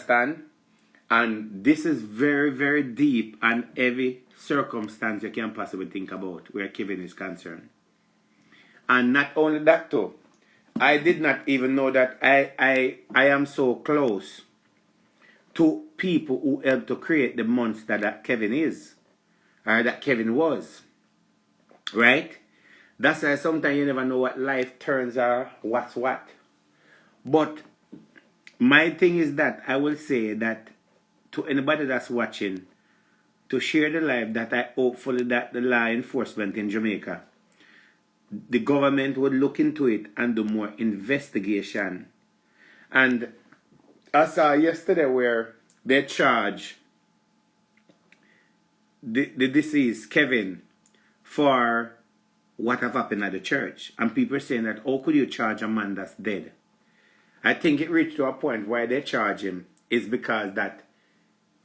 Understand? And this is very, very deep and heavy circumstance you can possibly think about where Kevin is concerned. And not only that too, I did not even know that I am so close to people who helped to create the monster that Kevin is, or that Kevin was. Right? That's why sometimes you never know what life turns are, what's what. But my thing is that I will say that to anybody that's watching, to share the life that I hopefully that the law enforcement in Jamaica, the government would look into it and do more investigation. And I saw yesterday where they charge the deceased Kevin for what have happened at the church. And people are saying that, how could you charge a man that's dead? I think it reached to a point where they charge him is because that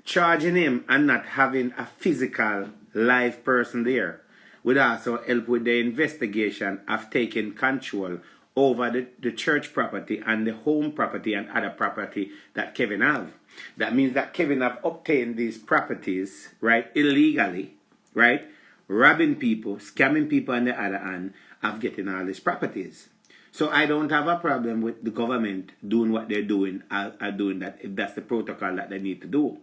charging him and not having a physical live person there would also help with the investigation of taking control over the church property and the home property and other property that Kevin have. That means that Kevin have obtained these properties, right, illegally, right, robbing people, scamming people on the other hand of getting all these properties. So I don't have a problem with the government doing what they're doing, are doing that if that's the protocol that they need to do.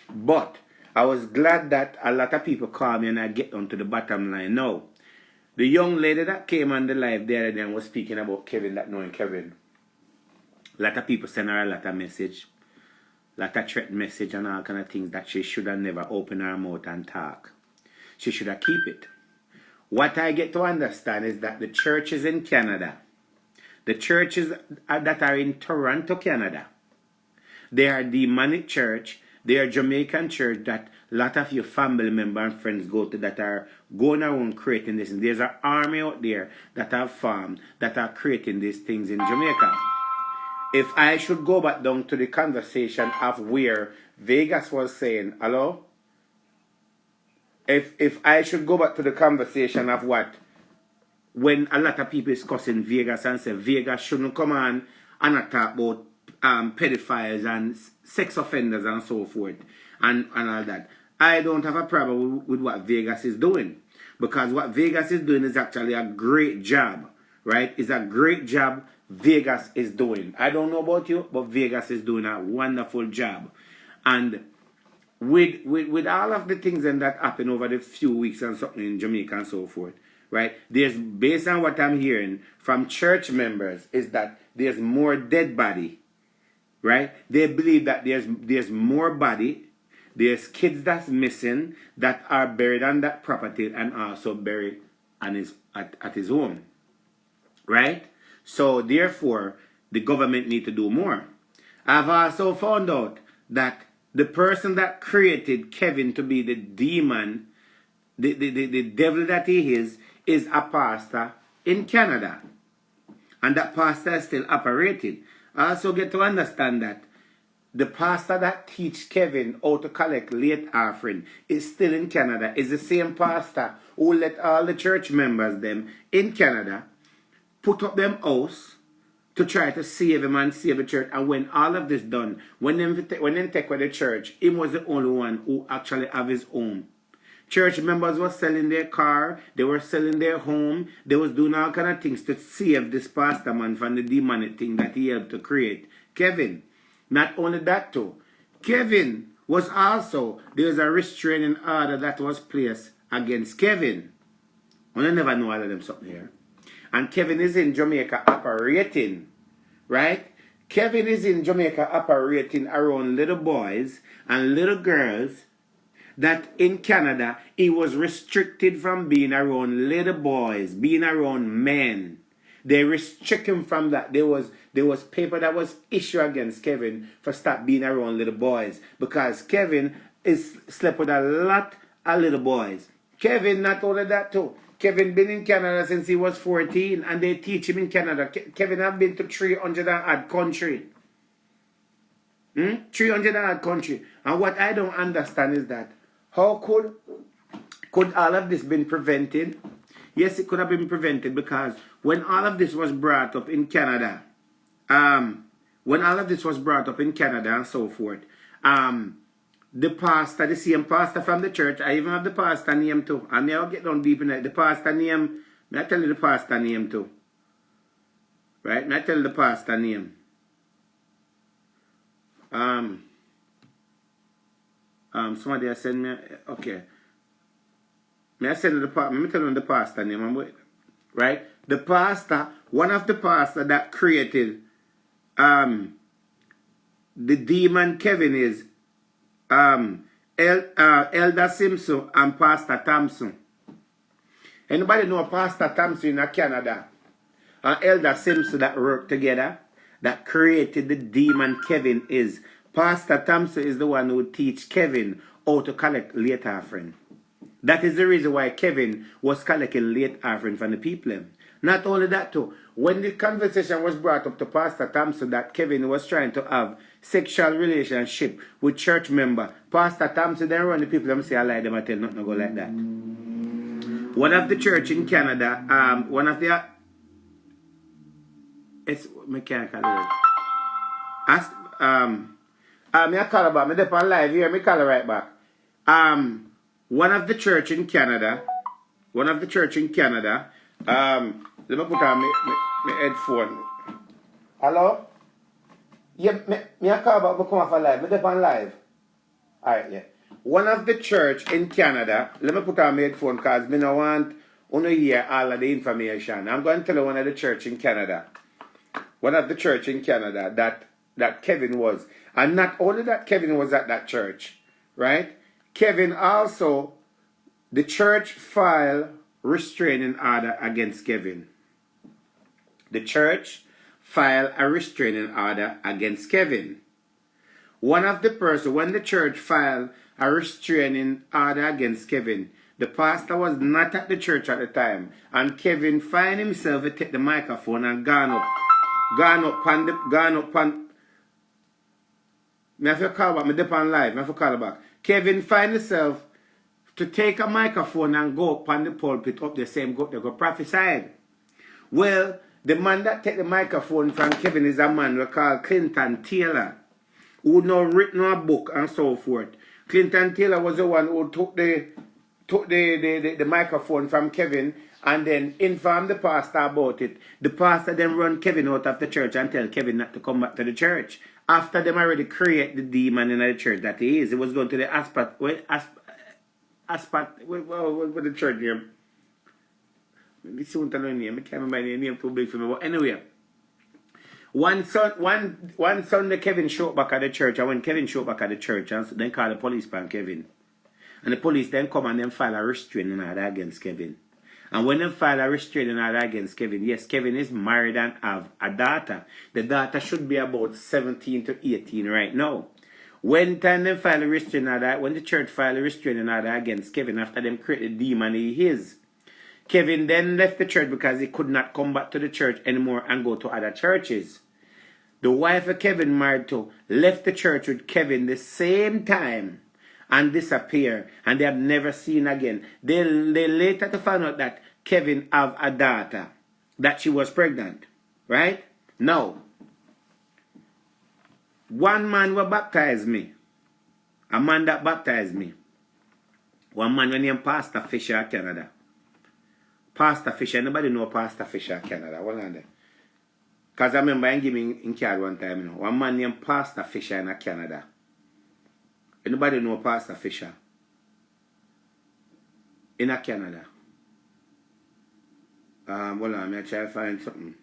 But I was glad that a lot of people call me and I get on to the bottom line now. The young lady that came on the live the other day and was speaking about Kevin, that knowing Kevin. A lot of people send her a lot of message, a lot of threat message and all kind of things that she should have never opened her mouth and talk. She should have keep it. What I get to understand is that the churches in Canada, the churches that are in Toronto, Canada, they are demonic church. They are Jamaican church that a lot of your family members and friends go to that are going around creating this. And there's an army out there that have farmed that are creating these things in Jamaica. If I should go back down to the conversation of where Vegas was saying, hello? If I should go back to the conversation of what, when a lot of people discussing Vegas and say Vegas shouldn't come on and not talk about pedophiles and sex offenders and so forth and all that. I don't have a problem with what Vegas is doing, because what Vegas is doing is actually a great job, right? It's a great job Vegas is doing. I don't know about you, but Vegas is doing a wonderful job. And with all of the things and that happened over the few weeks and something in Jamaica and so forth, right? There's, based on what I'm hearing from church members, is that there's more dead body, right? They believe that there's more body, there's kids that's missing that are buried on that property and also buried on at his home, right? So therefore, the government need to do more. I've also found out that the person that created Kevin to be the demon, the devil that he is a pastor in Canada. And that pastor is still operating. I also get to understand that the pastor that teach Kevin how to collect late offering is still in Canada. Is the same pastor who let all the church members them in Canada put up them house to try to save him and save the church. And when all of this done, when they take away the church, him was the only one who actually have his own. Church members were selling their car, they were selling their home, they was doing all kind of things to save this pastor man from the demonic thing that he helped to create. Kevin, not only that too, Kevin was also, there was a restraining order that was placed against Kevin. I never know all of them something here. And Kevin is in Jamaica operating, right? Kevin is in Jamaica operating around little boys and little girls that in Canada, he was restricted from being around little boys, being around men. They restrict him from that. There was paper that was issued against Kevin for stop being around little boys, because Kevin is slept with a lot of little boys. Kevin, not only that too, Kevin been in Canada since he was 14, and they teach him in Canada. Kevin have been to 300 and odd country. 300 and odd country. And what I don't understand is that, how could all of this been prevented? Yes, it could have been prevented, because when all of this was brought up in Canada, when all of this was brought up in Canada and so forth, the pastor, the same pastor from the church, I even have the pastor name too. And I'll get down deep in it. The pastor name, may I tell you the pastor name too? Right? May I tell you the pastor name? Somebody has sent me, okay. May I send you the pastor, let me tell you the pastor name, right? The pastor, one of the pastor that created the demon Kevin is Elder Simpson and Pastor Thompson. Anybody know Pastor Thompson in Canada? And Elder Simpson that work together, that created the demon Kevin is. Pastor Thompson is the one who teach Kevin how to collect late offering. That is the reason why Kevin was collecting late offering from the people. Not only that too, when the conversation was brought up to Pastor Thompson that Kevin was trying to have sexual relationship with church member, Pastor Thompson then run the people and say, I like them, I tell nothing go like that. One of the church in Canada, one of the, it's mechanical. Me I call her back, me dep on live here, me call her right back. One of the church in Canada, let me put on my headphone. Hello? Yeah, me I call back, me come off a live, me dep on live. Alright, yeah. One of the church in Canada, let me put on my headphone because me no want to hear all of the information. I'm going to tell you one of the church in Canada. One of the church in Canada that Kevin was. And not only that Kevin was at that church, right? Kevin also, the church filed restraining order against Kevin. The church filed a restraining order against Kevin. One of the person, when the church filed a restraining order against Kevin, the pastor was not at the church at the time. And Kevin find himself to take the microphone and gone up me have to call back, me dip on live, me have to call back. Kevin find himself to take a microphone and go up on the pulpit up the same go they go prophesy. Well, the man that take the microphone from Kevin is a man we call Clinton Taylor, who now written a book and so forth. Clinton Taylor was the one who took the microphone from Kevin and then informed the pastor about it. The pastor then run Kevin out of the church and tell Kevin not to come back to the church. After them already create the demon in the church that he is. It was going to the Aspat, what the church name? This won't tell name. I can't remember the name too big for me. But anyway, one Sunday Kevin showed back at the church, and when Kevin showed back at the church, and then called the police on Kevin. And the police then come and then file a restraining order against Kevin. And when they file a restraining order against Kevin, yes, Kevin is married and have a daughter. The daughter should be about 17 to 18 right now. When time they file a restraining order, when the church filed a restraining order against Kevin after them create the demon he is, Kevin then left the church because he could not come back to the church anymore and go to other churches. The wife of Kevin married to left the church with Kevin the same time and disappear, and they have never seen again. They later to find out that Kevin have a daughter, that she was pregnant, right? Now, one man will baptize me, a man that baptized me, one man named Pastor Fisher of Canada. Pastor Fisher, nobody know Pastor Fisher of Canada, hold on there. Because I remember I gave me in card one time, you know, one man named Pastor Fisher in Canada. Anybody know Pastor Fisher? In Canada. Hold on, I try to find something.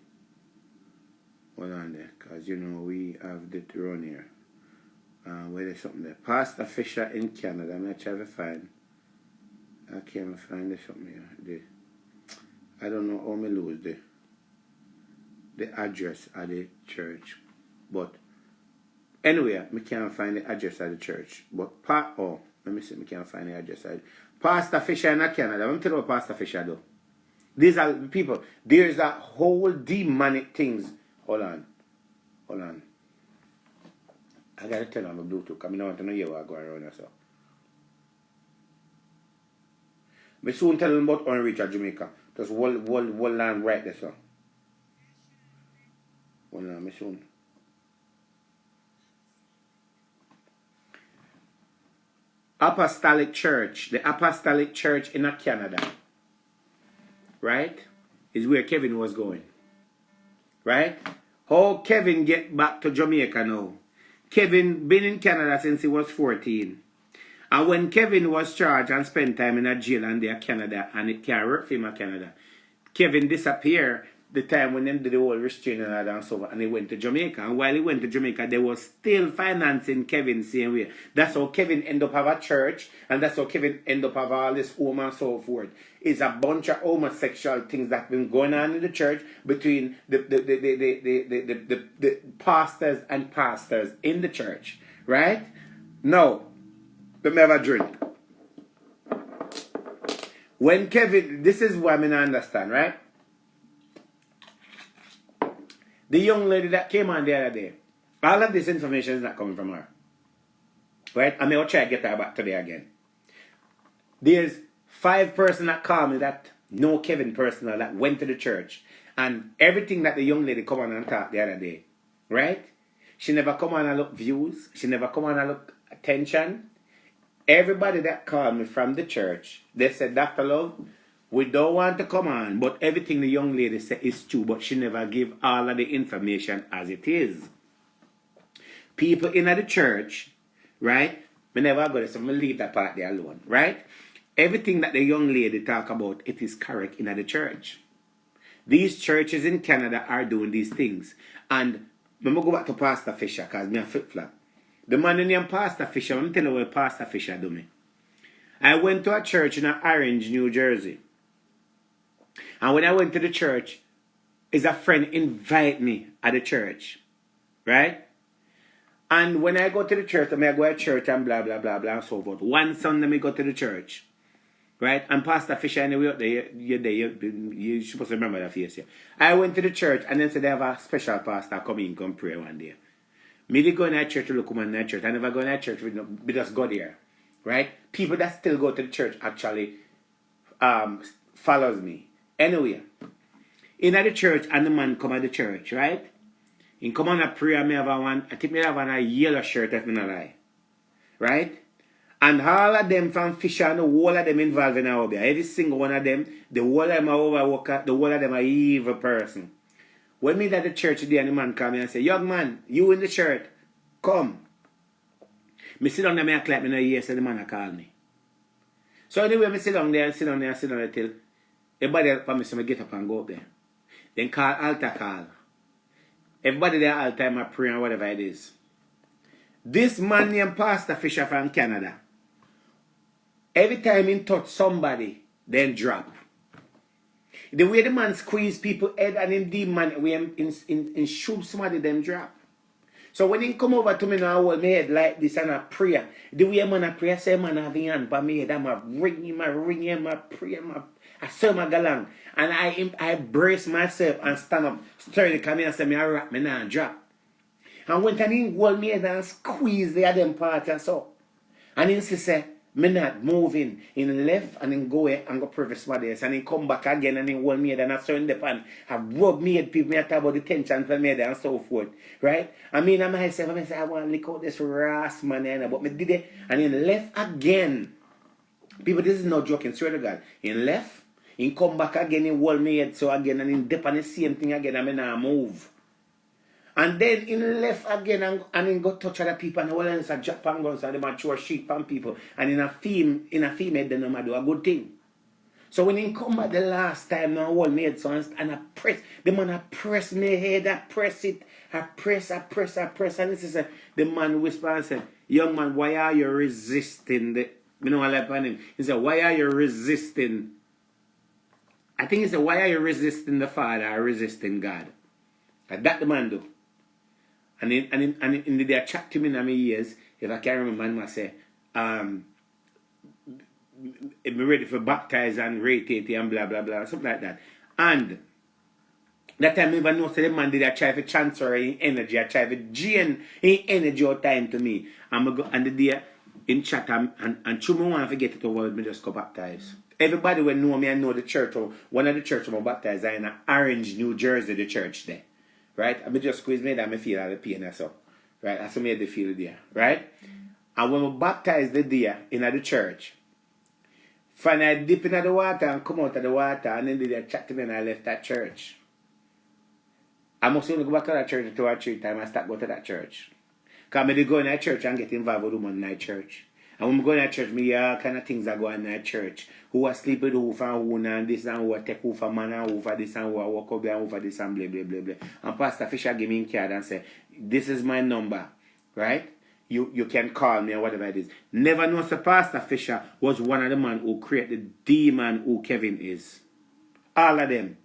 Hold on there, because you know we have the run here. Where there's something there. Pastor Fisher in Canada. I'm try to find. I can't find there's something here. I don't know how me lose the address of the church. But anyway, I can't find the address of the church. But let me see, I can't find the address of it. Pastor Fisher in Canada. Let me tell you what Pastor Fisher do. These are people. There's a whole demonic things. Hold on. I gotta tell them the Bluetooth because I don't want to know what going around here. So. I soon tell them about Unreach at Jamaica. Just one line right there, so. Hold on, I soon. apostolic church, the apostolic church in Canada, right, is where Kevin was going, right? How Kevin get back to Jamaica now? Kevin been in Canada since he was 14. And when Kevin was charged and spent time in a jail and there Canada, and it can't work for him in Canada, Kevin disappeared the time when them did the whole restraining order and so on, and he went to Jamaica. And while he went to Jamaica, they were still financing Kevin same way. That's how Kevin end up have a church, and that's how Kevin end up have all this home and so forth. It's a bunch of homosexual things that been going on in the church between the pastors and pastors in the church, right? Now, let me have a drink. When Kevin, this is what I mean I understand, right? The young lady that came on the other day, all of this information is not coming from her. Right? I mean, I'll try to get her back today again. There's 5 persons that called me that know Kevin personal that went to the church. And everything that the young lady come on and talk the other day, right? She never come on and look views. She never come on and look attention. Everybody that called me from the church, they said, Dr. Love, we don't want to come on, but everything the young lady said is true, but she never give all of the information as it is. People in the church, right? We never go there, so I'm going to leave that part there alone, right? Everything that the young lady talk about, it is correct in the church. These churches in Canada are doing these things. And I'm going to go back to Pastor Fisher, because I'm a flip-flop. The man named Pastor Fisher, I'm telling you what Pastor Fisher do me. I went to a church in Orange, New Jersey. And when I went to the church, a friend invite me at the church. Right? And when I go to the church, I go to church and blah, blah, blah, blah, and so forth. One Sunday, I go to the church. Right? And Pastor Fisher, anyway, up there, you're supposed to remember that face. Yeah. I went to the church and then said they have a special pastor come pray one day. Me did go in that church to look in that church. I never go in that church. We just go there. Right? People that still go to the church actually follows me. Anyway, in the church and the man come at the church, right? He come on a prayer, I think me have a yellow shirt if me not lie. Right? And all of them from Fisher and the whole of them involved in our every single one of them, the whole of them are overworker, the whole of them are evil person. When me at the church today and the man come and say, young man, you in the church, come. Me sit down there, me clap, me no hear, so the man call me. So anyway, me sit down there till everybody help me, so me get up and go up there. Then call altar call. Everybody there all time I pray and whatever it is. This man named Pastor Fisher from Canada, every time he touch somebody, then drop. The way the man squeeze people head and him demon way in shoot somebody, them drop. So when he come over to me now, I hold my head like this and I pray. The way man I pray, I say man have a hand by me head, I'm a ring him, I pray, I say my galang. And I brace myself and stand up, stir come here and say me I rock me now and drop. And when he hold me head and squeeze the other part and so. And he say, me not moving. In left and then go away and go pray somebody else. And he come back again and he hold me head and I turn the pan. I rub me head, people me talk about the tension for me head and so forth. Right? I mean, I myself, I say, I want to lick out this ras man. But me did it. And then left again. People, this is no joking, swear to God. In left, he come back again, he hold me head so again and he dip on the same thing again and I now move. And then in left again and in go touch other people and all else a Japan guns and them a throw sheep on people and in a female then them a do a good thing. So when he come back the last time now hold me head so and I press the man I press me head, I press it, I press and this is the man whisper and said, young man, why are you resisting the you know what I like on him? He said, why are you resisting? I think he said, why are you resisting the Father or resisting God? And that the man do. And in the day chat to me in my ears, if I can't remember, man, I say, if I'm ready for baptize and rotate and blah, blah, blah, something like that. And that time I even know, so the man did I try to transfer in energy, I try to drain in energy or time to me. And the day in chat, and through me want to get it over, me just go baptize. Everybody will know me and know the church, or one of the church I'm baptized in Orange, New Jersey, the church there. Right? I just squeeze me and I feel all the pain and so. Right? That's what made the feel there. Right? And when we baptized the deer in the church, when I dip into the water and come out of the water, and then they chat to me and I left that church. I must only go back to that church 2 or 3 times and start going to that church. Because I go in that church and get involved with women in that church. And when I go in that church, me hear all kind of things that go on in that church. Who are sleeping with who for who and this and who are take who for man and who for this and who are walk up there and who for this and blah, blah, blah, blah. And Pastor Fisher give me a card and say, this is my number, right? You can call me or whatever it is. Never know Sir Pastor Fisher was one of the men who created the demon who Kevin is. All of them.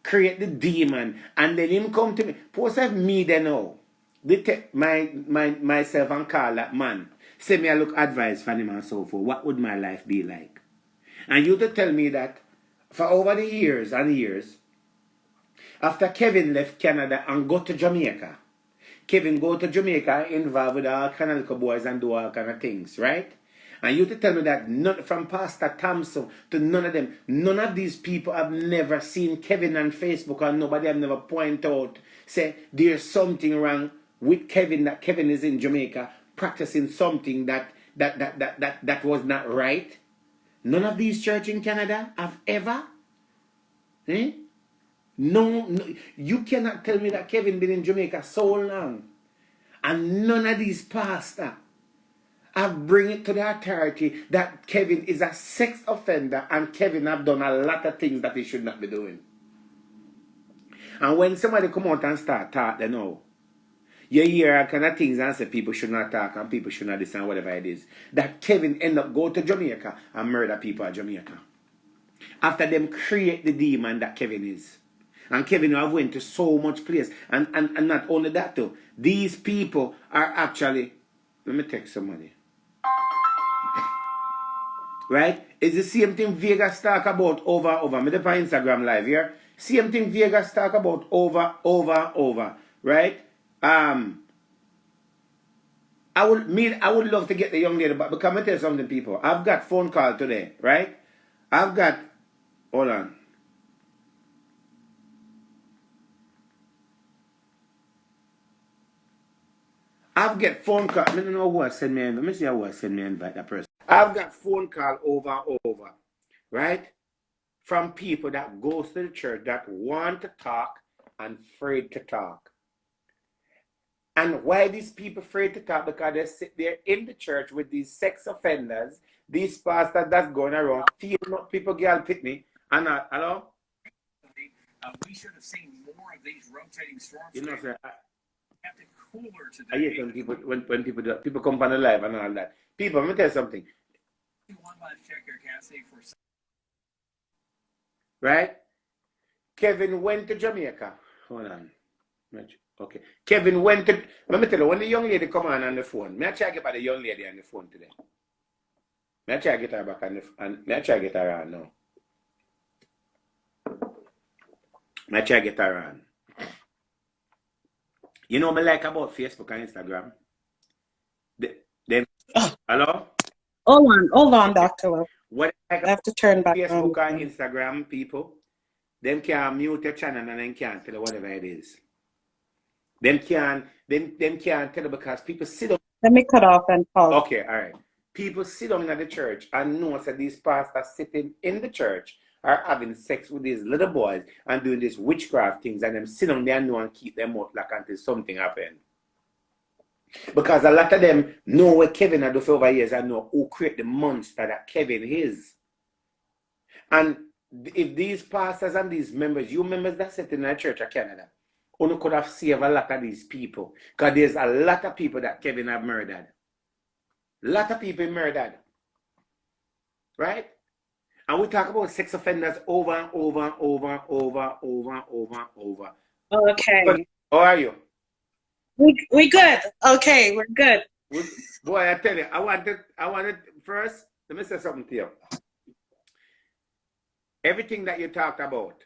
Create the demon. And then him come to me. Post have me there now. They take myself and call that man. Say me I look advice from him and so forth. What would my life be like? And you to tell me that for over the years and years, after Kevin left Canada and go to Jamaica, Kevin go to Jamaica involved with all kind of little boys and do all kind of things, right? And you to tell me that none, from Pastor Thompson to none of them, none of these people have never seen Kevin on Facebook, and nobody have never point out, say there's something wrong with Kevin, that Kevin is in Jamaica practicing something that was not right. None of these churches in Canada have ever. No, you cannot tell me that Kevin been in Jamaica so long and none of these pastors have bring it to the authority that Kevin is a sex offender and Kevin have done a lot of things that he should not be doing. And when somebody come out and start talk, they know. You hear kind of things and say people should not talk and people should not listen, whatever it is. That Kevin end up go to Jamaica and murder people at Jamaica. After them create the demon that Kevin is. And Kevin have went to so much place. And not only that though. These people are actually, let me text somebody. Right? It's the same thing Vegas talk about over and over. Me dey on Instagram live here. Same thing Vegas talk about over. Right? I would love to get the young lady back, but come and tell you something, people. I've got phone call today, right? Hold on. I've got phone call. I don't know who I send me invite. Let me see who I send me invite that person. I've got phone call over, right? From people that go to the church that want to talk and afraid to talk. And why these people afraid to talk? Because they sit there in the church with these sex offenders, these pastors that's going around, feeding up people, girl pitney. And hello? We should have seen more of these rotating storms. You know, sir, Cooler today. I hate when people come on the live and all that. People, let me tell you something. Right? Kevin went to Jamaica. Hold on. Okay. Kevin went to, let me tell you, when the young lady come on the phone, may I try to get by the young lady on the phone today? May I try to get her back on the phone? May I try to get her on now? May I try to get her on? You know what I like about Facebook and Instagram? Hello? Hold on, Dr. Will. What I like I have to turn back Facebook on. and Instagram, people, them can mute your channel and then can't tell you whatever it is. Them can't tell you because people sit down. Let me cut off and pause. Okay, all right. People sit down in the church and know that these pastors sitting in the church are having sex with these little boys and doing these witchcraft things, and them sit down there and know and keep them mouth like until something happens. Because a lot of them know what Kevin had done for over years and know who create the monster that Kevin is. And if these pastors and these members, you members that sit in the church of Canada, you could have saved a lot of these people. Because there's a lot of people that Kevin have murdered. A lot of people murdered. Right? And we talk about sex offenders over and over. Okay. How are you? We good. Okay, we're good. Boy, I tell you, I wanted first, let me say something to you. Everything that you talked about,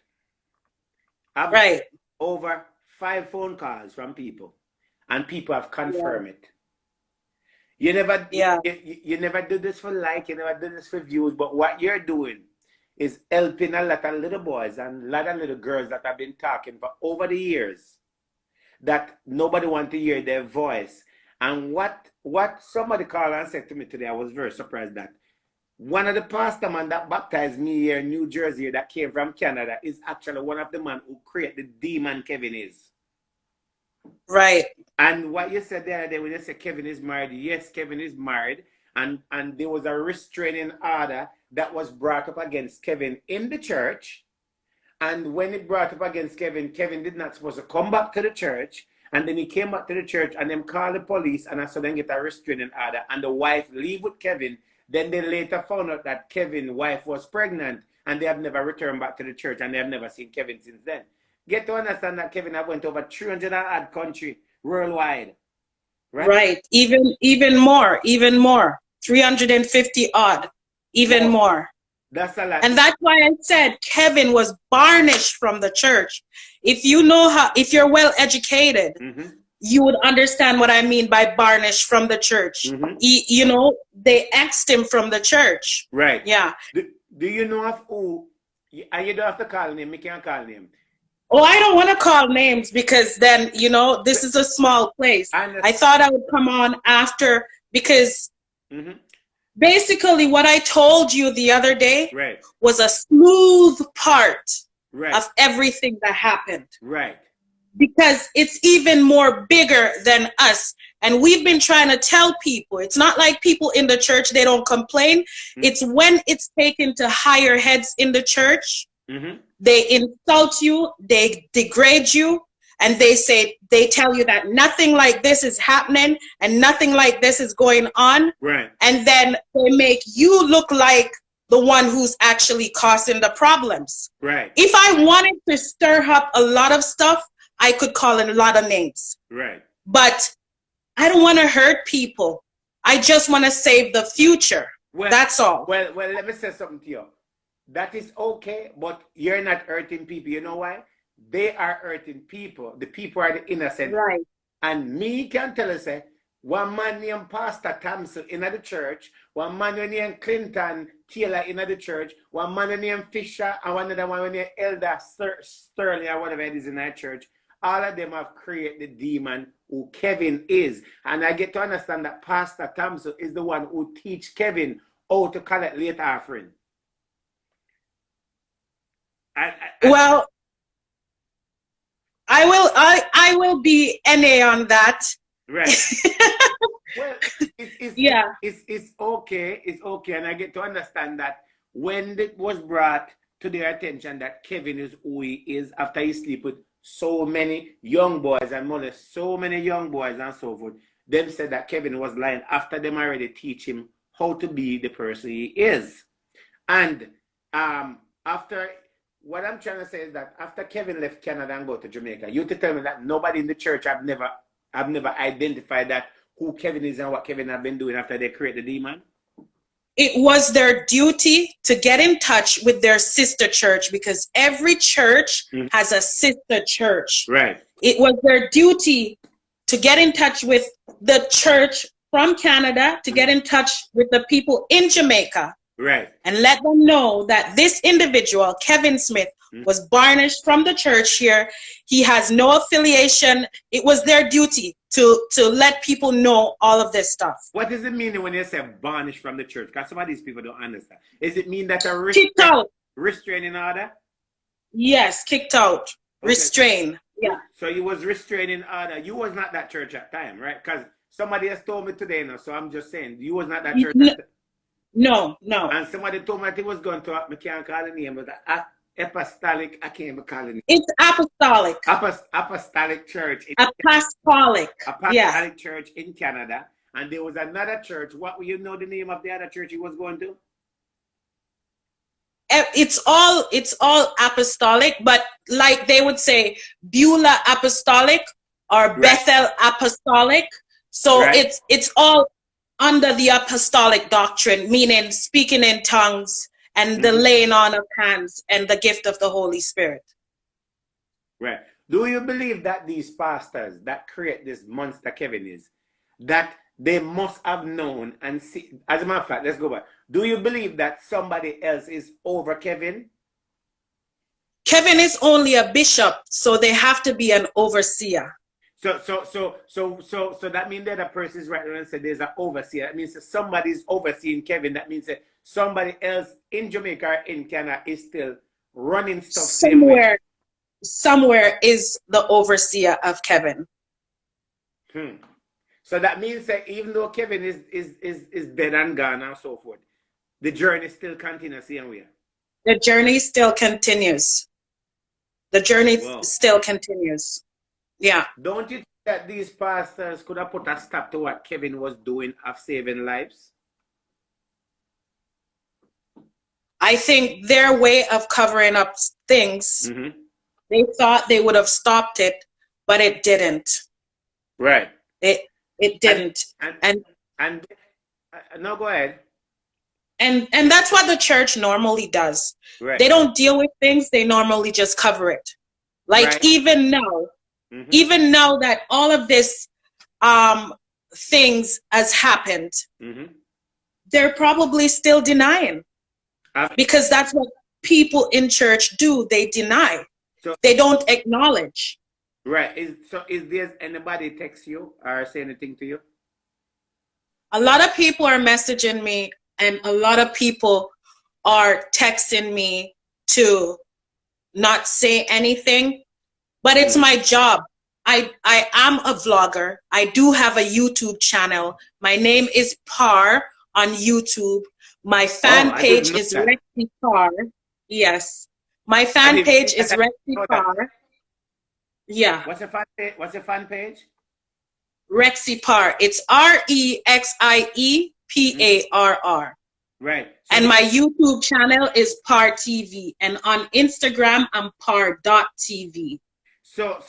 I've got over 5 phone calls from people, and people have confirmed it. You never, you never do this for like, you never do this for views, but what you're doing is helping a lot of little boys and a lot of little girls that have been talking for over the years that nobody wants to hear their voice. And what somebody called and said to me today, I was very surprised that one of the pastor man that baptized me here in New Jersey that came from Canada is actually one of the men who created the demon Kevin is. Right. And what you said the other day when you said Kevin is married, yes, Kevin is married. And there was a restraining order that was brought up against Kevin in the church. And when it brought up against Kevin, Kevin did not supposed to come back to the church. And then he came back to the church and then called the police and I saw them get a restraining order. And the wife leave with Kevin. Then they later found out that Kevin's wife was pregnant and they have never returned back to the church and they have never seen Kevin since then. Get to understand that Kevin have went over 300 and odd country worldwide. Right? Right. Even more. 350 odd. Even more. That's a lot. And that's why I said Kevin was banished from the church. If you know if you're well educated, you would understand what I mean by banished from the church. You know, they axed him from the church. Right. Yeah. Do you know of who? And you don't have to call name. You can't call name. Oh, I don't want to call names because then, you know, this is a small place. I thought I would come on after because basically what I told you the other day was a smooth part of everything that happened. Right. Because it's even more bigger than us. And we've been trying to tell people, it's not like people in the church, they don't complain. It's when it's taken to higher heads in the church, they insult you, they degrade you, and they tell you that nothing like this is happening and nothing like this is going on. Right. And then they make you look like the one who's actually causing the problems. Right. If I wanted to stir up a lot of stuff, I could call in a lot of names. Right. But I don't want to hurt people. I just want to save the future. Well, that's all. Well, let me say something to you. That is okay, but you're not hurting people. You know why? They are hurting people. The people are the innocent. Right. And me can tell you, say, one man named Pastor Thompson in the church, one man named Clinton Taylor in the church, one man named Fisher, and one other one named Elder Sterling, or whatever it is in that church. All of them have created the demon who Kevin is. And I get to understand that Pastor Thompson is the one who teach Kevin how to collect late offering. Well, I will be NA on that. Right. Well, it's okay. It's okay. And I get to understand that when it was brought to their attention that Kevin is who he is after he sleep with so many young boys and molest so many young boys and so forth, them said that Kevin was lying after them already teach him how to be the person he is. And after, what I'm trying to say is that after Kevin left Canada and go to Jamaica, you to tell me that nobody in the church have never identified that who Kevin is and what Kevin have been doing after they create the demon? It was their duty to get in touch with their sister church because every church has a sister church. Right. It was their duty to get in touch with the church from Canada, to get in touch with the people in Jamaica. Right. And let them know that this individual, Kevin Smith, was banished from the church here. He has no affiliation. It was their duty to let people know all of this stuff. What does it mean when you say banished from the church? Because some of these people don't understand. Does it mean that a kicked out? Restraining order? Yes, kicked out. Okay. Restrain. Yeah. So you was restraining order. You was not that church at time, right? Because somebody has told me today now, so I'm just saying, you was not that church at time. No. And somebody told me that he was going to, I can't call the name, but apostolic, I can't even call it. It's apostolic. Apostolic church. Apostolic. Apostolic church in Canada. And there was another church. What you know the name of the other church he was going to? It's all apostolic, but like they would say Beulah Apostolic or Bethel Apostolic. So it's all under the apostolic doctrine, meaning speaking in tongues and the laying on of hands and the gift of the Holy Spirit. Right. Do you believe that these pastors that create this monster Kevin is, that they must have known and see, as a matter of fact, let's go back. Do you believe that somebody else is over Kevin? Kevin is only a bishop, so they have to be an overseer. So that means that a person is right and said there's an overseer. That means that somebody's overseeing Kevin. That means that somebody else in Jamaica or in Canada is still running stuff same way. Somewhere is the overseer of Kevin. So that means that even though Kevin is dead and gone and so forth, the journey still continues same way. The journey still continues. The journey Wow. still continues. Yeah. Don't you think that these pastors could have put a stop to what Kevin was doing of saving lives? I think their way of covering up things, they thought they would have stopped it, but it didn't. Right. It didn't. And no, go ahead. And that's what the church normally does. Right. They don't deal with things, they normally just cover it. Like Right. even now that all of this things has happened, they're probably still denying. Because that's what people in church do. They deny. So they don't acknowledge. Right. Is there anybody text you or say anything to you? A lot of people are messaging me, and a lot of people are texting me to not say anything, but it's my job. I am a vlogger. I do have a YouTube channel. My name is Par on YouTube. My fan page is Rexy Par. Yes. My fan page is Rexy Par. Yeah. What's your fan page? Rexy Par. It's REXIEPARR. Right. And my YouTube channel is Par TV. And on Instagram, I'm par.tv. So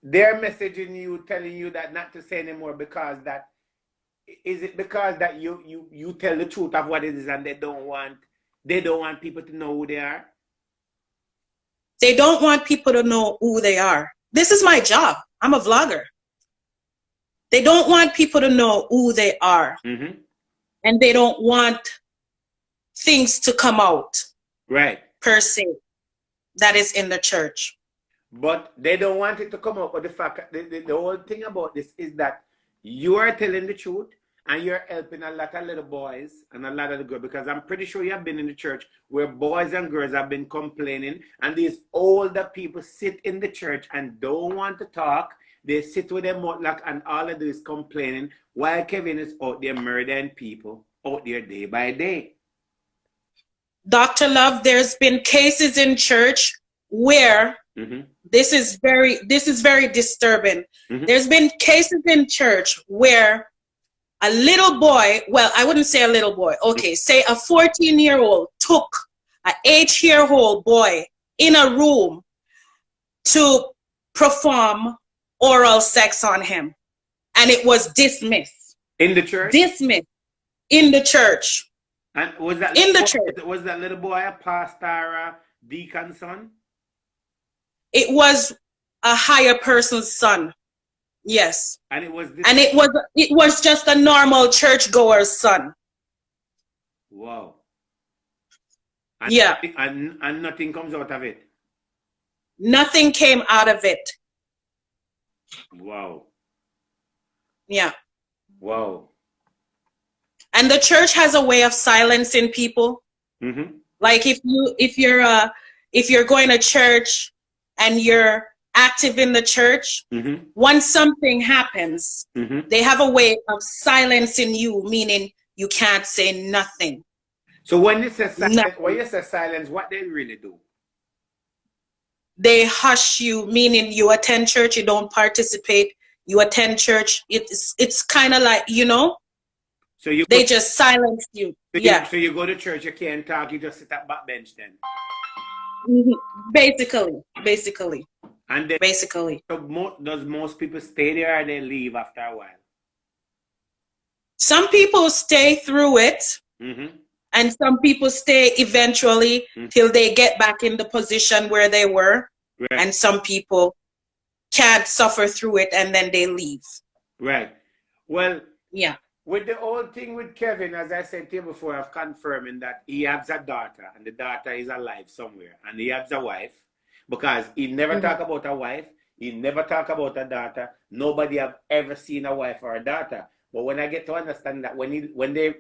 they're messaging you, telling you that not to say anymore because that is it because that you tell the truth of what it is and they don't want people to know who they are? They don't want people to know who they are. This is my job. I'm a vlogger. They don't want people to know who they are. And they don't want things to come out. Right. Per se. That is in the church. But they don't want it to come out. But the fact, the whole thing about this is that you are telling the truth and you're helping a lot of little boys and a lot of the girls, because I'm pretty sure you have been in the church where boys and girls have been complaining and these older people sit in the church and don't want to talk. They sit with their mouth locked and all they do is complaining while Kevin is out there murdering people out there day by day. Dr. Love, there's been cases in church where this is very disturbing. There's been cases in church where a little boy, well, I wouldn't say a little boy, okay, say a 14-year-old took an 8-year-old boy in a room to perform oral sex on him. And it was dismissed. In the church? Dismissed. In the church. And was that in the church? Was that little boy a pastor or a deacon's son? It was a higher person's son. Yes. And it was it was just a normal churchgoer's son. Wow. And yeah. And nothing comes out of it. Nothing came out of it. Wow. Yeah. Wow. And the church has a way of silencing people. Like if you're going to church and you're active in the church, once something happens, they have a way of silencing you, meaning you can't say nothing. So when you say silence, what they really do? They hush you, meaning you attend church, you don't participate. You attend church, it's kind of like, so they just silence you. So you go to church, you can't talk, you just sit at back bench then. Basically. And then, basically. So does most people stay there or they leave after a while? Some people stay through it, and some people stay eventually till they get back in the position where they were. Right. And some people can't suffer through it and then they leave. Right. Well, yeah. With the whole thing with Kevin, as I said to you before, I've confirming that he has a daughter and the daughter is alive somewhere and he has a wife because he never talk about a wife. He never talk about a daughter. Nobody have ever seen a wife or a daughter. But when I get to understand that when they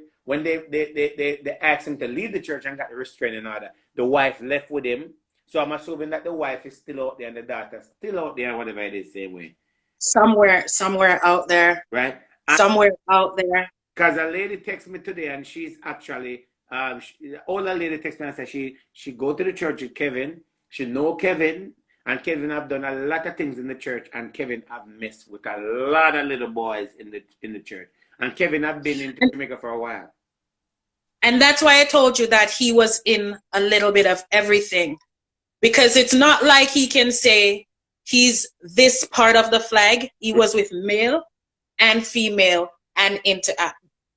asked him to leave the church and got the restraining order, the wife left with him. So I'm assuming that the wife is still out there and the daughter still out there, whatever it is, same way. Somewhere out there. Right? Somewhere out there. Because a lady texted me today and she's actually, older lady texted me and said she go to the church with Kevin. She know Kevin. And Kevin have done a lot of things in the church, and Kevin have messed with a lot of little boys in the church. And Kevin have been in Jamaica for a while. And that's why I told you that he was in a little bit of everything. Because it's not like he can say he's this part of the flag. He was with male and female and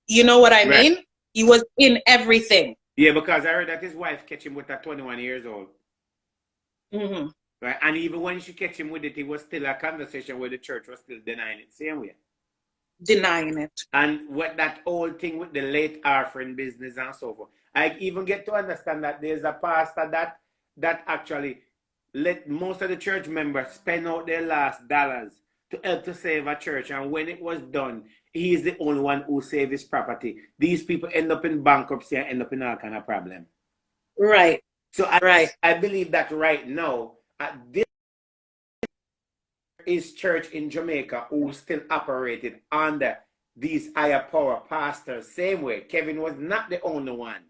you know what I mean? He was in everything. Yeah, because I heard that his wife catch him with that 21 years old. Mm-hmm. Right, and even when she catch him with it, it was still a conversation where the church was still denying it, same way. Denying it. And what that whole thing with the late offering business and so forth. I even get to understand that there's a pastor that actually let most of the church members spend out their last dollars to help to save a church. And when it was done, he is the only one who saved his property. These people end up in bankruptcy and end up in all kind of problem. Right. So I believe that right now, this is church in Jamaica who still operated under these higher power pastors same way. Kevin was not the only one,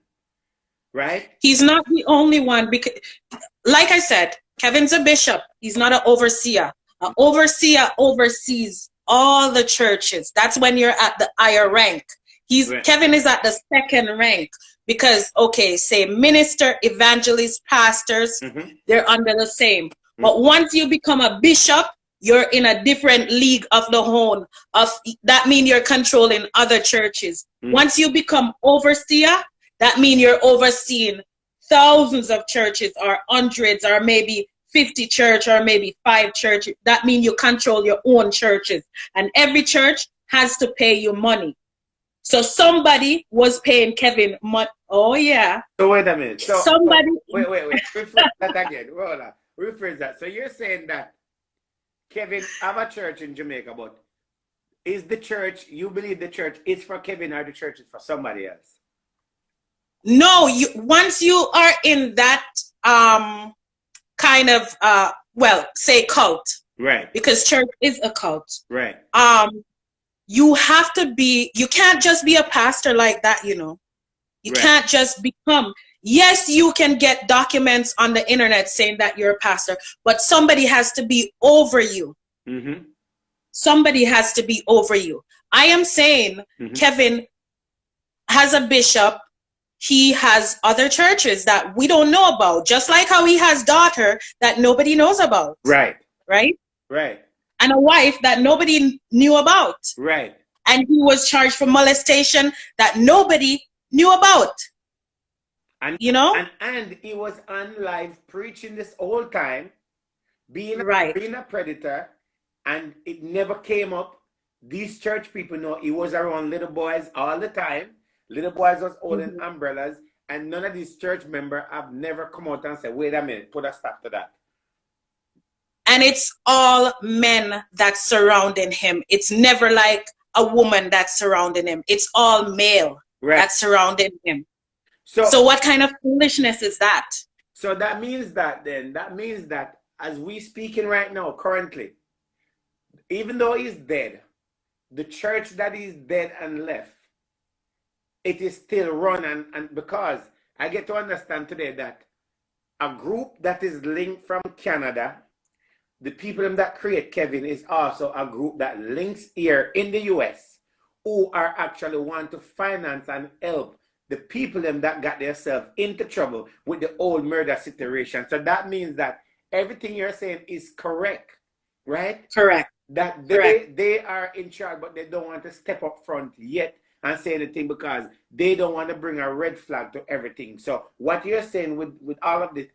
right? He's not the only one because, like I said, Kevin's a bishop. He's not an overseer. An overseer oversees all the churches. That's when you're at the higher rank. Kevin is at the second rank because, okay, say minister, evangelist, pastors, they're under the same. But once you become a bishop, you're in a different league of the own. That means you're controlling other churches. Once you become overseer, that means you're overseeing thousands of churches or hundreds or maybe 50 church or maybe 5 churches. That means you control your own churches. And every church has to pay you money. So somebody was paying Kevin money. Oh, yeah. So wait a minute. So somebody. Wait. Rephrase that again. Hold on. Rephrase that. So you're saying that Kevin have a church in Jamaica, but is the church, you believe the church is for Kevin or the church is for somebody else? No, once you are in that kind of, say cult. Right. Because church is a cult. Right. You have to be, you can't just be a pastor like that, you know. You can't just become, yes, you can get documents on the internet saying that you're a pastor, but somebody has to be over you. Somebody has to be over you. I am saying Kevin has a bishop. He has other churches that we don't know about, just like how he has daughter that nobody knows about. Right. Right? Right. And a wife that nobody knew about. Right. And he was charged for molestation that nobody knew about. And you know? And he was on live preaching this whole time, being a predator, and it never came up. These church people know he was around little boys all the time. Little boys was holding umbrellas, and none of these church members have never come out and said, wait a minute, put a stop to that. And it's all men that's surrounding him. It's never like a woman that's surrounding him. It's all male that's surrounding him. So what kind of foolishness is that? So that means that as we speaking right now, currently, even though he's dead, the church that is dead and left, it is still run, and because I get to understand today that a group that is linked from Canada, the people that create Kevin is also a group that links here in the US who are actually want to finance and help the people that got themselves into trouble with the old murder situation. So that means that everything you're saying is correct, right? Correct. That they are in charge, but they don't want to step up front yet and say anything because they don't want to bring a red flag to everything. So what you're saying with all of this,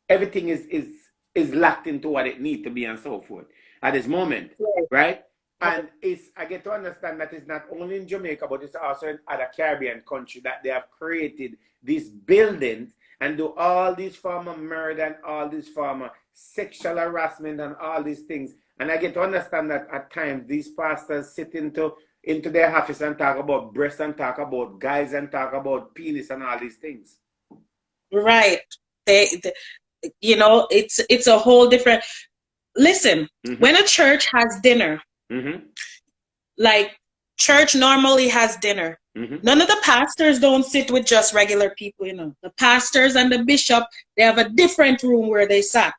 everything is locked into what it needs to be and so forth at this moment, right? And I get to understand that it's not only in Jamaica, but it's also in other Caribbean countries that they have created these buildings and do all these form of murder and all these form of sexual harassment and all these things. And I get to understand that at times these pastors sit into their office and talk about breasts and talk about guys and talk about penis and all these things. Right. You know, it's a whole different. Listen, when a church has dinner, like church normally has dinner. None of the pastors don't sit with just regular people, you know. The pastors and the bishop, they have a different room where they sat.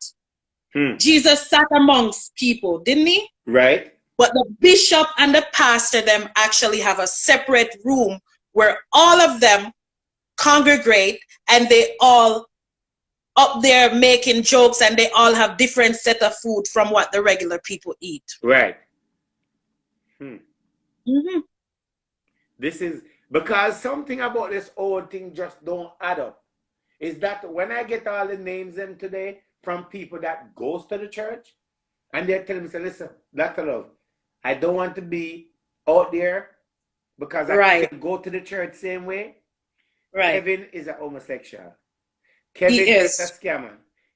Jesus sat amongst people, didn't he? Right. But the bishop and the pastor, them actually have a separate room where all of them congregate, and they all up there making jokes, and they all have different set of food from what the regular people eat. Right. This is because something about this whole thing just don't add up. Is that when I get all the names them today from people that goes to the church, and they're telling me, say, listen, Dr. Love, I don't want to be out there because I can't go to the church same way. Right. Kevin is a homosexual. Kevin is a scammer.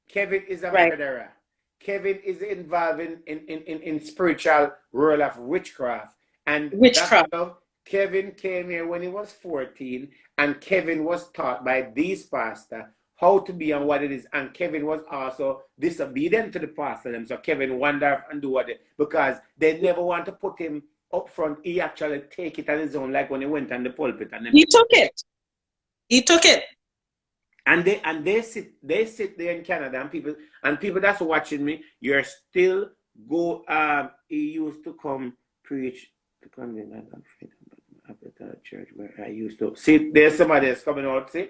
Kevin is a murderer. Kevin is involved in spiritual world of witchcraft. And witchcraft. Kevin came here when he was 14, and Kevin was taught by these pastors how to be and what it is. And Kevin was also disobedient to the pastor. And so Kevin wandered and do what because they never want to put him up front. He actually take it on his own, like when he went on the pulpit. And he took it. He took it. And they sit there in Canada, and people that's watching me, you're still he used to come preach to come in the church where I used to see. There's somebody else coming out. See,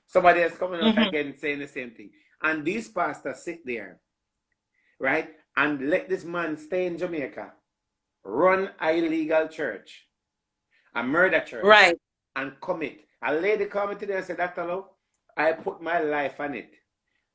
somebody else coming out again saying the same thing. And these pastors sit there, right, and let this man stay in Jamaica, run an illegal church, a murder church, right, and commit. A lady called me today and said, Dr. Love, I put my life on it.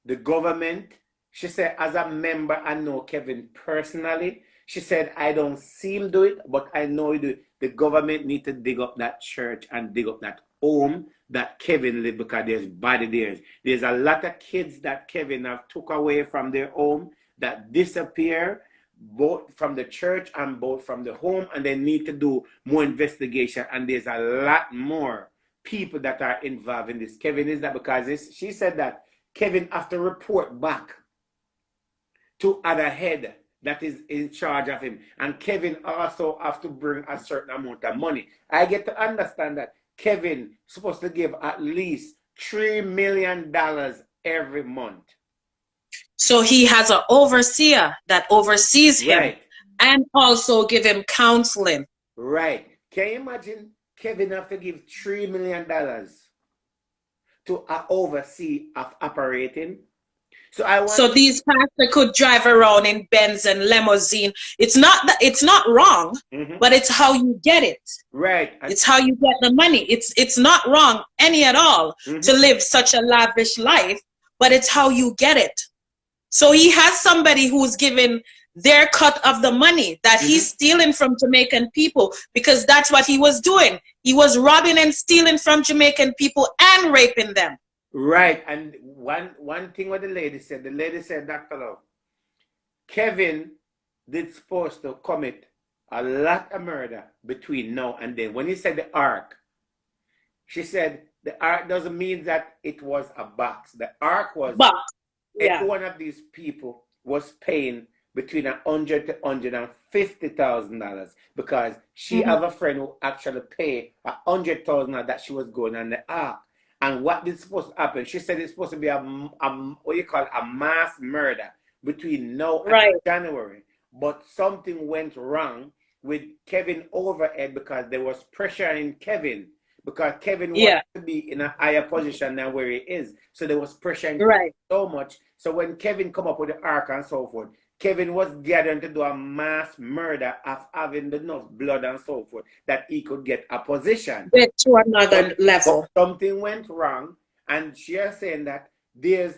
The government, she said, as a member, I know Kevin personally. She said, I don't see him do it, but I know he do it. The government need to dig up that church and dig up that home that Kevin lived, because there's body there. There's a lot of kids that Kevin have took away from their home that disappear, both from the church and both from the home, and they need to do more investigation. And there's a lot more people that are involved in this. Kevin is that because she said that Kevin have to report back to other head that is in charge of him. And Kevin also have to bring a certain amount of money. I get to understand that Kevin is supposed to give at least $3 million every month. So he has an overseer that oversees him and also give him counseling. Right. Can you imagine Kevin have to give $3 million to an overseer of operating? So these pastors could drive around in Benz and limousine. It's not wrong, but it's how you get it. Right. It's how you get the money. It's not wrong any at all to live such a lavish life, but it's how you get it. So he has somebody who's giving their cut of the money that he's stealing from Jamaican people, because that's what he was doing. He was robbing and stealing from Jamaican people and raping them. Right. And one thing what the lady said, Dr. Love, Kevin did supposed to commit a lot of murder between now and then. When he said the ark, she said the ark doesn't mean that it was a box. The ark was every one of these people was paying between $100,000 to $150,000 because she have a friend who actually paid $100,000 that she was going on the ark. And what is supposed to happen? She said it's supposed to be a mass murder between now and January. But something went wrong with Kevin overhead because there was pressure in Kevin. Because Kevin wanted to be in a higher position than where he is. So there was pressure in Kevin so much. So when Kevin come up with the ark and so forth, Kevin was gathering to do a mass murder of having enough blood and so forth that he could get a position. Get to another level. But something went wrong, and she is saying that there's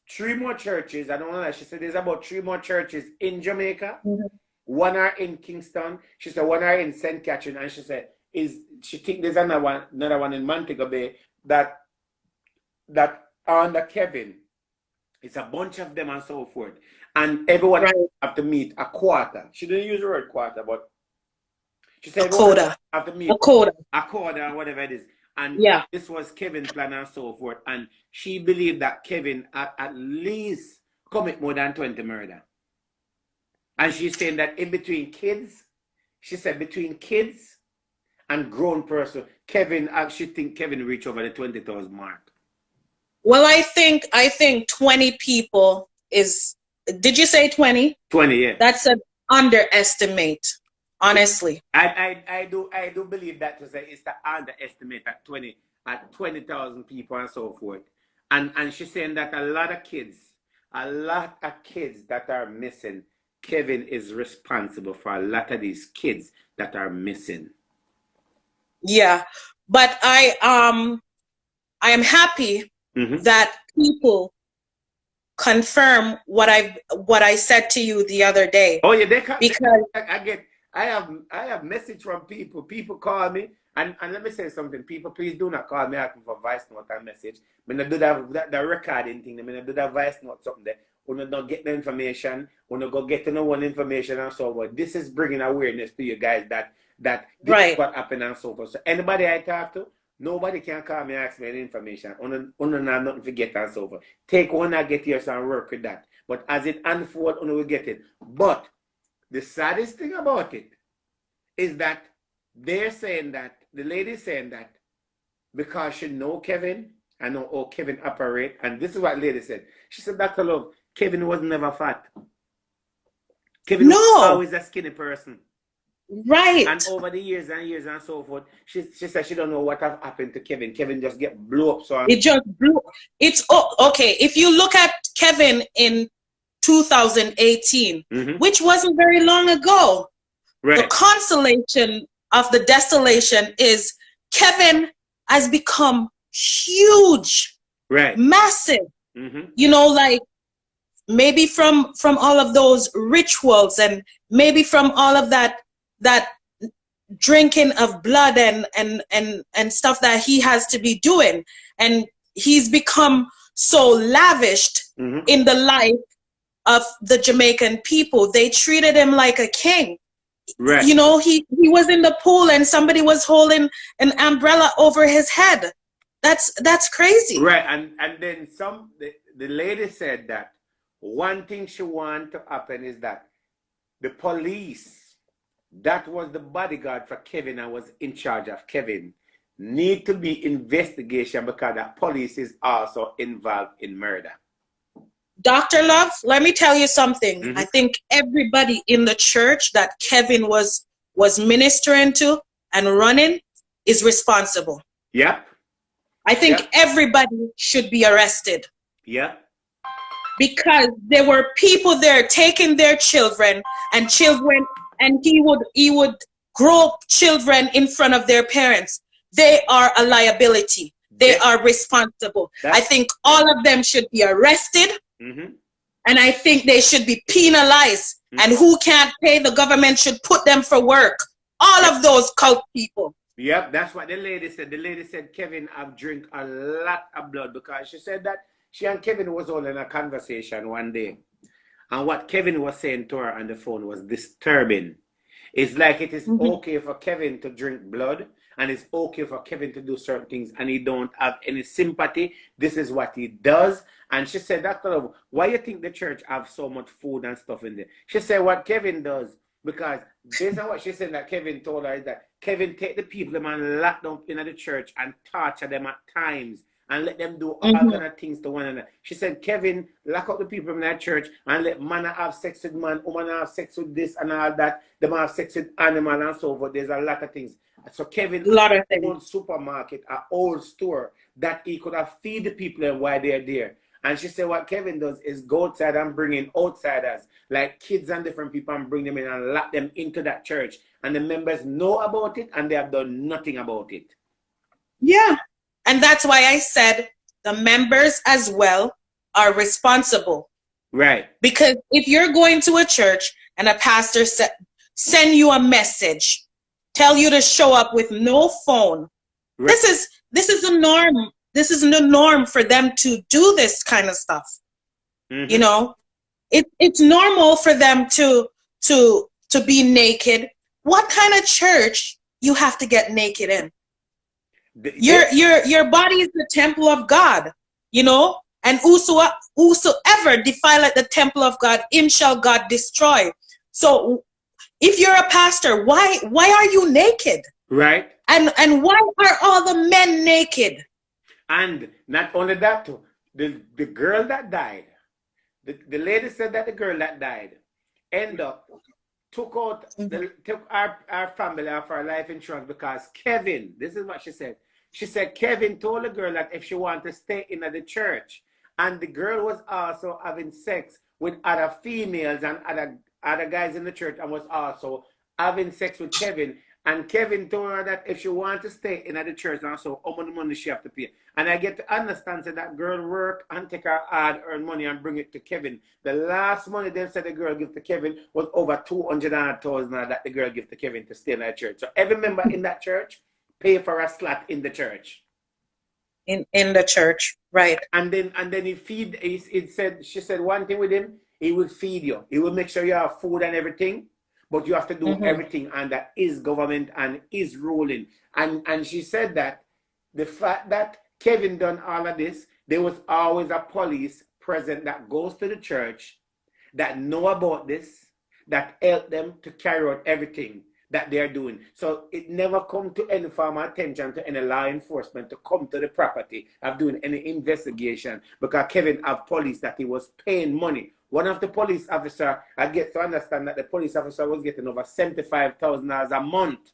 3 more churches. I don't know. She said there's about 3 more churches in Jamaica. One are in Kingston. She said one are in St. Catherine, and she said she think there's another one in Montego Bay that under Kevin It's a bunch of them and so forth. And everyone Right. have to meet a quarter. She didn't use the word quarter, but she A said everyone quota. have to A meet quota. a quarter or whatever it is. And Yeah. this was Kevin's plan and so forth. And she believed that Kevin at least commit more than 20 murder. And she's saying that in between kids, she said between kids and grown person, Kevin, she think Kevin reach over the 20,000 mark. Well, I think 20 people is, did you say 20? 20, yeah. That's an underestimate, honestly. I do believe that to say it's the underestimate at 20,000 people and so forth. And she's saying that a lot of kids that are missing, Kevin is responsible for a lot of these kids that are missing. Yeah. But I am happy that people confirm what I said to you the other day. Oh yeah, because I have message from people. People call me and let me say something. People, please do not call me asking for voice note and message. When I do that recording thing, when I do that voice note something there, when I don't get the information, when I go get to know one information and so forth. This is bringing awareness to you guys that this is what happened and so forth. So anybody I talk to, nobody can call me and ask me any information. Una nothing to get and so forth. Take one and get yours and work with that. But as it unfolds, una will get it. But the saddest thing about it is that they're saying that, the lady's saying that because she know Kevin, I know how Kevin operate, and this is what lady said. She said, Dr. Love, Kevin was never fat. Kevin was always a skinny person. Right. And over the years and years and so forth, she said she don't know what have happened to Kevin. Kevin just get blew up. So it just blew. It's okay. If you look at Kevin in 2018, which wasn't very long ago, right. The consolation of the desolation is Kevin has become huge, right, massive. You know, like maybe from all of those rituals and maybe from all of that drinking of blood and stuff that he has to be doing, and he's become so lavished in the life of the Jamaican people. They treated him like a king. Right. You know, he was in the pool and somebody was holding an umbrella over his head. That's crazy. Right. And then the lady said that one thing she want to happen is that the police that was the bodyguard for Kevin and was in charge of Kevin need to be investigation because the police is also involved in murder. Dr. Love, let me tell you something. I think everybody in the church that Kevin was ministering to and running is responsible. Yep. I think everybody should be arrested. Yep. Because there were people there taking their children, and he would grow up children in front of their parents. They are a liability. They are responsible. I think all of them should be arrested. And I think they should be penalized. And who can't pay, the government should put them for work. All of those cult people. Yep, that's what the lady said. The lady said Kevin have drink a lot of blood because she said that she and Kevin was all in a conversation one day. And what Kevin was saying to her on the phone was disturbing. It's like it is okay for Kevin to drink blood, and it's okay for Kevin to do certain things, and he don't have any sympathy. This is what he does. And she said, Dr. Love, why you think the church have so much food and stuff in there? She said what Kevin does, because based on what she said that Kevin told her is that Kevin take the people and lock them in the church and torture them at times and let them do all kind of things to one another. She said Kevin lock up the people in that church and let man have sex with man, woman have sex with this and all that. Them have sex with animal and so forth. There's a lot of things. So Kevin owned supermarket, an old store that he could have feed the people while they're there. And she said what Kevin does is go outside and bring in outsiders, like kids and different people, and bring them in and lock them into that church. And the members know about it and they have done nothing about it. Yeah. And that's why I said the members as well are responsible. Right. Because if you're going to a church and a pastor send you a message, tell you to show up with no phone, right. This is a norm. This is the norm for them to do this kind of stuff. You know, it's normal for them to be naked. What kind of church you have to get naked in? Your body is the temple of God, you know, and whosoever defileth the temple of God, him shall God destroy. So if you're a pastor, why are you naked? Right. And why are all the men naked? And not only that, too, the girl that died, the lady said that the girl that died end up took our family off our life insurance because Kevin, this is what she said. She said Kevin told the girl that if she wanted to stay in the church, and the girl was also having sex with other females and other guys in the church, and was also having sex with Kevin. And Kevin told her that if she wanted to stay in the church, also how much money she have to pay. And I get to understand that that girl work and take her hard-earned money and bring it to Kevin. The last money they said the girl give to Kevin was over 200,000 that the girl give to Kevin to stay in that church. So every member in that church pay for a slot in the church. In the church, right? And then she said one thing with him, he will feed you. He will make sure you have food and everything. But you have to do everything under his government and his ruling. And she said that the fact that Kevin done all of this, there was always a police present that goes to the church that know about this, that help them to carry out everything that they're doing. So it never come to any form of attention to any law enforcement to come to the property of doing any investigation because Kevin have police that he was paying money. One of the police officer, I get to understand that the police officer was getting over $75,000 a month,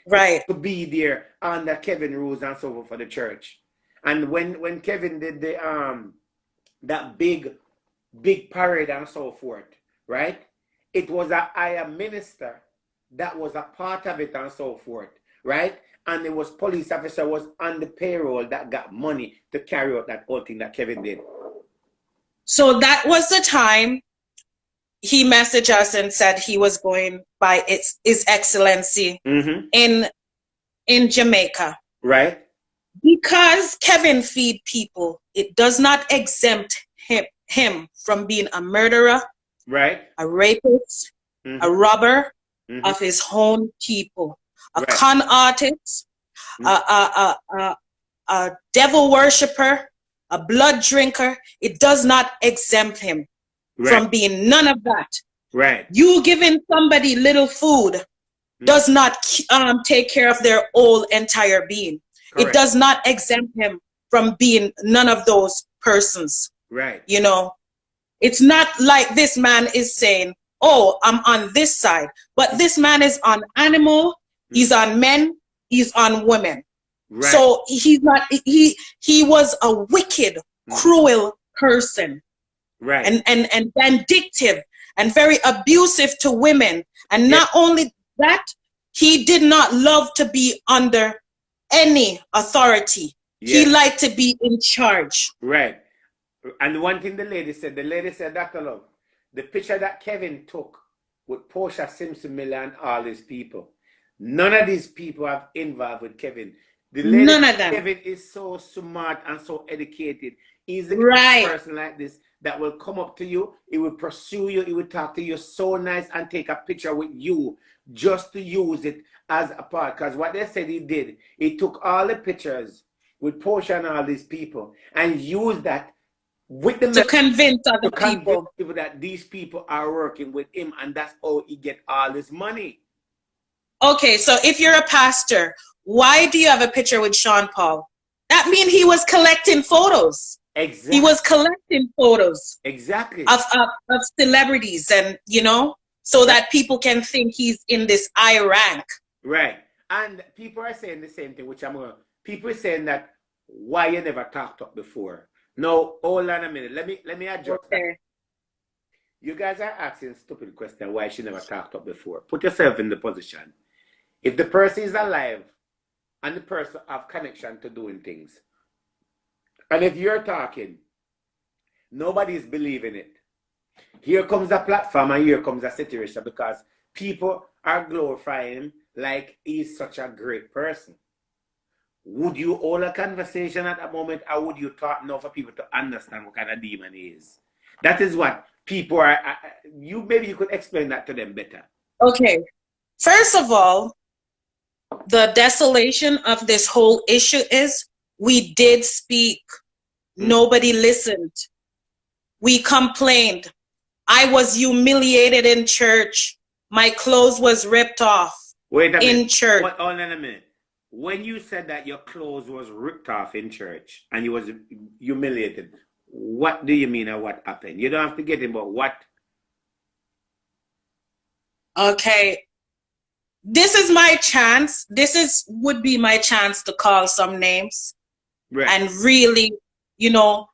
right, to be there under Kevin rules and so forth for the church. And when Kevin did the that big parade and so forth, right? It was a higher minister that was a part of it and so forth, right? And it was police officer was on the payroll that got money to carry out that whole thing that Kevin did. So that was the time he messaged us and said he was going by His Excellency in Jamaica. Right. Because Kevin feed people, it does not exempt him from being a murderer, right, a rapist, a robber of his own people, a con artist, a devil worshiper, a blood drinker. It does not exempt him from being none of that. Right. You giving somebody little food does not take care of their whole entire being. Correct. It does not exempt him from being none of those persons. Right. You know, it's not like this man is saying, oh, I'm on this side. But this man is on animal, he's on men, he's on women. Right. So he's not, he was a wicked, cruel person. Right. And vindictive and very abusive to women. And not only that, he did not love to be under any authority. He liked to be in charge. Right. And one thing the lady said, Dr. Love, the picture that Kevin took with Portia Simpson Miller and all these people, none of these people have involved with Kevin. None of them. Kevin is so smart and so educated. He's a person like this that will come up to you, he will pursue you, he will talk to you so nice and take a picture with you just to use it as a part. Because what they said he did, he took all the pictures with Portia and all these people and used that with the to convince other people that these people are working with him, and that's how he get all this money. Okay, so if you're a pastor, why do you have a picture with Sean Paul? That means he was collecting photos. Exactly. He was collecting photos. Exactly. Of celebrities, and you know, so that people can think he's in this high rank. Right. And people are saying the same thing, which people are saying that why you never talked up before. No, hold on a minute. Let me adjust that. You guys are asking stupid question why she never talked up before. Put yourself in the position. If the person is alive and the person have connection to doing things, and if you're talking, nobody's believing it. Here comes a platform and here comes a situation because people are glorifying him like he's such a great person. would you hold a conversation at that moment, or would you talk now for people to understand what kind of demon he is? That is what people are. Maybe you could explain that to them better. Okay. First of all, the desolation of this whole issue is we did speak. Nobody listened. We complained. I was humiliated in church. My clothes was ripped off. Wait a minute. In church. Hold on a minute. When you said that your clothes was ripped off in church and you was humiliated, what do you mean or what happened? You don't have to get in, but what? Okay. This is my chance. Would be my chance to call some names. Right. And really,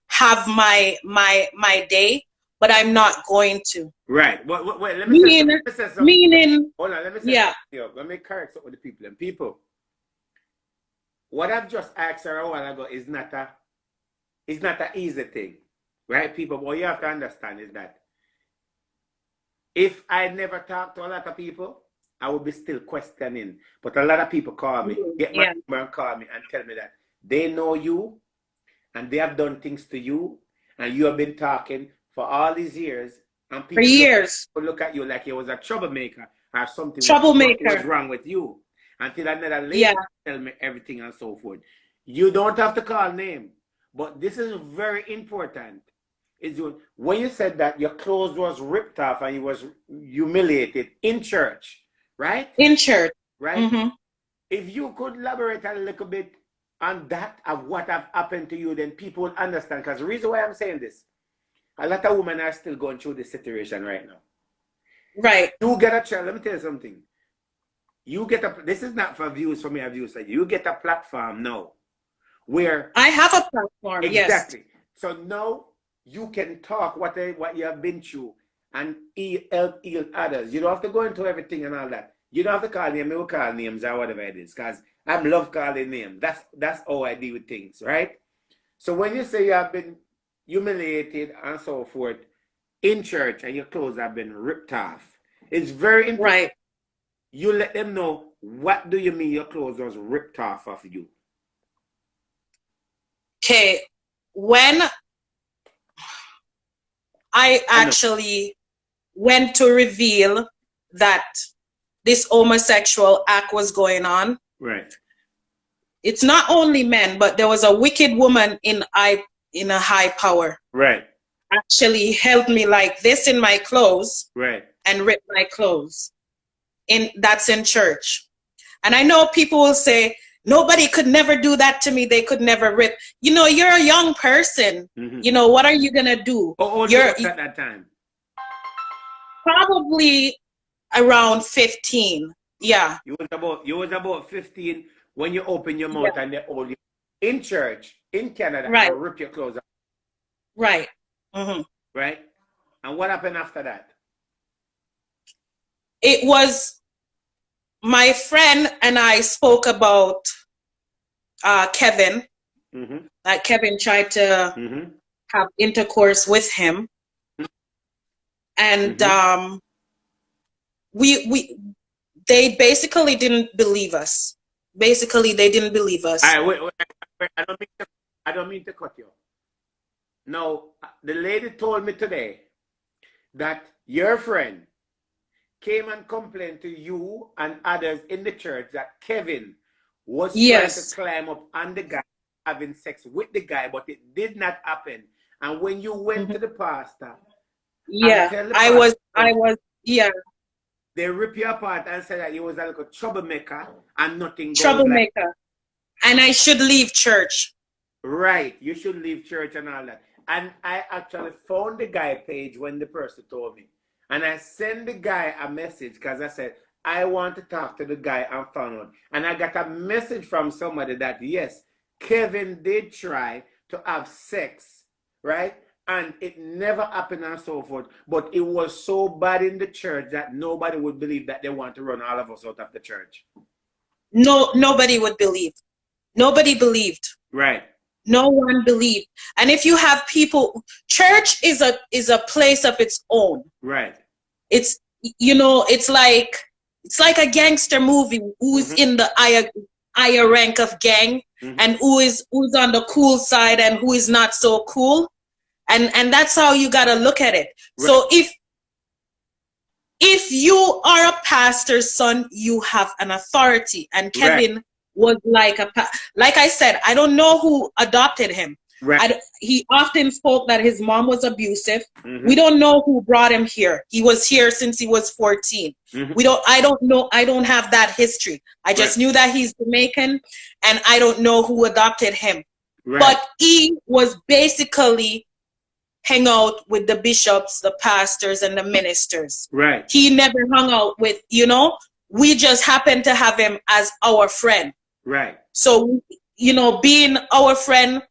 have my day, but I'm not going to. Right. Well, let me say something. Meaning. Hold on. Let me say something. Let me correct some of the people. And people, what I've just asked her a while ago is not an easy thing, right? People, what you have to understand is that if I never talk to a lot of people, I would be still questioning. But a lot of people call me, get my number and call me and tell me that they know you and they have done things to you and you have been talking for all these years. And people look at you like you was a troublemaker or something was wrong with you. Until another lady tell me everything and so forth. You don't have to call name. But this is very important. When you said that your clothes was ripped off and you was humiliated in church, right? In church. Right? Mm-hmm. If you could elaborate a little bit on that, of what have happened to you, then people will understand. Because the reason why I'm saying this, a lot of women are still going through this situation right now. Right. You get a child. Let me tell you something. This is not for views, for me, views. You get a platform now where I have a platform. Exactly. Yes. So now you can talk what you have been through and help heal others. You don't have to go into everything and all that. You don't have to call names. I will call names or whatever it is, because I love calling names. That's how I deal with things, right? So when you say you have been humiliated and so forth in church and your clothes have been ripped off, it's very important. Right. You let them know, what do you mean your clothes was ripped off of you? Okay. When I actually went to reveal that this homosexual act was going on. Right. It's not only men, but there was a wicked woman in a high power. Right. Actually held me like this in my clothes. Right. And ripped my clothes. That's in church. And I know people will say, nobody could never do that to me. They could never rip. You're a young person. Mm-hmm. What are you going to do? You're at that time? Probably around 15. Yeah. You was about 15 when you open your mouth and they hold you in church in Canada and rip your clothes off. Right. Mm-hmm. Right? And what happened after that? It was my friend and I spoke about Kevin. Mm-hmm. Like Kevin tried to have intercourse with him. And they basically didn't believe us. Basically, they didn't believe us. All right, wait. I don't mean to cut you. No, the lady told me today that your friend came and complained to you and others in the church that Kevin was trying to climb up on the guy, having sex with the guy, but it did not happen. And when you went to the pastor, I was, they rip you apart and say that you was a little troublemaker and nothing goes troublemaker. And I should leave church. Right, you should leave church and all that. And I actually found the guy page when the person told me. And I sent the guy a message because I said, I want to talk to the guy and found out. And I got a message from somebody that, yes, Kevin did try to have sex, right? And it never happened and so forth. But it was so bad in the church that nobody would believe that they want to run all of us out of the church. No, nobody would believe. Nobody believed. Right. No one believed. And if you have people, church is a place of its own. Right. It's, it's like a gangster movie who's in the higher rank of gang and who's on the cool side and who is not so cool. And that's how you got to look at it. Right. So if you are a pastor's son, you have an authority. And Kevin was like like I said, I don't know who adopted him. Right. He often spoke that his mom was abusive. Mm-hmm. We don't know who brought him here. He was here since he was 14. Mm-hmm. I don't know. I don't have that history. I just knew that he's Jamaican, and I don't know who adopted him. Right. But he was basically hang out with the bishops, the pastors, and the ministers. Right. He never hung out with, we just happened to have him as our friend. Right. So, being our friend,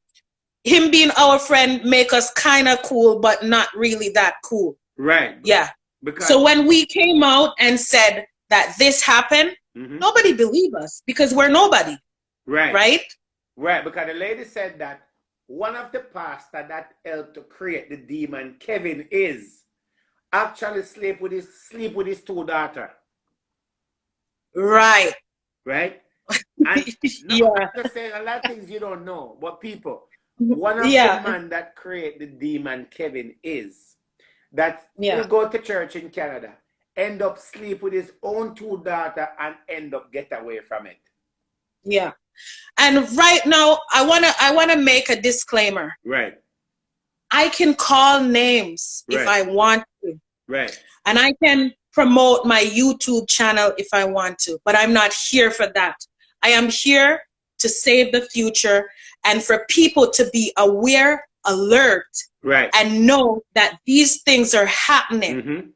him being our friend make us kind of cool, but not really that cool. Right. Yeah. Because so when we came out and said that this happened, nobody believed us because we're nobody. Right. Right? Right. Because the lady said that one of the pastors that helped to create the demon, Kevin, is actually sleep with his two daughters. Right. Right? And I'm just saying a lot of things you don't know, but people, one of the man that create the demon, Kevin, is that he'll go to church in Canada, end up sleep with his own two daughters, and end up get away from it. Yeah. And right now, I wanna make a disclaimer. Right. I can call names if I want to. Right. And I can promote my YouTube channel if I want to, but I'm not here for that. I am here to save the future and for people to be aware, alert, and know that these things are happening. Mm-hmm.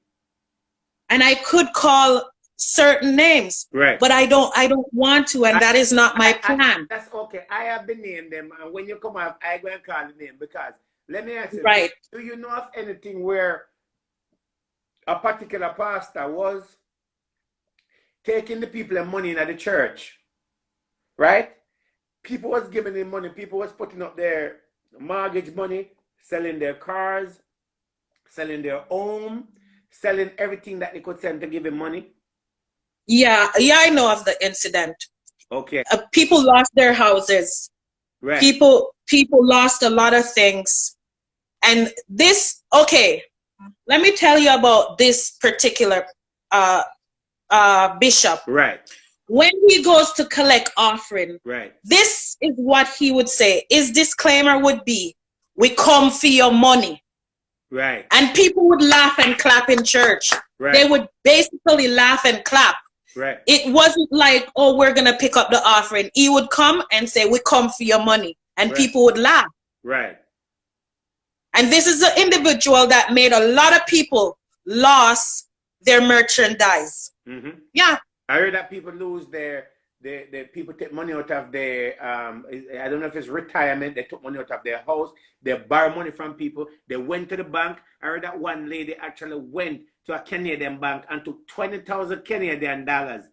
And I could call certain names, but I don't want to, and that is not my plan. That's okay. I have the name them, and when you come up, I go and call the name because let me ask you, do you know of anything where a particular pastor was taking the people and money in at the church, right? People was giving him money. People was putting up their mortgage money, selling their cars, selling their home, selling everything that they could send to give him money. Yeah, I know of the incident. Okay. People lost their houses. Right. People lost a lot of things. And this, let me tell you about this particular bishop. Right. When he goes to collect offering, this is what he would say. His disclaimer would be, "We come for your money." Right. And people would laugh and clap in church. Right. They would basically laugh and clap. Right. It wasn't like, "Oh, we're going to pick up the offering." He would come and say, "We come for your money." And people would laugh. Right. And this is the individual that made a lot of people lose their merchandise. Mm-hmm. Yeah. I heard that people lose their people take money out of their, I don't know if it's retirement, they took money out of their house, they borrow money from people, they went to the bank. I heard that one lady actually went to a Canadian bank and took 20,000 Canadian dollars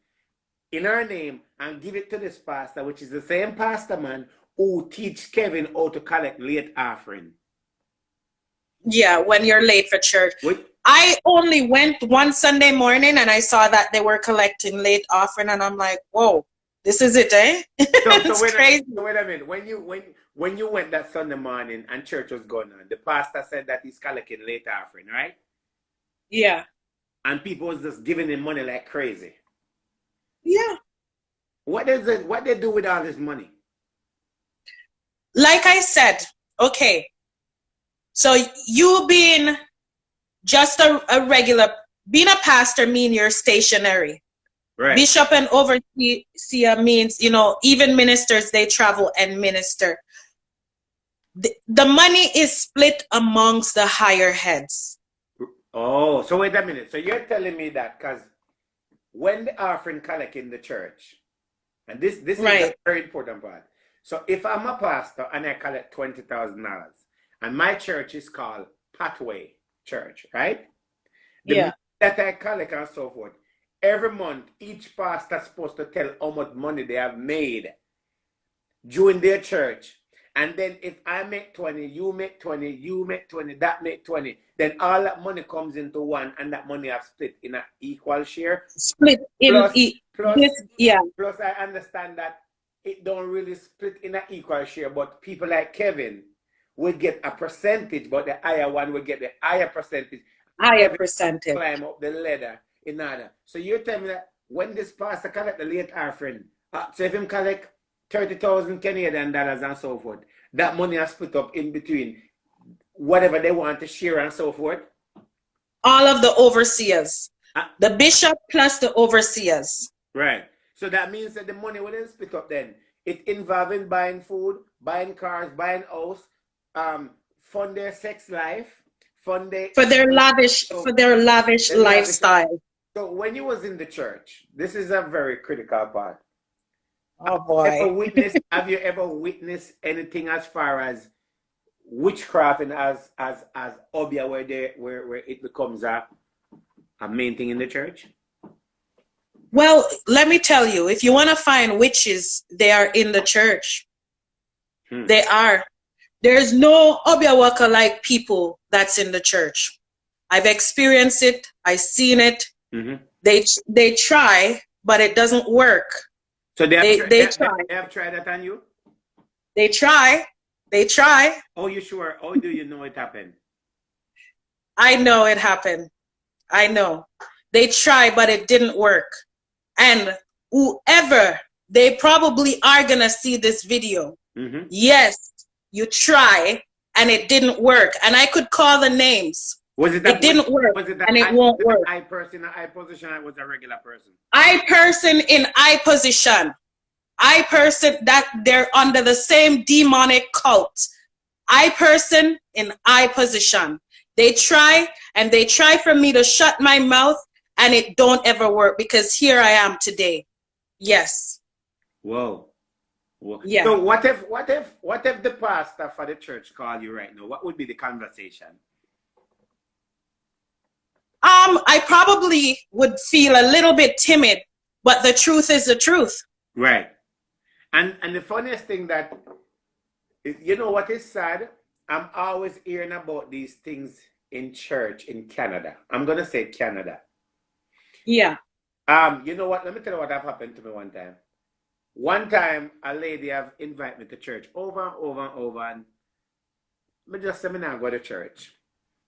in her name and give it to this pastor, which is the same pastor man who teach Kevin how to collect late offering. Yeah, when you're late for church. What? I only went one Sunday morning and I saw that they were collecting late offering and I'm like, whoa, this is it, eh? It's crazy. Wait a minute. When you went that Sunday morning and church was going on, the pastor said that he's collecting late offering, right? Yeah. And people was just giving him money like crazy. Yeah. What they do with all this money? Like I said, okay. So you being just a regular, being a pastor mean you're stationary. Right. Bishop and overseer means, even ministers, they travel and minister. The money is split amongst the higher heads. Oh, so wait a minute. So you're telling me that because when the offering collect in the church, and this is a very important part. So if I'm a pastor and I collect $20,000, and my church is called Pathway Church, right? The that I collect and so forth. Every month, each pastor is supposed to tell how much money they have made during their church. And then if I make 20, you make 20, you make 20, that make 20, then all that money comes into one and that money have split in an equal share. Split in Plus, Plus I understand that it don't really split in an equal share, but people like Kevin would get a percentage, but the higher one would get the higher percentage. Higher Kevin percentage. climb up the ladder in order. So you're telling me that when this pastor collect the late offering, so if him collect 30,000 Canadian dollars and so forth, that money is split up in between whatever they want to share and so forth. All of the overseers, the bishop plus the overseers. Right. So that means that the money will then split up then. It involving buying food, buying cars, buying house, fund their sex life, fund their for their lavish lifestyle. So when you was in the church, this is a very critical part. Oh boy. Have you ever witnessed anything as far as witchcraft and as obia where it becomes a main thing in the church? Well, let me tell you, if you want to find witches, they are in the church. They are. There's no obiawaka like people that's in the church. I've experienced it. I've seen it. They try, but it doesn't work. So they try. They have tried that on you? They try. They try. Oh, you sure? How do you know it happened? I know it happened. I know. They try, but it didn't work. And whoever, they probably are going to see this video. Yes, you try, and it didn't work. And I could call the names. Was it that it didn't work, was it that and it won't work. I person in I position, I was a regular person. I person in I position. I person that they're under the same demonic cult. I person in I position. They try, and they try for me to shut my mouth, and it don't ever work because here I am today. Yes. Whoa. Yeah. So what if the pastor for the church called you right now? What would be the conversation? I probably would feel a little bit timid, but the truth is the truth. Right. And the funniest thing that you know what is sad? I'm always hearing about these things in church in Canada. I'm gonna say Canada. Yeah. You know what? Let me tell you what have happened to me one time. One time, a lady have invited me to church over and over and over, and I just said, I go to church.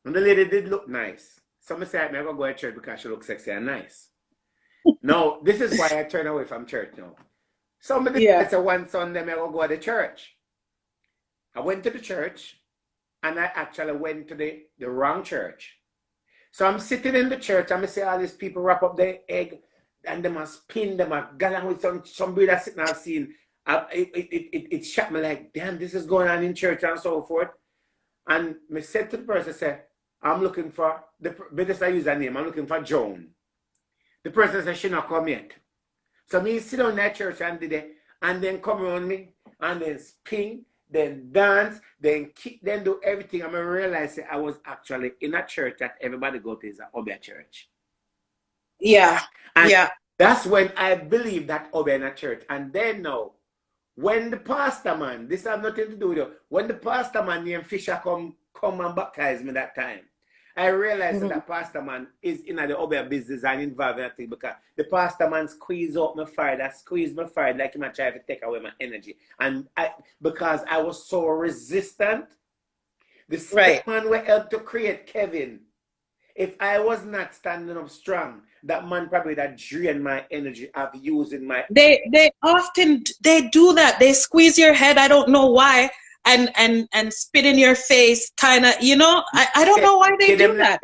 And the lady did look nice. So I said, I'm going to go to church because she looks sexy and nice. No, this is why I turn away from church now. Somebody said one Sunday, I'm going to go to church. I went to the church, and I actually went to the wrong church. So I'm sitting in the church, and I see all these people wrap up their egg, and they must spin them up, galang with some breed that's sitting I've seen. It shocked me like, damn, this is going on in church and so forth. And I said to the person, I said, I'm looking for, because I use her name, I'm looking for Joan. The person said, she not come yet. So me sit down in that church and did it, and then come around me, and then spin, then dance, then kick, then do everything. And I realized that I was actually in a church that everybody go to is an Obia church. Yeah. And yeah. That's when I believe that Obia in a church. And then now, when the pastor man, this has nothing to do with it, when the pastor man named Fisher come and baptize me that time, I realized that pastor man is in the Obia business and involved in that thing because the pastor man squeezed out my fire, that squeezed my fire like him trying to take away my energy. And because I was so resistant, the same man were helped to create Kevin. If I was not standing up strong, that man probably that drained my energy of using my... They often do that. They squeeze your head, I don't know why, and spit in your face, kind of, you know? I don't know why they do that.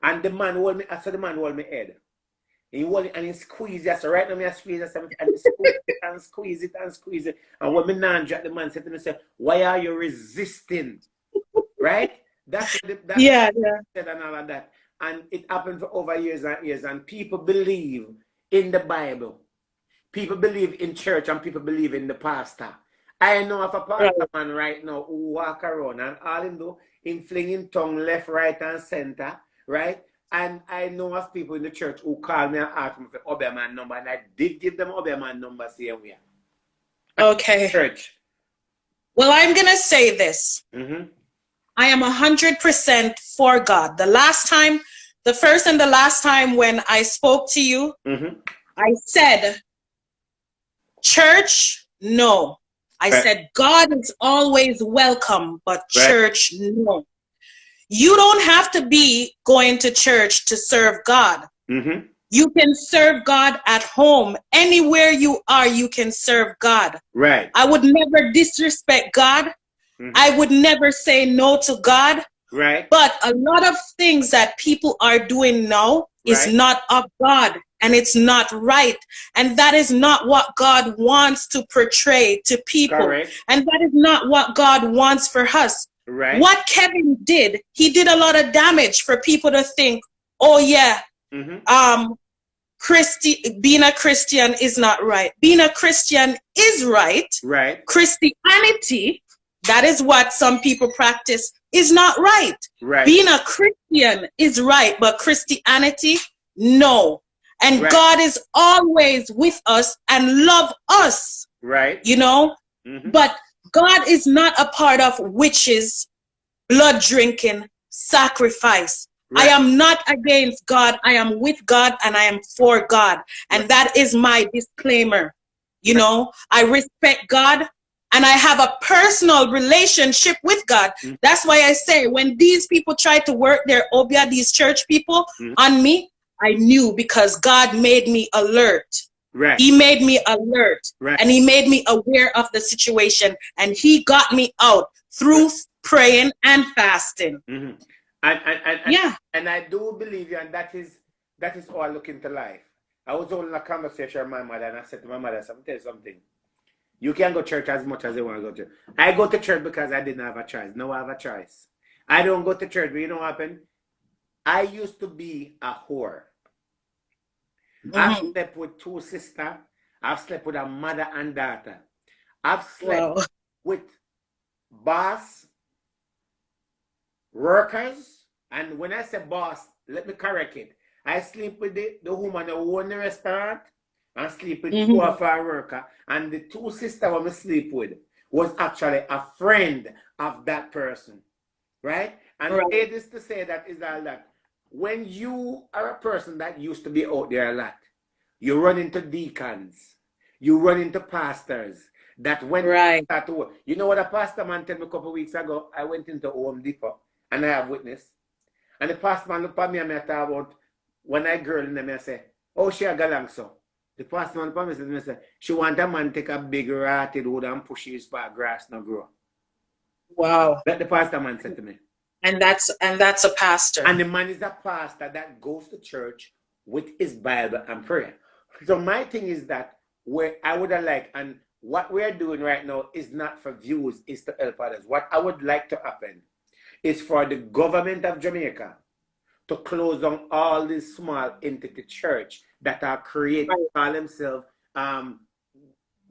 And the man hold me, I saw the man hold my head. He hold it and he squeeze it. So right now I squeeze it and squeeze it and squeeze it. And when me nan drop, the man said to me, why are you resisting? Right? That's yeah. Said and all of that. And it happened for over years and years. And people believe in the Bible. People believe in church and people believe in the pastor. I know of a pastor man right now who walk around and all him do, him flinging tongue left, right, and center, right? And I know of people in the church who call me and ask me for Obia man number, and I did give them Obia man number same way. Okay. Church. Well, I'm gonna say this. I am 100% for God. The first and the last time when I spoke to you, I said, Church, no. I said God is always welcome, but church, no. You don't have to be going to church to serve God. Mm-hmm. You can serve God at home. Anywhere you are, you can serve God. Right. I would never disrespect God. Mm-hmm. I would never say no to God. Right. But a lot of things that people are doing now is not of God, and it's not right. And that is not what God wants to portray to people. Correct. And that is not what God wants for us. Right. What Kevin did, he did a lot of damage for people to think, oh yeah, being a Christian is not right. Being a Christian is right. Right. Christianity, that is what some people practice, is not right. Right. Being a Christian is right, but Christianity, no. And God is always with us and love us. Right. You know? Mm-hmm. But God is not a part of witches, blood drinking, sacrifice. Right. I am not against God. I am with God and I am for God. And that is my disclaimer. You know, I respect God and I have a personal relationship with God. Mm-hmm. That's why I say when these people try to work their obia, these church people on me, I knew because God made me alert. Right. He made me alert and he made me aware of the situation and he got me out through praying and fasting. Mm-hmm. And I do believe you, and that is all I look into life. I was holding a conversation with my mother and I said to my mother, "Let me tell you something. You can go to church as much as you want to go to church. I go to church because I didn't have a choice. Now I have a choice. I don't go to church, but you know what happened? I used to be a whore. I've slept with 2 sisters. I've slept with a mother and daughter. I've slept with boss, workers, and when I say boss, let me correct it. I sleep with the woman who own the restaurant and sleep with 2 of our workers. And the 2 sisters I sleep with was actually a friend of that person. Right? And it is to say that is all that. When you are a person that used to be out there a lot, you run into deacons, you run into pastors that went start to work. You know what a pastor man told me a couple of weeks ago? I went into Home Depot and I have witness. And the pastor man looked at me and I talk about when I girl in them, I say, oh, she a galang so. The pastor man looked at me and say, she want a man take a big rotted wood and push his part grass no grow. Wow. That the pastor man said to me. And that's a pastor. And the man is a pastor that goes to church with his Bible and prayer. So my thing is that where I would have liked, and what we're doing right now is not for views, it's to help others. What I would like to happen is for the government of Jamaica to close down all these small entity church that are created by themselves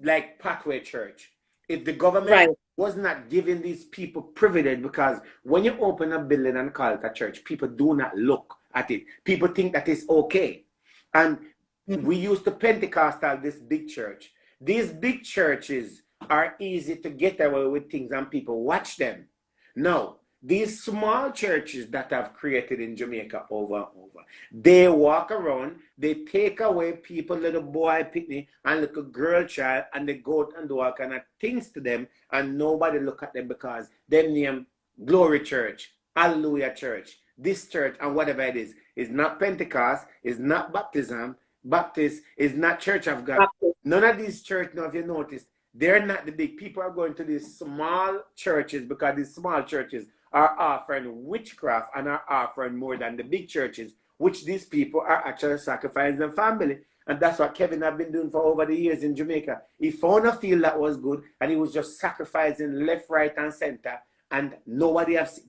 like Pathway Church. If the government was not giving these people privilege, because when you open a building and call it a church, people do not look at it. People think that it's okay. And we used to Pentecostal this big church. These big churches are easy to get away with things and people watch them. No, these small churches that have created in Jamaica over and over, they walk around, they take away people, little boy, picnic, and little girl child, and they go out and do all kind of things to them, and nobody look at them because they name Glory Church, Hallelujah Church, this church, and whatever it is not Pentecost, is not Baptist, is not Church of God. None of these churches, now if you notice, they're not the big. People are going to these small churches because these small churches are offering witchcraft and are offering more than the big churches, which these people are actually sacrificing their family. And that's what Kevin have been doing for over the years in Jamaica. He found a field that was good and he was just sacrificing left, right, and center. And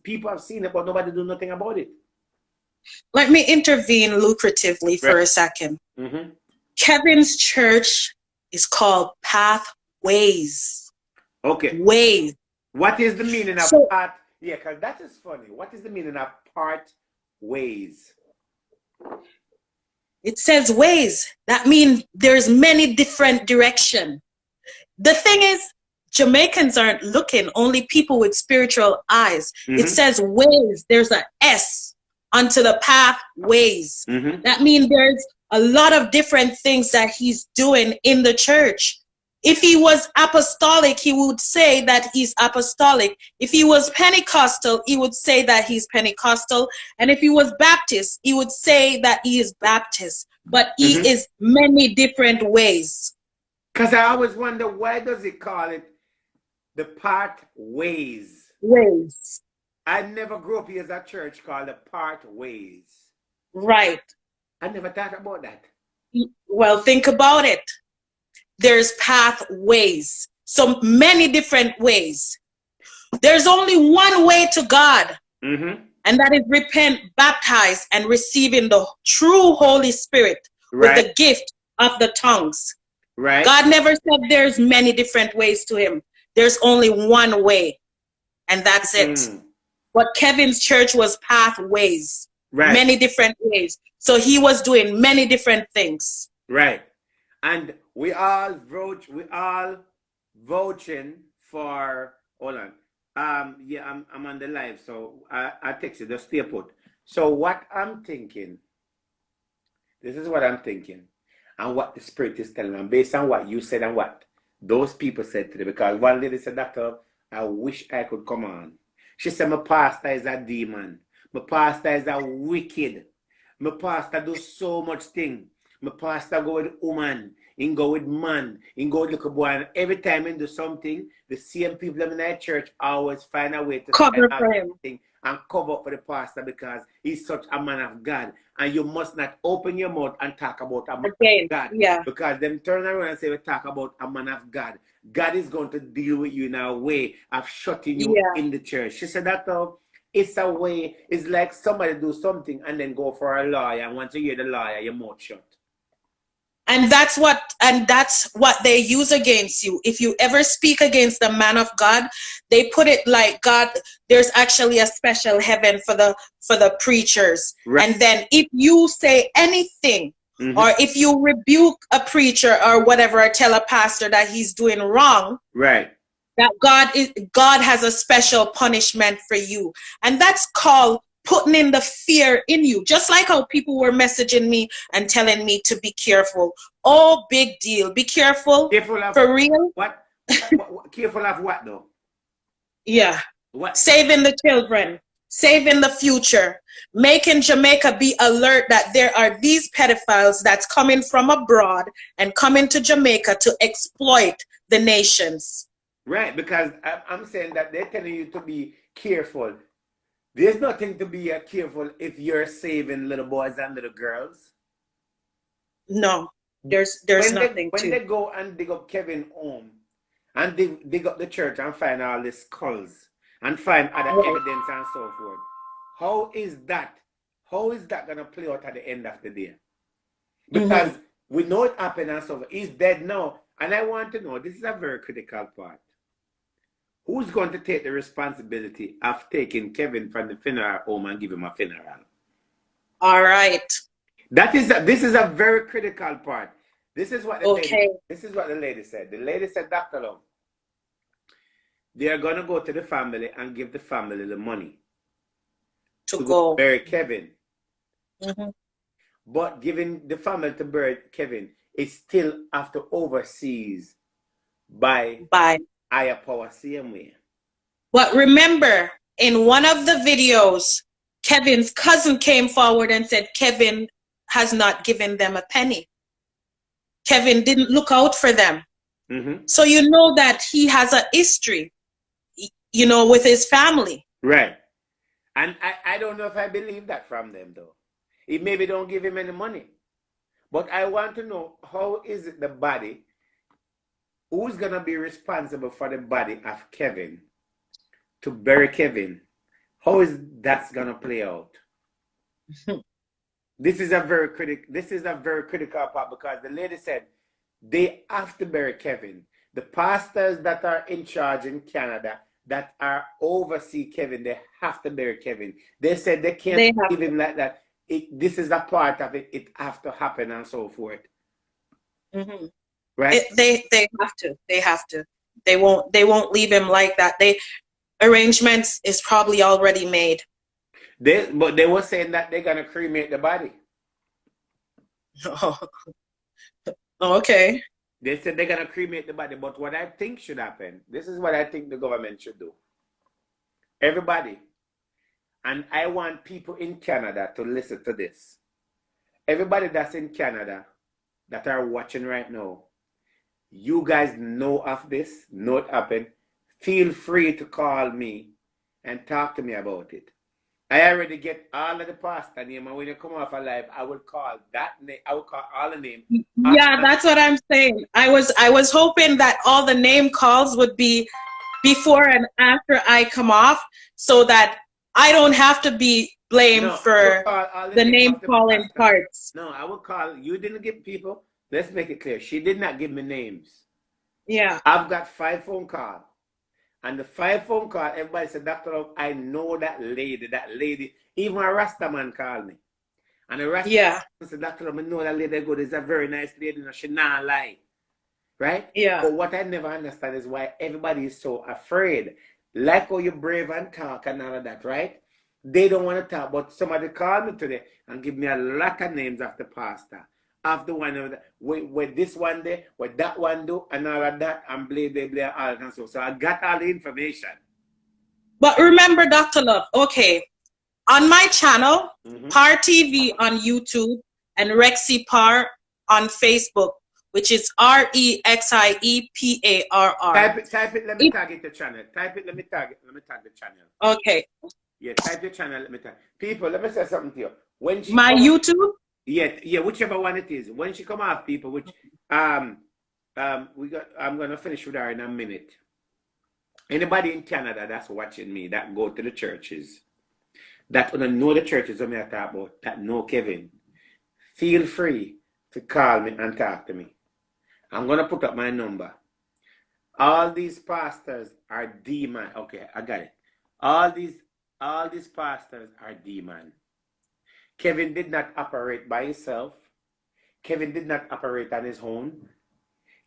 people have seen it, but nobody do nothing about it. Let me intervene lucratively for a second. Kevin's church is called Pathways. Okay. Ways. What is the meaning of path? Yeah, because that is funny. What is the meaning of pathways? It says ways. That means there's many different directions. The thing is, Jamaicans aren't looking, only people with spiritual eyes. It says ways. There's an S onto the pathways. That means there's a lot of different things that he's doing in the church. If he was apostolic, he would say that he's apostolic. If he was Pentecostal, he would say that he's Pentecostal. And if he was Baptist, he would say that he is Baptist. But he is many different ways. Because I always wonder, why does it call it the pathways? Ways. I never grew up here as a church called the pathways. Right. I never thought about that. Well, think about it. There's pathways. So many different ways. There's only one way to God. And that is repent, baptize, and receiving the true Holy Spirit with the gift of the tongues. Right. God never said there's many different ways to him. There's only one way. And that's it. But Kevin's church was pathways. Right. Many different ways. So he was doing many different things. Right. And we all vouching for, hold on. Yeah, I'm on the live, so I text you, just stay put. So what I'm thinking, this is what I'm thinking, and what the Spirit is telling me, based on what you said and what those people said today, because one lady said, Doctor, I wish I could come on. She said, my pastor is a demon. My pastor is a wicked. My pastor do so much thing. My pastor go with woman, he go with man, he go with little boy, and every time he do something, the same people in that church always find a way to cover for him and cover up for the pastor because he's such a man of God. And you must not open your mouth and talk about a man of God. Yeah. Because them turn around and say we talk about a man of God. God is going to deal with you in a way of shutting you in the church. She said that it's a way, it's like somebody do something and then go for a lawyer, and once you hear the lawyer, your mouth shut. And that's what they use against you. If you ever speak against the man of God, they put it like, God, there's actually a special heaven for the preachers. Right. And then if you say anything, or if you rebuke a preacher or whatever, or tell a pastor that he's doing wrong, right, that God has a special punishment for you. And that's called putting in the fear in you, just like how people were messaging me and telling me to be careful. Oh, big deal. Be careful. Careful of for real. What? Careful of what though? Yeah. What? Saving the children, saving the future, making Jamaica be alert that there are these pedophiles that's coming from abroad and coming to Jamaica to exploit the nations. Right, because I'm saying that they're telling you to be careful. There's nothing to be careful if you're saving little boys and little girls. No, there's nothing when they go and dig up Kevin home and dig up the church and find all the skulls and find other evidence and so forth, how is that gonna play out at the end of the day? Because we know it happened and so forth. He's dead now, and I want to know, this is a very critical part. Who's going to take the responsibility of taking Kevin from the funeral home and give him a funeral? All right. This is a very critical part. This is what the lady said. The lady said, Dr. Long, they are going to go to the family and give the family the money to go bury Kevin. But giving the family to bury Kevin is still after overseas by higher power same way. But remember, in one of the videos, Kevin's cousin came forward and said Kevin has not given them a penny. Kevin didn't look out for them. So you know that he has a history, you know, with his family. Right. And I don't know if I believe that from them, though. It maybe don't give him any money. But I want to know, how is it the body, who's going to be responsible for the body of Kevin to bury Kevin? How is that going to play out? This is a very critical part, because the lady said they have to bury Kevin. The pastors that are in charge in Canada that are oversee Kevin, they have to bury Kevin. They said they can't leave him like that. This is a part of it. It have to happen and so forth. Right? They have to. They won't leave him like that. Arrangements is probably already made. But they were saying that they're gonna cremate the body. Okay. They said they're going to cremate the body, but what I think should happen, this is what I think the government should do. Everybody, and I want people in Canada to listen to this. Everybody that's in Canada that are watching right now, you guys know of this, know it happened. Feel free to call me and talk to me about it. I already get all of the pastor name, and when you come off alive, I will call that name. I will call all the name. Yeah, that's what I'm saying. I was hoping that all the name calls would be before and after I come off, so that I don't have to be blamed for the name calling parts. No, I will call. You didn't give people. Let's make it clear. She did not give me names. Yeah. I've got 5 phone calls. And the 5 phone call, everybody said, Dr. Love, I know that lady. Even a Rasta man called me. And the Rasta man said, Dr. Love, I know that lady good. Is a very nice lady. She not lie. Right? Yeah. But what I never understand is why everybody is so afraid. Like how you brave and talk and all of that, right? They don't want to talk. But somebody called me today and give me a lot of names of the pastor. Of the one with this one there, with that one do, and all of that, and blah, all and so. So I got all the information. But remember, Dr. Love, okay, on my channel, Par TV on YouTube, and Rexy Par on Facebook, which is REXIEPARR. Type it, let me tag the channel. Type it, let me tag the channel. Okay. Yeah, type the channel, let me tag. People, let me say something to you. When she YouTube? Yeah, whichever one it is. When she come off, people, which I'm gonna finish with her in a minute. Anybody in Canada that's watching me that go to the churches, that know the churches I'm talking about, that know Kevin, feel free to call me and talk to me. I'm gonna put up my number. All these pastors are demon. Okay, I got it. All these pastors are demon. Kevin did not operate by himself. Kevin did not operate on his own.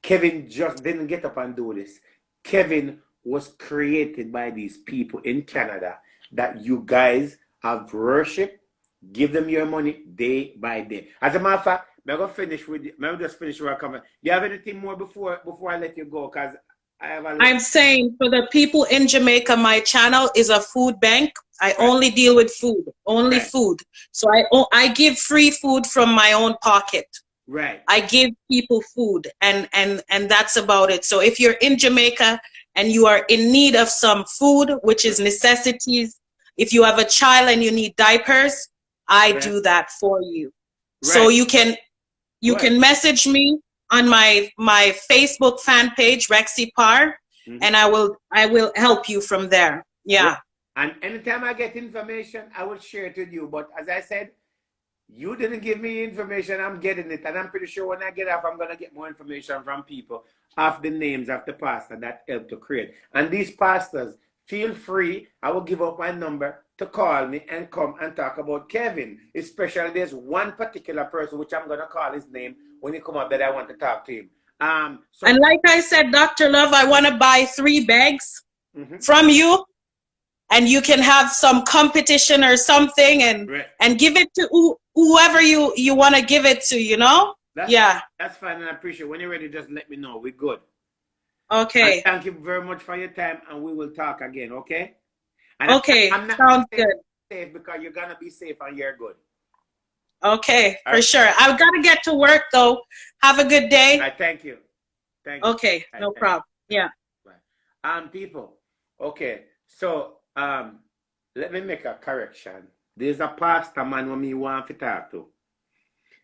Kevin just didn't get up and do this. Kevin was created by these people in Canada that you guys have worship. Give them your money day by day. As a matter of fact, I'm going to finish with you. I'm just finish where I come. Do you have anything more before I let you go? Because I'm saying for the people in Jamaica, my channel is a food bank. I only deal with food, only food. So I give free food from my own pocket. Right. I give people food, and that's about it. So if you're in Jamaica and you are in need of some food, which is necessities, if you have a child and you need diapers, I do that for you. So you can message me on my Facebook fan page, Rexy Par, and I will help you from there. Yeah. And anytime I get information, I will share it with you. But as I said, you didn't give me information. I'm getting it. And I'm pretty sure when I get off, I'm going to get more information from people of the names of the pastor that helped to create. And these pastors, feel free. I will give up my number to call me and come and talk about Kevin. Especially there's one particular person, which I'm going to call his name when he come up, that I want to talk to him. And like I said, Dr. Love, I want to buy 3 bags from you. And you can have some competition or something and give it to whoever you want to give it to, you know? That's fine, and I appreciate it. When you're ready, just let me know. We're good. Okay. And thank you very much for your time, and we will talk again, okay? And okay, sounds good. Safe because you're going to be safe and you're good. Okay, for sure. I've got to get to work, though. Have a good day. Thank you. Thank you. Okay, no problem. Yeah. People, okay, so let me make a correction. There's a pastor man who me want to talk to.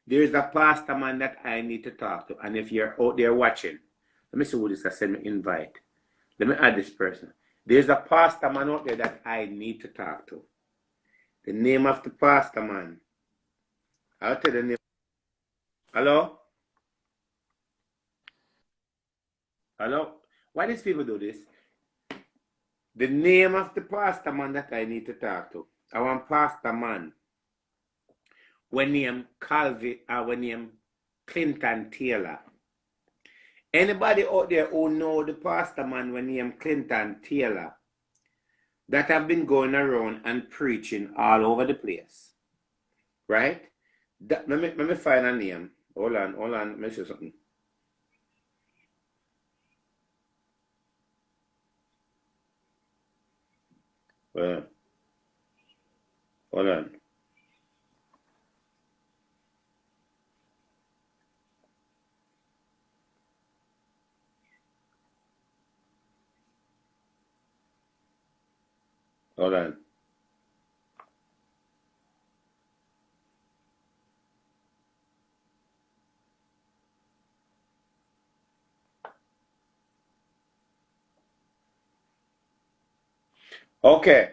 There's a pastor man that I need to talk to. And if you're out there watching, let me see who this is. Send me invite. Let me add this person. There's a pastor man out there that I need to talk to. The name of the pastor man. I'll tell the name. Hello? Hello? Why these people do this? The name of the pastor man that I need to talk to. I want pastor man. When name Clinton Taylor. Anybody out there who know the pastor man when name Clinton Taylor that have been going around and preaching all over the place. Right? Let me find a name. Hold on, let me say something. Hold on. Hold on. Hold on. Okay.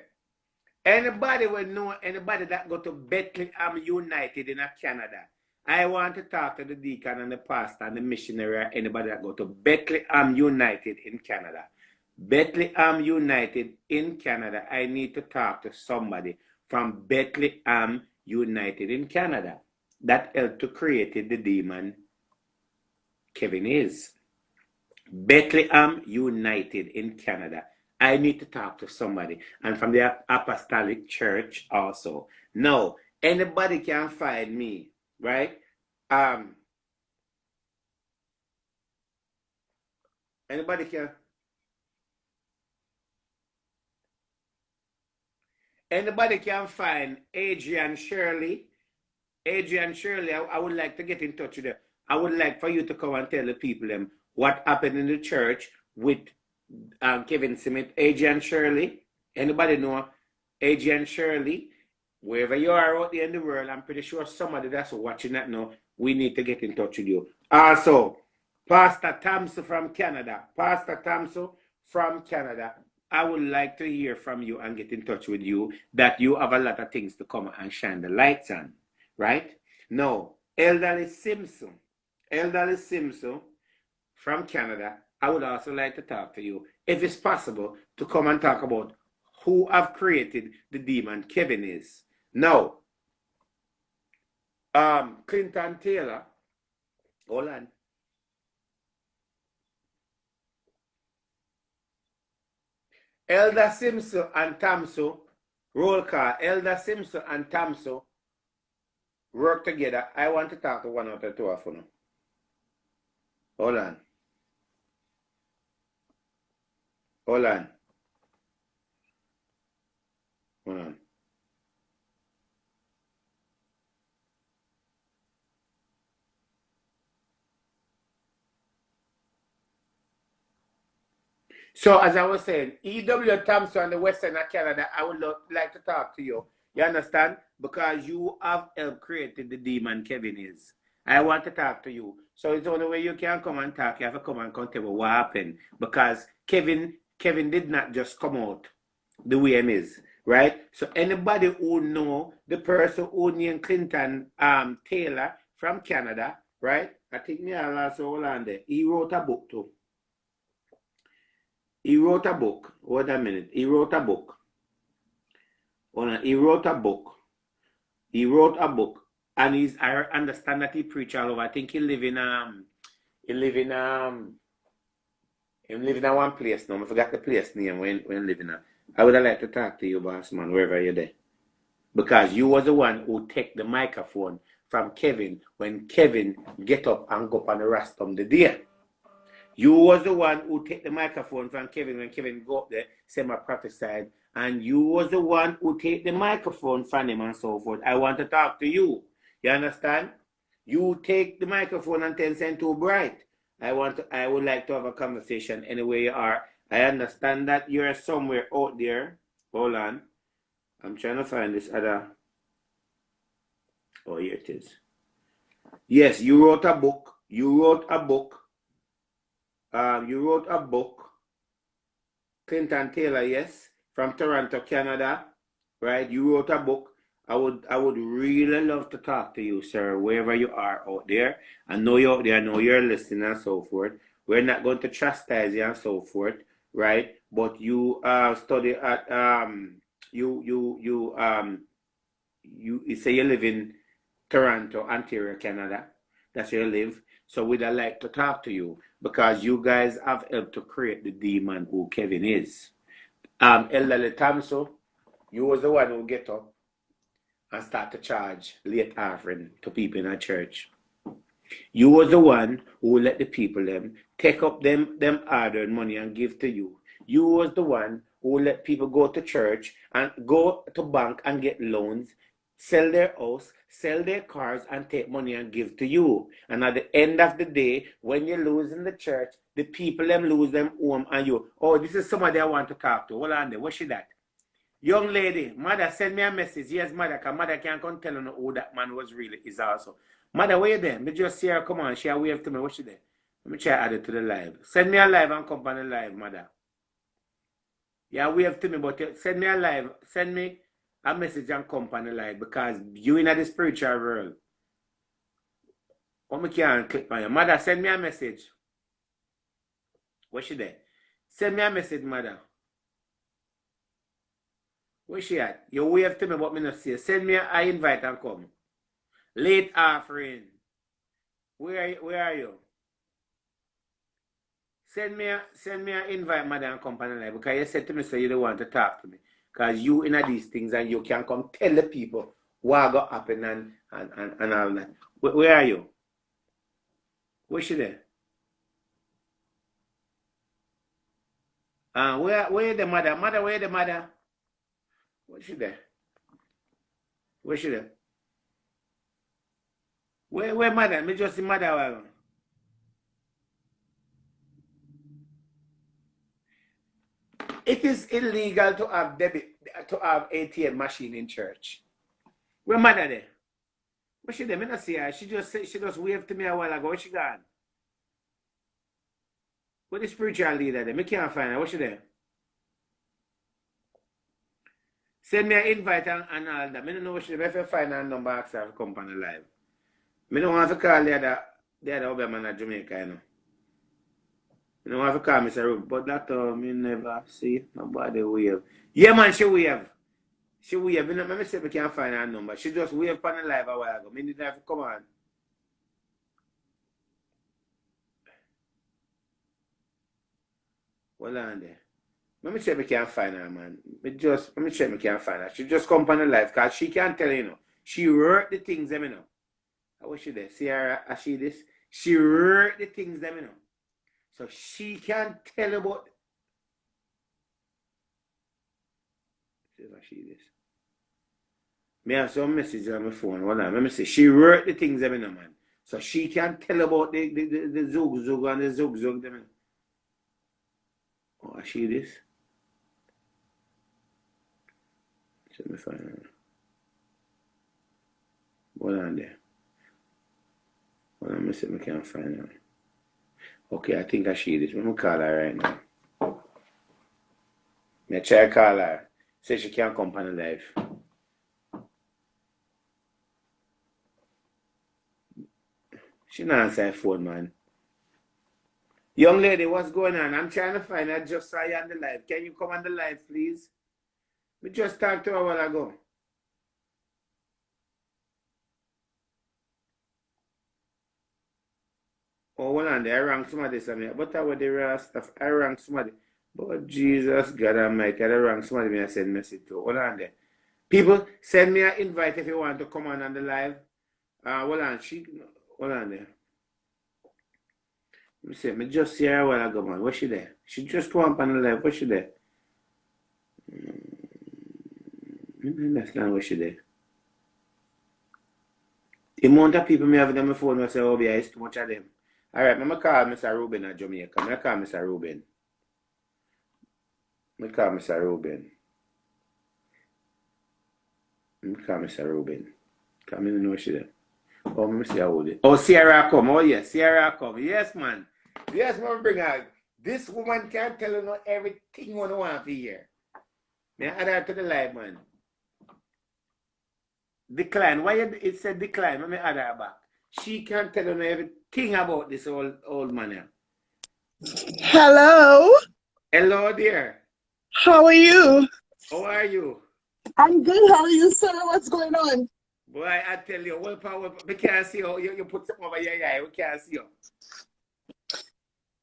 Anybody will know anybody that go to Bethlehem United in Canada. I want to talk to the deacon and the pastor and the missionary or anybody that go to Bethlehem United in Canada. Bethlehem United in Canada. I need to talk to somebody from Bethlehem United in Canada that helped to create the demon Kevin is. Bethlehem United in Canada. I need to talk to somebody. And from the Apostolic Church also. No, anybody can find me, right? Anybody can find Adrian Shirley. Adrian Shirley, I would like to get in touch with them. I would like for you to come and tell the people them what happened in the church with Kevin Smith. Adrian Shirley. Anybody know Adrian Shirley? Wherever you are out there in the world, I'm pretty sure somebody that's watching that now, we need to get in touch with you. Also, Pastor Thompson from Canada. Pastor Thompson from Canada. I would like to hear from you and get in touch with you that you have a lot of things to come and shine the lights on. Right? Now, Elderly Simpson from Canada, I would also like to talk to you, if it's possible, to come and talk about who have created the demon Kevin is. Now, Clinton Taylor, hold on. Elder Simpson and Thompson, roll call. Elder Simpson and Thompson work together. I want to talk to one of the two of them. Hold on. Hold on. Hold on. So as I was saying, E.W. Thompson and the Western of Canada, I would like to talk to you. You understand? Because you have helped created the demon Kevin is. I want to talk to you. So it's the only way you can come and talk. You have to come and tell me what happened. Because Kevin did not just come out the way he is. Right? So anybody who know the person who named Clinton Taylor from Canada, right? I think me also hold on there. He wrote a book too. He wrote a book. Wait a minute. He wrote a book. He wrote a book. And I understand that he preach all over. I think he live in one place now. I forgot the place name when living there. I would have liked to talk to you, boss man, wherever you're there. Because you was the one who take the microphone from Kevin when Kevin get up and go up on the rostrum the day. You was the one who take the microphone from Kevin when Kevin go up there, say my prophesied, and you was the one who take the microphone from him and so forth. I want to talk to you. You understand? You take the microphone and 10 cents too bright. I would like to have a conversation anywhere you are. I understand that you're somewhere out there. Hold on. I'm trying to find this other. Oh, here it is. Yes, you wrote a book. You wrote a book, Clinton Taylor, yes, from Toronto, Canada, right? You wrote a book. I would really love to talk to you, sir, wherever you are out there. I know you're out there. I know you're listening and so forth. We're not going to chastise you and so forth, right? But you study at you say you live in Toronto, Ontario, Canada. That's where you live. So we'd like to talk to you because you guys have helped to create the demon who Kevin is. Elderly Thompson, you was the one who get up and start to charge late offering to people in our church. You was the one who let the people them take up them hard-earned money and give to you. You was the one who let people go to church and go to bank and get loans, sell their house, sell their cars, and take money and give to you. And at the end of the day, when you lose in the church, the people them lose them home and you. Oh, this is somebody I want to talk to. Hold on there. What's she that? Young lady, mother, send me a message. Yes, mother, because mother can't come tell her who that man was really is also. Mother, where you there? Me just see her come on. She a wave to me. What's she there? Let me try add it to the live. Send me a live and come on the live, mother. Yeah, wave to me, but send me a live. Send me a message and come on the live because you in the spiritual world. What me can't click on you. Mother, send me a message. What's she there? Send me a message, mother. Where she at? You wave to me, but me not see. Send me an invite and come. Late offering. Where are you? Send me an invite, mother, and come on the live. Because you said to me, so you don't want to talk to me. Because you in these things and you can come tell the people what got happen and all that. Where are you? Where she there? Where the mother? Mother, where the mother? Where's she there? Where's she there? Where mother? Me just see mother. It is illegal to have ATM machine in church. Where mother there? Where she there? Me not see her. She just waved to me a while ago. Where she gone? Where the spiritual leader there? Me can't find her. Where she there? Send me an invite and all that. I don't know what she if I find her number, ask her to come on the live. I don't want to call the other man at Jamaica, you know. I don't want to call Mr. Ruben, but that me never see nobody wave. Yeah, man, she wave. She wave. Let me see if I can find her number. She just wave on the live a while ago. I didn't have to come on. Hold on there. Let me see if I can find her, man. Let me see if I can find her. She just come on the live because she can't tell you know. She wrote the things them, you know. How was she there? See her, I see this? She wrote the things them, you know. So she can't tell about. See if I see this. Me have some messages on my phone. Hold on. Let me see. She wrote the things them, you know, man. So she can't tell about the zug and the zug them, you know. Oh, I see this. Let me find her. Hold on there. Hold on, let me see if I can find her. Okay, I think I see this. Let me call her right now. Me try call her. Say she can't come on the live. She not answer her phone, man. Young lady, what's going on? I'm trying to find her. Just saw you on the live. Can you come on the live, please? We just talked to her a while ago. Oh, hold on there. I rang somebody somewhere. But I was the rest stuff. I rang somebody. But Jesus, God Almighty, I rang somebody me I send message to. Hold on there. People, send me an invite if you want to come on the live. Hold on. Hold on there. Let me see. Me just see her a while ago, man. Where's she there? She just went on the live. Where's she there? I don't understand where she there. The amount of people me have on my phone I say, oh, yeah, it's too much of them. Alright, I'm going to call Mr. Ruben at Jamaica. I'm going to call Mr. Ruben. I'm going to call Mr. Ruben. Come in and know she there. Oh, let me see how old it. Oh, Sierra come. Oh, yes, Sierra come. Yes, man. Yes, man, bring her. This woman can't tell you know everything you want to hear. May I add her to the live, man. Decline. Why it said decline? Let me add her back. She can't tell you everything about this old man here. Hello. Hello, dear. How are you? How are you? I'm good. How are you, sir? What's going on? Boy, I tell you, we can't see you. You put something over your eye. We can't see you.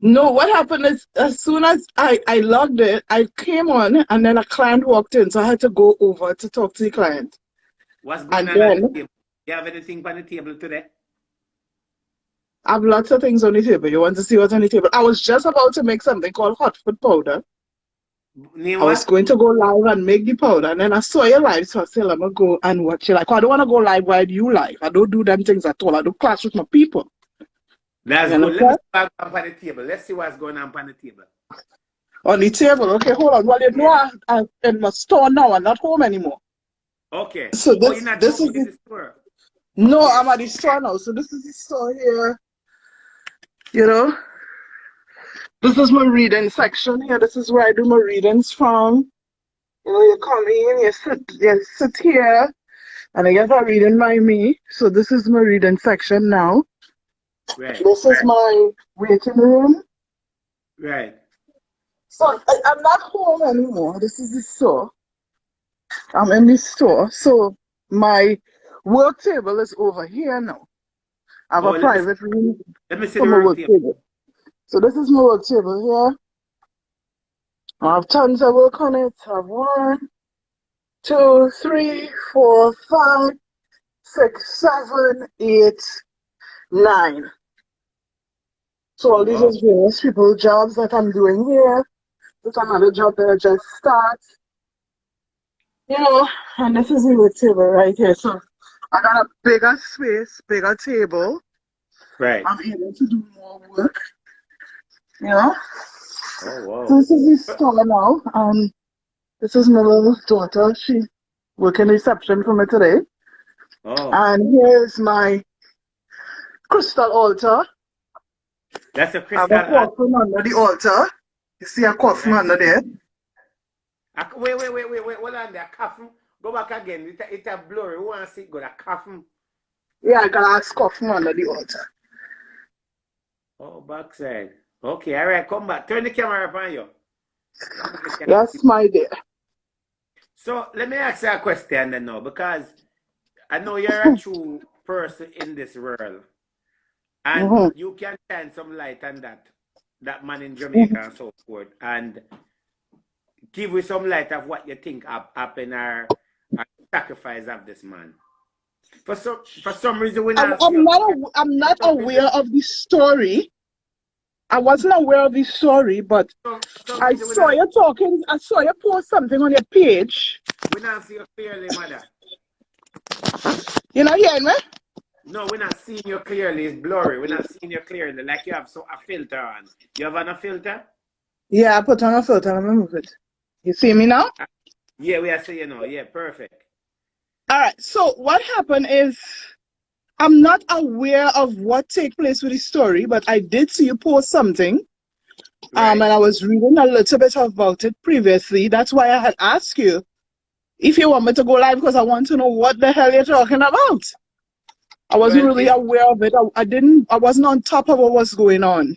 No, what happened is as soon as I logged it, I came on and then a client walked in, so I had to go over to talk to the client. What's going And on at the then table? You have anything on the table today? I have lots of things on the table. You want to see what's on the table? I was just about to make something called hot foot powder. Name I was what? going to go live and make the powder, and then I saw you live, so I said, let me go and watch it. Like, I don't want to go live while you live. I don't do them things at all. I do clash with my people. That's You good. Let me understand? see what's on the table. Let's see what's going on the table. On the table. Okay, hold on. Well, you know, Yeah. I'm in my store now. I'm not home anymore. Okay. So Oh, you're not this home is in the, the store. no, Okay. I'm at the store now. So this is the store here. You know, this is my reading section here. This is where I do my readings from. You know, you come in, you sit here, and I get a reading by me. So this is my reading section now. Right. This is my waiting room. Right. So I'm not home anymore. This is the store. I'm in the store. So my work table is over here now. I have Oh, a private room let me see for the my work work table. table. So this is my work table here. I have tons of work on it. I have 1, 2, 3, 4, 5, 6, 7, 8, 9. So Oh all these wow. is various people jobs that I'm doing here. There's another job that I just start. You know, and this is the work table right here. So I got a bigger space, bigger table. Right. I'm able to do more work. You know. Oh So wow. this is the store now. This is my little daughter. She working reception for me today. Oh, And here's my crystal altar. that's a I have crystal. a coffin under the altar. You see a coffin Right. under there? Wait. Hold on there. Coffin. Go back again. It's a blurry. We want to see good. A coffin. Yeah, I got a coffin under the altar. Oh, backside. Okay. All right. Come back. Turn the camera up on you. Yes, my dear. So let me ask you a question then now, because I know you're a true person in this world, and Mm-hmm. you can shine some light on that man in Jamaica and so forth, and give us some light of what you think happened or sacrifice of this man. For some reason, when I see I'm not some aware reason, of the story. I wasn't aware of the story, but for some I reason saw you talking. I saw you post something on your page. when I see you clearly, mother. You know, hearing me? No, we're not seeing you clearly. It's blurry. We're not seeing you clearly. Like you have a filter on. You have on a filter? Yeah, I put on a filter. Let me move it. You see me now? Yeah, we are seeing now. Yeah, perfect. All right. So what happened is I'm not aware of what take place with the story, but I did see you post something. And Right. I was reading a little bit about it previously. That's why I had asked you if you want me to go live because I want to know what the hell you're talking about. I wasn't Well, really aware of it. I wasn't on top of what was going on.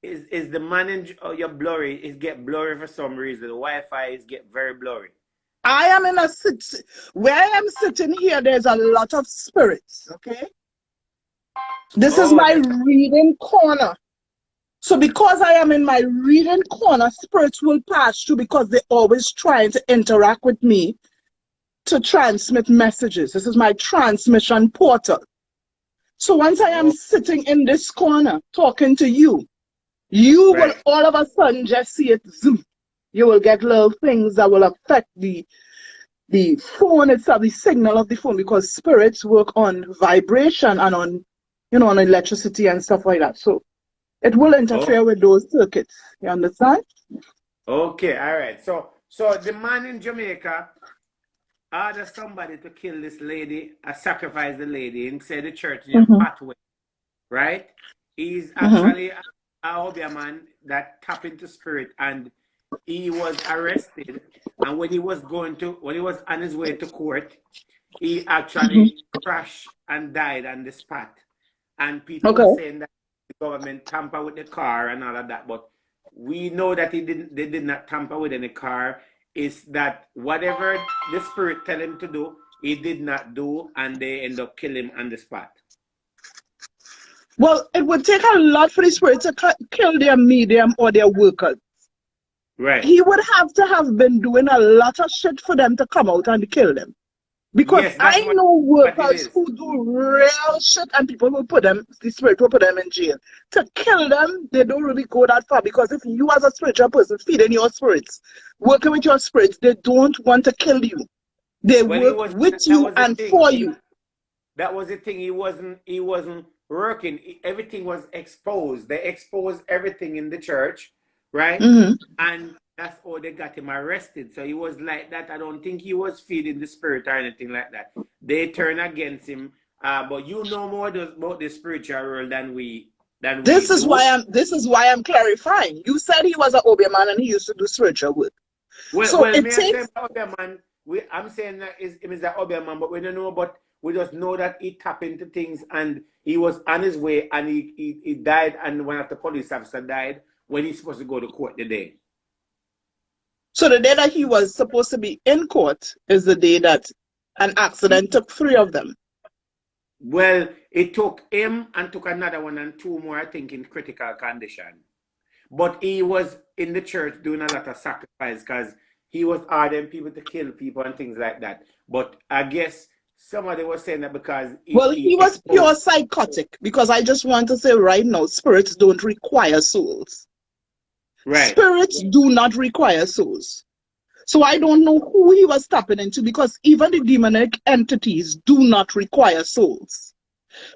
is the manage your blurry? It get blurry for some reason. The Wi-Fi is get very blurry. I am in a sit where I am sitting here, there's a lot of spirits, okay? This is Oh, my there's reading corner. So because I am in my reading corner, spirits will pass through because they're always trying to interact with me to transmit messages. This is my transmission portal. So once I am oh sitting in this corner talking to you, you will right. all of a sudden just see it zoom. You will get little things that will affect the phone itself, the signal of the phone, because spirits work on vibration and on, on electricity and stuff like that. So it will Oh, interfere with those circuits. You understand? okay, all right. So the man in Jamaica ordered somebody to kill this lady, sacrifice the lady inside the church in a Mm-hmm. pathway, right? He's Mm-hmm. actually a Obia man that tap into spirit, and he was arrested. And when he was on his way to court, he actually Mm-hmm. crashed and died on the spot. And people were Okay. saying that the government tamper with the car and all of that, but we know that they did not tamper with any car. Is that whatever the spirit tell him to do, he did not do, and they end up killing him on the spot. Well, it would take a lot for the spirit to kill their medium or their workers. Right. He would have to have been doing a lot of shit for them to come out and kill them. Because Yes, that's I know what it workers is. who do real shit and people will put them, the spirit will put them in jail. To kill them, they don't really go that far because if you as a spiritual person feeding your spirits, working with your spirits, they don't want to kill you. They Well, he work was with that you was the and thing. for you. That was the thing. He wasn't working. Everything was exposed. They exposed everything in the church, right? Hmm. And that's how they got him arrested. So he was like that. I don't think he was feeding the spirit or anything like that. They turned against him. But you know more about the spiritual world than we do. This is why I'm clarifying. You said he was an Obeah man and he used to do spiritual work. Well, So well, it me I say takes Obia man. I'm saying that him is an Obia man, but we don't know. But we just know that he tapped into things, and he was on his way, and he died, and one of the police officers died when he's supposed to go to court the day. so the day that he was supposed to be in court is the day that an accident took three of them. Well, it took him and took another one and two more, I think, in critical condition. But he was in the church doing a lot of sacrifice because he was ordering people to kill people and things like that. But I guess somebody was saying that because he, Well, he he was pure exposed. psychotic because I just want to say right now, spirits don't require souls. Right. Spirits do not require souls. So I don't know who he was tapping into because even the demonic entities do not require souls.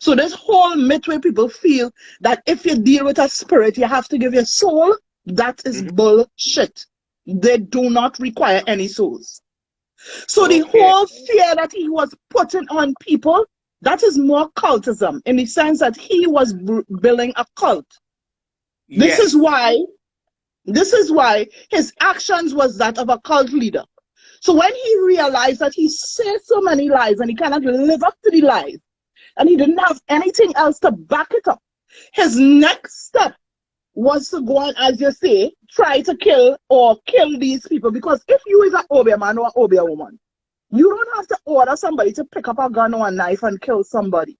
So this whole myth where people feel that if you deal with a spirit, you have to give your soul, that is Mm-hmm. bullshit. They do not require any souls. So the Okay. whole fear that he was putting on people, that is more cultism in the sense that he was building a cult. This is Yes. why, this is why his actions was that of a cult leader. So when he realized that he said so many lies and he cannot live up to the lies, and he didn't have anything else to back it up, his next step was to go and, as you say, try to kill these people. Because if you is an Obeah man or an Obeah woman, you don't have to order somebody to pick up a gun or a knife and kill somebody.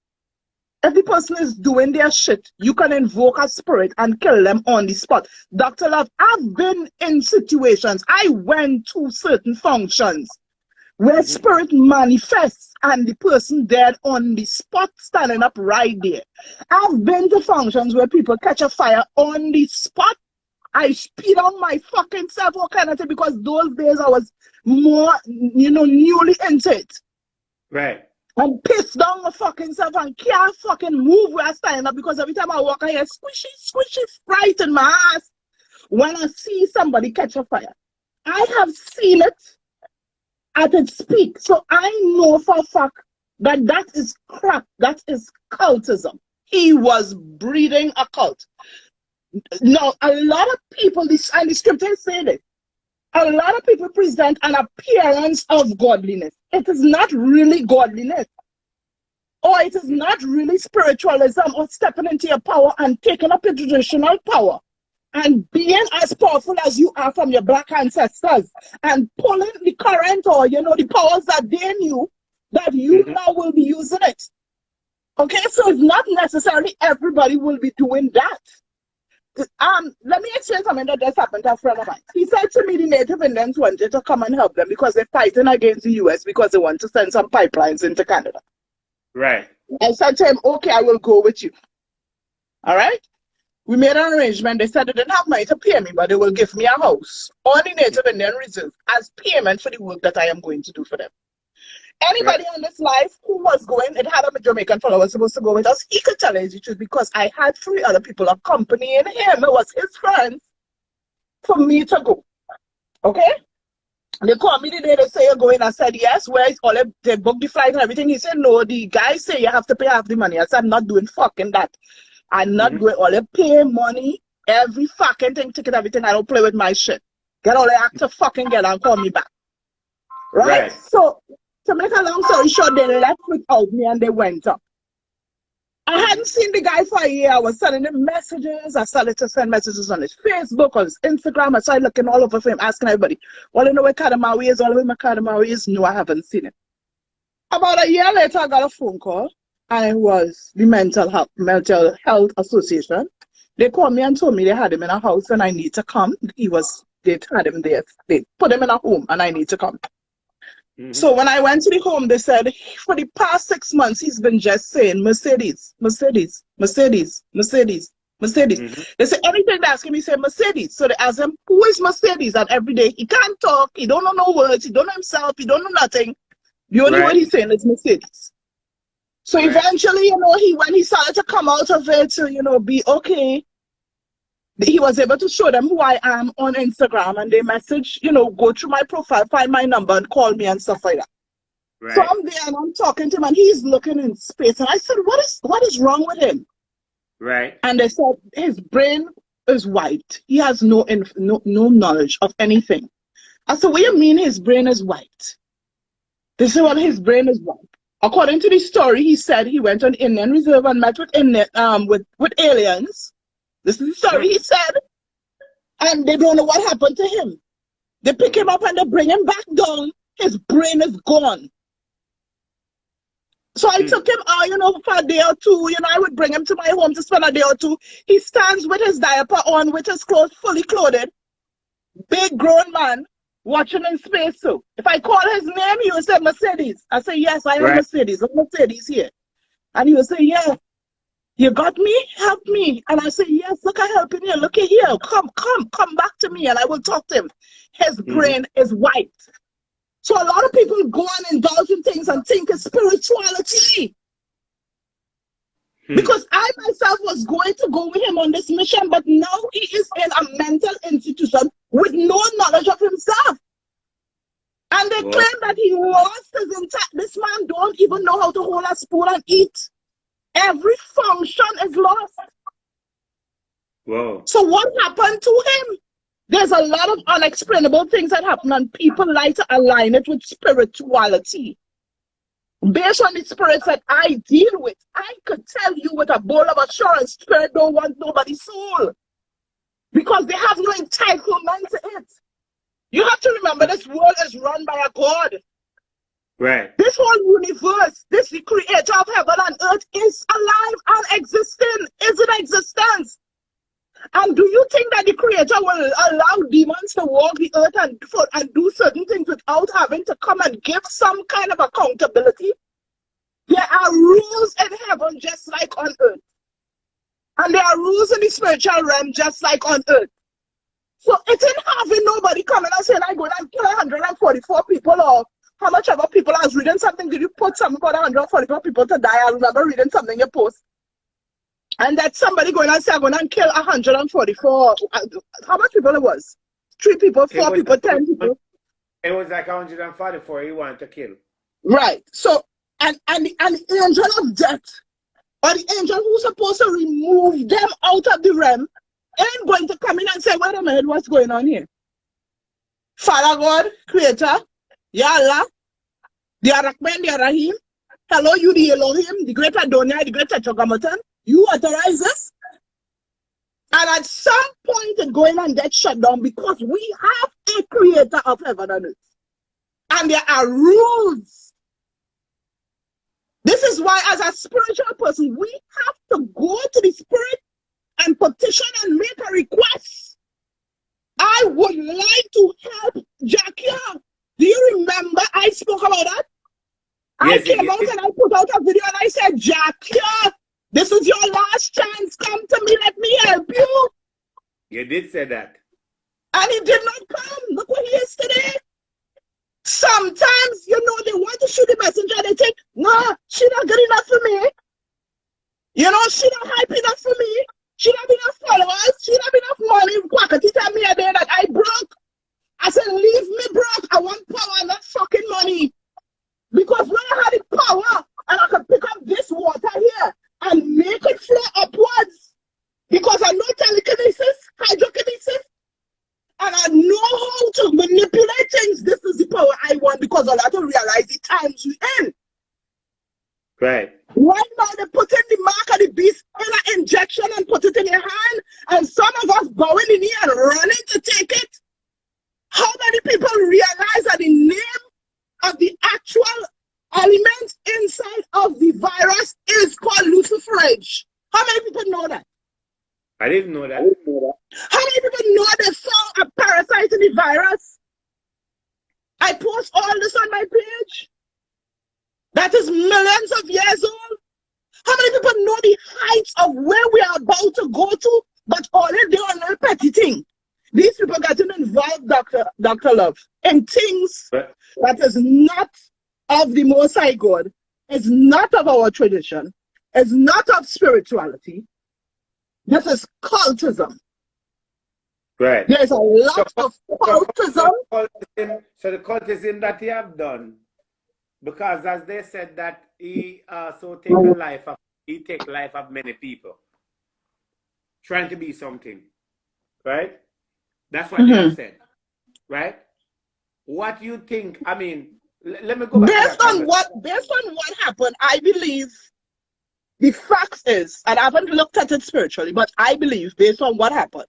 If the person is doing their shit, you can invoke a spirit and kill them on the spot. Dr. Love, I've been in situations, I went to certain functions where Mm-hmm. spirit manifests and the person dead on the spot standing up right there. I've been to functions where people catch a fire on the spot. I speed on my fucking self, all kind of thing, because those days I was more, newly into it. Right. And pissed down my fucking self and can't fucking move where I stand up because every time I walk I hear squishy, squishy fright in my ass when I see somebody catch a fire. I have seen it at its peak. So I know for a fact that that is crap. That is cultism. He was breeding a cult. Now, a lot of people, and the scriptures say this, a lot of people present an appearance of godliness. It is not really godliness. Or it is not really spiritualism or stepping into your power and taking up your traditional power and being as powerful as you are from your black ancestors and pulling the current or, the powers that they knew that you Mm-hmm. now will be using it. Okay, so it's not necessarily everybody will be doing that. Let me explain something that just happened to a friend of mine. He said to me the Native Indians wanted to come and help them because they're fighting against the US because they want to send some pipelines into Canada. Right. I said to him, okay, I will go with you. All right? We made an arrangement. They said they didn't have money to pay me, but they will give me a house on the Native Indian reserve as payment for the work that I am going to do for them. Right. Anybody on this live who was going, it had a Jamaican fellow was supposed to go with us, he could tell us the truth because I had 3 other people accompanying him. It was his friends for me to go. Okay? They called me the day they say you're going. I said, yes, where is all they booked the flight and everything. He said, no, the guy say you have to pay half the money. I said, I'm not doing fucking that. I'm not Mm-hmm. going all they pay money, every fucking thing, ticket, everything. I don't play with my shit. Get all the act to fucking get and call me back. Right? Right. So to make a long story short, they left without me and they went up. I hadn't seen the guy for a year. I was sending him messages. I started to send messages on his Facebook, on his Instagram. I started looking all over for him, asking everybody, well, you know where Kadamawi is? All the way where Kadamawi is? No, I haven't seen him. About a year later, I got a phone call, and it was the Mental Health Association. They called me and told me they had him in a house and I need to come. They had him there. They put him in a home and I need to come. So when I went to the home, they said for the past 6 months, he's been just saying Mercedes, Mercedes, Mercedes, Mercedes, Mercedes. They say anything they ask him, he say Mercedes. So they ask him, who is Mercedes? And every day he can't talk, he don't know no words, he don't know himself, he don't know nothing. The only word he's saying is Mercedes. So eventually, you know, when he started to come out of it to, you know, be okay, he was able to show them who I am on Instagram, and they message, you know, go through my profile, find my number, and call me and stuff like that. So I'm there and I'm talking to him, and he's looking in space, and I said, what is wrong with him? And they said his brain is white. He has no knowledge of anything. I said, what do you mean his brain is white? They said, well, his brain is white. According to the story, he said he went on Indian Reserve and met with aliens. This is the story he said. And they don't know what happened to him. They pick him up and they bring him back down. His brain is gone. So I took him out, you know, for a day or two. You know, I would bring him to my home to spend a day or two. He stands with his diaper on, with his clothes fully clothed. Big grown man, watching in space. So if I call his name, he will say Mercedes. I say, yes, I am Mercedes. I'm Mercedes here. And he will say, yeah. You got me? Help me. And I say, yes, look, I'm helping you. Look at here. Come back to me and I will talk to him. His brain is white. So a lot of people go and indulge in things and think it's spirituality. Because I myself was going to go with him on this mission, but now he is in a mental institution with no knowledge of himself. And they claim that he lost his entire... This man don't even know how to hold a spoon and eat. Every function is lost. So what happened to him? There's a lot of unexplainable things that happen, and people like to align it with spirituality. Based on the spirits that I deal with, I could tell you with a bowl of assurance, spirit don't want nobody's soul. Because they have no entitlement to it. You have to remember this world is run by a God. This whole universe, this the creator of heaven and earth, is alive and existing, is in existence. And do you think that the creator will allow demons to walk the earth and do certain things without having to come and give some kind of accountability? There are rules in heaven just like on earth. And there are rules in the spiritual realm just like on earth. So it ain't having nobody coming and saying, I'm going to kill 144 people, or how much ever people. I was reading something, did you put something about 144 people to die? I remember reading something you post. And that somebody going and say, I'm going to kill 144. How much people it was? 3 people, 4 people, 10 people. It was like 144 he wanted to kill. Right. So, and the angel of death, or the angel who's supposed to remove them out of the realm, ain't going to come in and say, wait a minute, what's going on here? Father God, Creator, Ya Allah, the Arakman, the Arahim, hello, you the Elohim, the great Adonai, the great Tetragrammaton, you authorize this? And at some point it's going and get shut down because we have a creator of heaven and earth. And there are rules. This is why as a spiritual person, we have to go to the spirit and petition and make a request. I would like to help Jackie. Do you remember I spoke about that? Yes, I came out and I put out a video and I said, Jackie, this is your last chance. Come to me. Let me help you. You did say that. And he did not come. Look what he is today. Sometimes, you know, they want to shoot the messenger. They think, no, she not good enough for me. You know, she not hype enough for me. She not enough followers. She not enough money. Quackity tell me a day that I broke. I said, leave me broke. I want power, not fucking money. Because when I had the power, and I could pick up this water here and make it flow upwards, because I know telekinesis, hydrokinesis, and I know how to manipulate things. This is the power I want, because I have to realize the times we're in. Right. Right now, they put in the mark of the beast in an injection and put it in your hand, and some of us bowing the knee and running to take it. How many people realize that the name of the actual element inside of the virus is called luciferase? How many people know that? I didn't know that. How many people know they found a parasite in the virus? I post all this on my page. That is millions of years old. How many people know the heights of where we are about to go to, but all they do on a petty thing? These people getting involved, Dr. Love, in things that is not of the Most High God, is not of our tradition, is not of spirituality. This is cultism. Right. There's a lot of cultism. So the cultism that he have done, because as they said that he take life of many people, trying to be something, right? That's what they have said, right? What you think? I mean, let me go back. Based on what happened, I believe the facts is, and I haven't looked at it spiritually, but I believe based on what happened.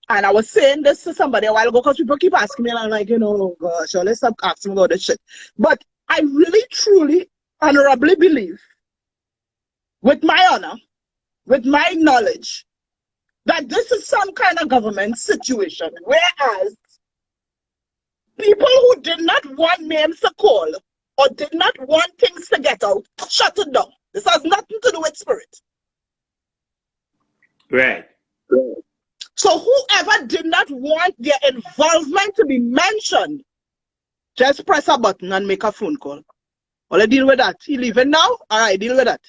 And I was saying this to somebody a while ago because people keep asking me, and I'm like, oh gosh, let's stop asking about this shit. But I really, truly, honorably believe, with my honor, with my knowledge, that this is some kind of government situation, whereas people who did not want names to call or did not want things to get out, shut it down. This has nothing to do with spirit. Right. So whoever did not want their involvement to be mentioned, just press a button and make a phone call. Well, I deal with that. He leaving now? All right, deal with that.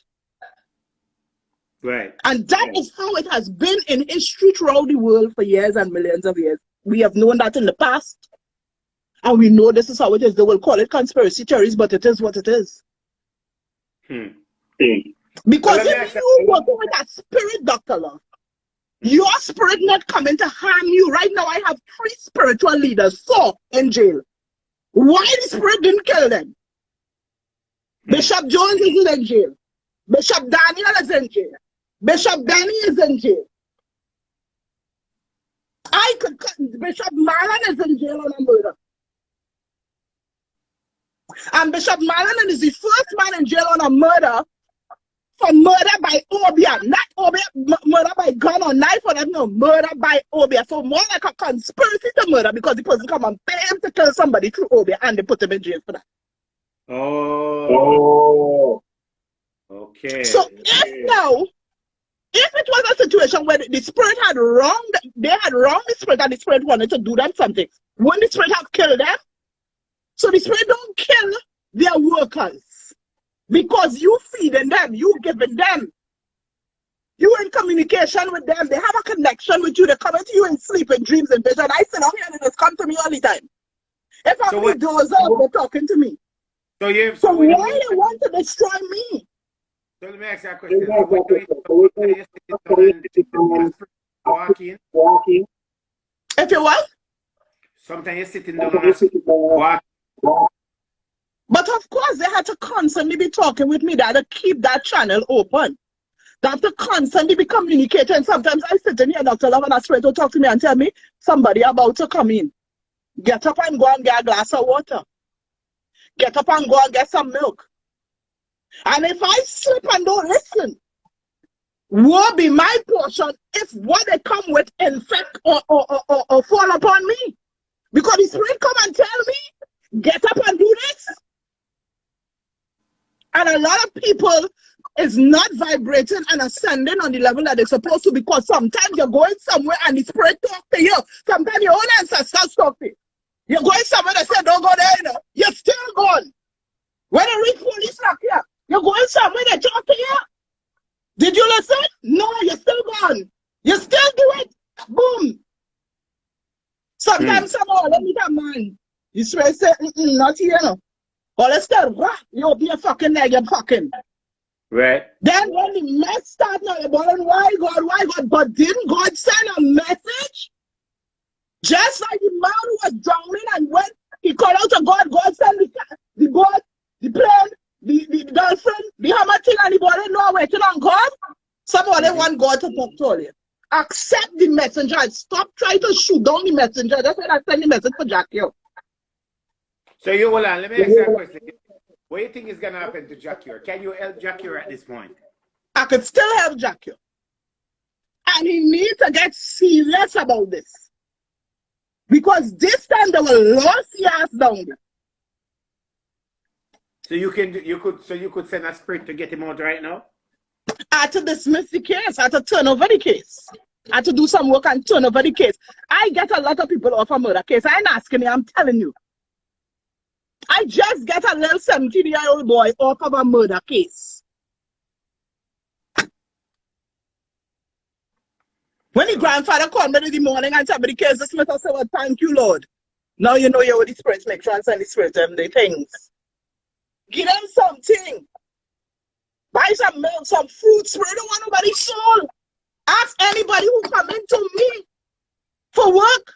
Right. And that is how it has been in history throughout the world for years and millions of years. We have known that in the past. And we know this is how it is. They will call it conspiracy theories, but it is what it is. Because if you work with that spirit, Dr. Love, your spirit not coming to harm you. Right now, I have 3 spiritual leaders, 4 in jail. Why the spirit didn't kill them? Bishop Jones is in jail. Bishop Daniel is in jail. Bishop Benny is in jail. Bishop Marlon is in jail on a murder. And Bishop Marlon is the first man in jail on a murder for murder by obia, not obia, murder by gun or knife or that, no, murder by obia. So more like a conspiracy to murder because the person come and pay him to kill somebody through obia and they put him in jail for that. Oh. Okay. So if it was a situation where the spirit had wronged, they had wronged the spirit and the spirit wanted to do them something, wouldn't the spirit have killed them? So the spirit don't kill their workers. Because you feeding them, you giving them, you in communication with them, they have a connection with you, they come into you in sleep, in dreams, and vision. I sit out here and they just come to me all the time. If I'm the doors up, they're talking to me. So why they want to destroy me? So let me ask you a question. If you what? Sometimes you're sitting down and walking. But of course, they had to constantly be talking with me. They had to keep that channel open. They have to constantly be communicating. Sometimes I sit in here, Dr. Love, and a spirit will talk to me and tell me somebody about to come in. Get up and go and get a glass of water. Get up and go and get some milk. And if I slip and don't listen, woe be my portion if what they come with infect or fall upon me. Because the spirit come and tell me, get up and do this. And a lot of people is not vibrating and ascending on the level that they're supposed to, because sometimes you're going somewhere and the spirit talk to you. Sometimes your own ancestors talk to you. You're going somewhere that say, don't go there, you know. You're still going. When they reach police lock here, you're going somewhere that talk to you. Did you listen? No, you're still gone. You still do it. Boom. Sometimes someone, let me that man. You swear, say, not here, no. Or let's go, you open your fucking leg, you're fucking. Right. Then when the mess starts now, you're wondering why God? But didn't God send a message? Just like the man who was drowning, and when he called out to God, God sent the boat, the plane, the dolphin, the hammer thing, and the body no waiting on God. Somebody want God to talk to you. Accept the messenger and stop trying to shoot down the messenger. That's why I send the message for Jackie. So you hold on, let me ask you a question. What do you think is gonna happen to Jackie? Can you help Jackie at this point? I could still help Jackie. And he needs to get serious about this. Because this time they will lost your ass down there. So you could send a spirit to get him out right now? I had to dismiss the case. I had to turn over the case. I had to do some work and turn over the case. I get a lot of people off a murder case. I ain't asking you, I'm telling you. I just get a little 17-year-old boy off of a murder case. When the grandfather called me in the morning and said, but the case dismissed, I said, well, thank you, Lord. Now you know you're with the spirits, make sure and send the spirits them the things. Give them something. Buy some milk, some fruit, spirit, don't want nobody's soul. Ask anybody who come into me for work.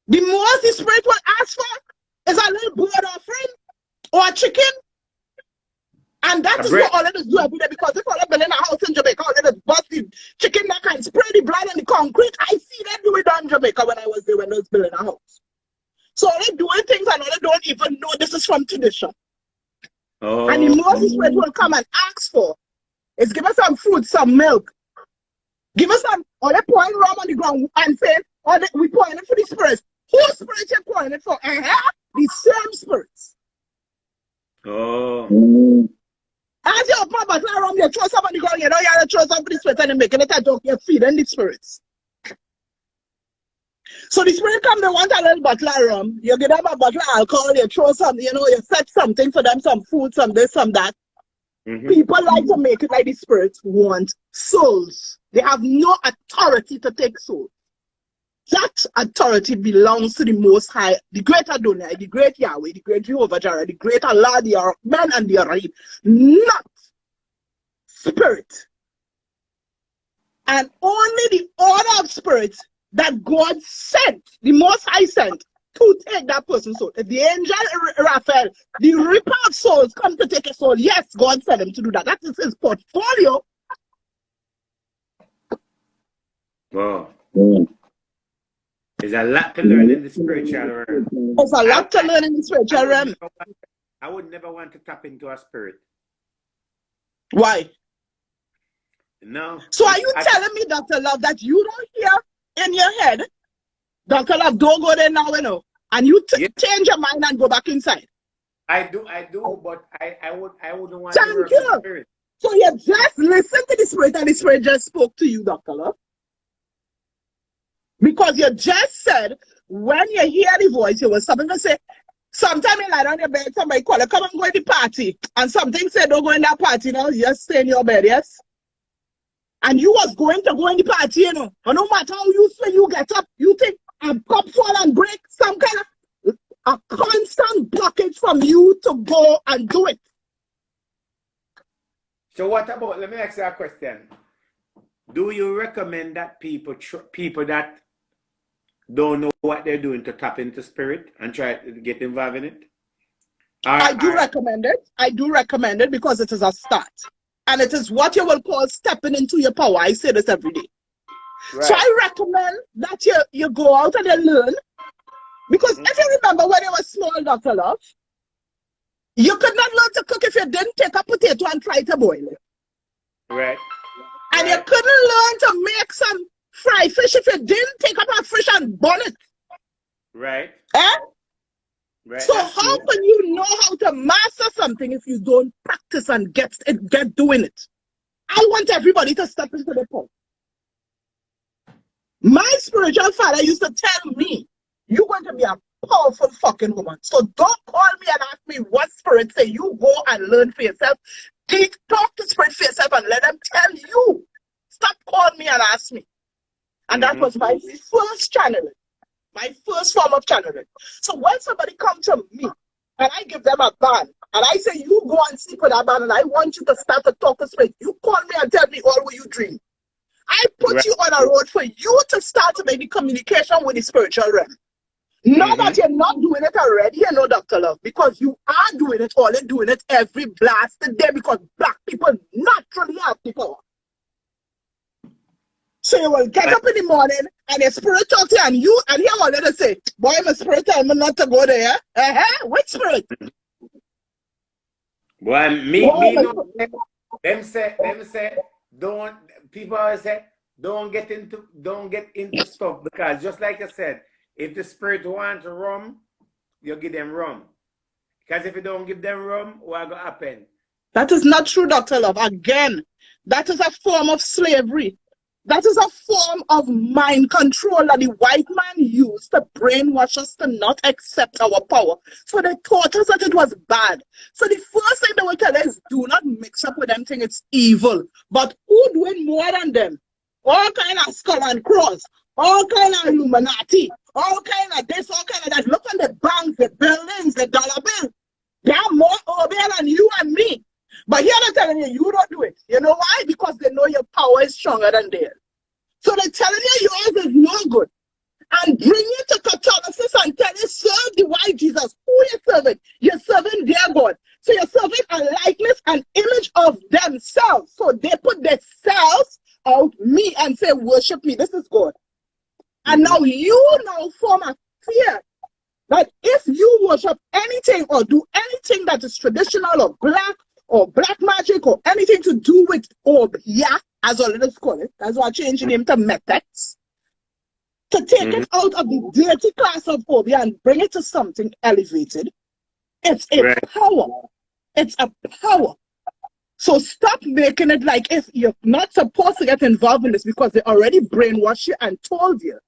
The most the spirit will ask for is a little bird offering or a chicken. And that is what all of us do every day, because if all of building a house in Jamaica, all of us bust the chicken neck and spray the blood on the concrete. I see them do it in Jamaica when I was there when I was building a house. So they're doing things and they don't even know this is from tradition. Oh. And the most the spirit will come and ask for is give us some fruit, some milk. Give us some, or they pouring rum on the ground and say, we pouring it for the spirits. Whose spirit you pouring it for? The same spirits. Oh. As you open a bottle of rum, you throw some on the ground, you know you have to throw some for the spirits and you're making it a joke, you're feeding the spirits. So the spirit come, they want a little bottle of rum, you give them a bottle of alcohol, you throw some, you know, you set something for them, some food, some this, some that. People like to make it like the spirits want souls. They have no authority to take souls. That authority belongs to the Most High, the great Adonai, the great Yahweh, the great Jehovah Jireh, the great Allah, the man and the Arab, not spirit. And only the order of spirits that God sent, the Most High sent, to take that person's soul. If the angel Raphael, the ripper of souls, come to take a soul, yes, God sent him to do that. That is his portfolio. Wow. There's a lot to learn in the spiritual realm. There's a lot to learn in the spiritual realm. I would never want to tap into a spirit. Why? No. So are you telling me, Dr. Love, that you don't hear in your head, Dr. Love, don't go there now, you know, and you change your mind and go back inside? I do, but I wouldn't want to work with the spirit. So you just listen to the spirit and the spirit just spoke to you, Dr. Love. Because you just said, when you hear the voice, you will something to say, sometime you lie down your bed, somebody call you, come and go to the party. And something said, don't go in that party, you know, just stay in your bed, yes? And you was going to go in the party, you know. But no matter how you feel, you get up, you think a cup fall and break, some kind of a constant blockage from you to go and do it. So what about, let me ask you a question. Do you recommend that people that don't know what they're doing to tap into spirit and try to get involved in it? I do recommend it. I do recommend it because it is a start. And it is what you will call stepping into your power. I say this every day. Right. So I recommend that you go out and you learn. Because if you remember when you were small, Dr. Love, you could not learn to cook if you didn't take a potato and try to boil it. Right. And you couldn't learn to make some fried fish if you didn't take up a fish and burn it. Right. Eh? Right. So how can you know how to master something if you don't practice and get doing it? I want everybody to step into the point. My spiritual father used to tell me, you're going to be a powerful fucking woman. So don't call me and ask me what spirit say. You go and learn for yourself. Talk to spirit for yourself and let them tell you. Stop calling me and ask me. And that was my first channeling. My first form of channeling. So when somebody comes to me and I give them a ban and I say, you go and sleep with that ban and I want you to start to talk to spirit, you call me and tell me all what you dream. I put you on a road for you to start to make the communication with the spiritual realm. Not that you're not doing it already, you know, Dr. Love, because you are doing it, all you're doing it every blasted day because black people naturally have the power. So you will get up in the morning and your spirit talks to you and hear all they say, boy, my spirit tell me not to go there. Which spirit? Well, them say, people always say, don't get into stuff because just like I said, If the spirit wants rum, you give them rum. Because if you don't give them rum, what will happen? That is not true, Dr. Love. Again, that is a form of slavery. That is a form of mind control that the white man used to brainwash us to not accept our power. So they taught us that it was bad. So the first thing they will tell us is, do not mix up with them thing, it's evil. But who doing more than them? All kind of skull and cross, all kind of Illuminati, all kind of this, all kind of that. Look at the banks, the buildings, the dollar bill. They are more obey than you and me. But here they're telling you, you don't do it. You know why? Because they know your power is stronger than theirs. So they're telling you yours is no good. And bring you to Catholicism and tell you, serve the white Jesus. Who you serving? You're serving their God. So you're serving a likeness and image of themselves. So they put themselves out, me, and say, worship me. This is God. And now you now form a fear that if you worship anything or do anything that is traditional or black magic or anything to do with Obia, as all of us call it, that's why I changed the name to Metex, to take it out of the dirty class of Obia and bring it to something elevated. It's a power. It's a power. So stop making it like if you're not supposed to get involved in this, because they already brainwashed you and told you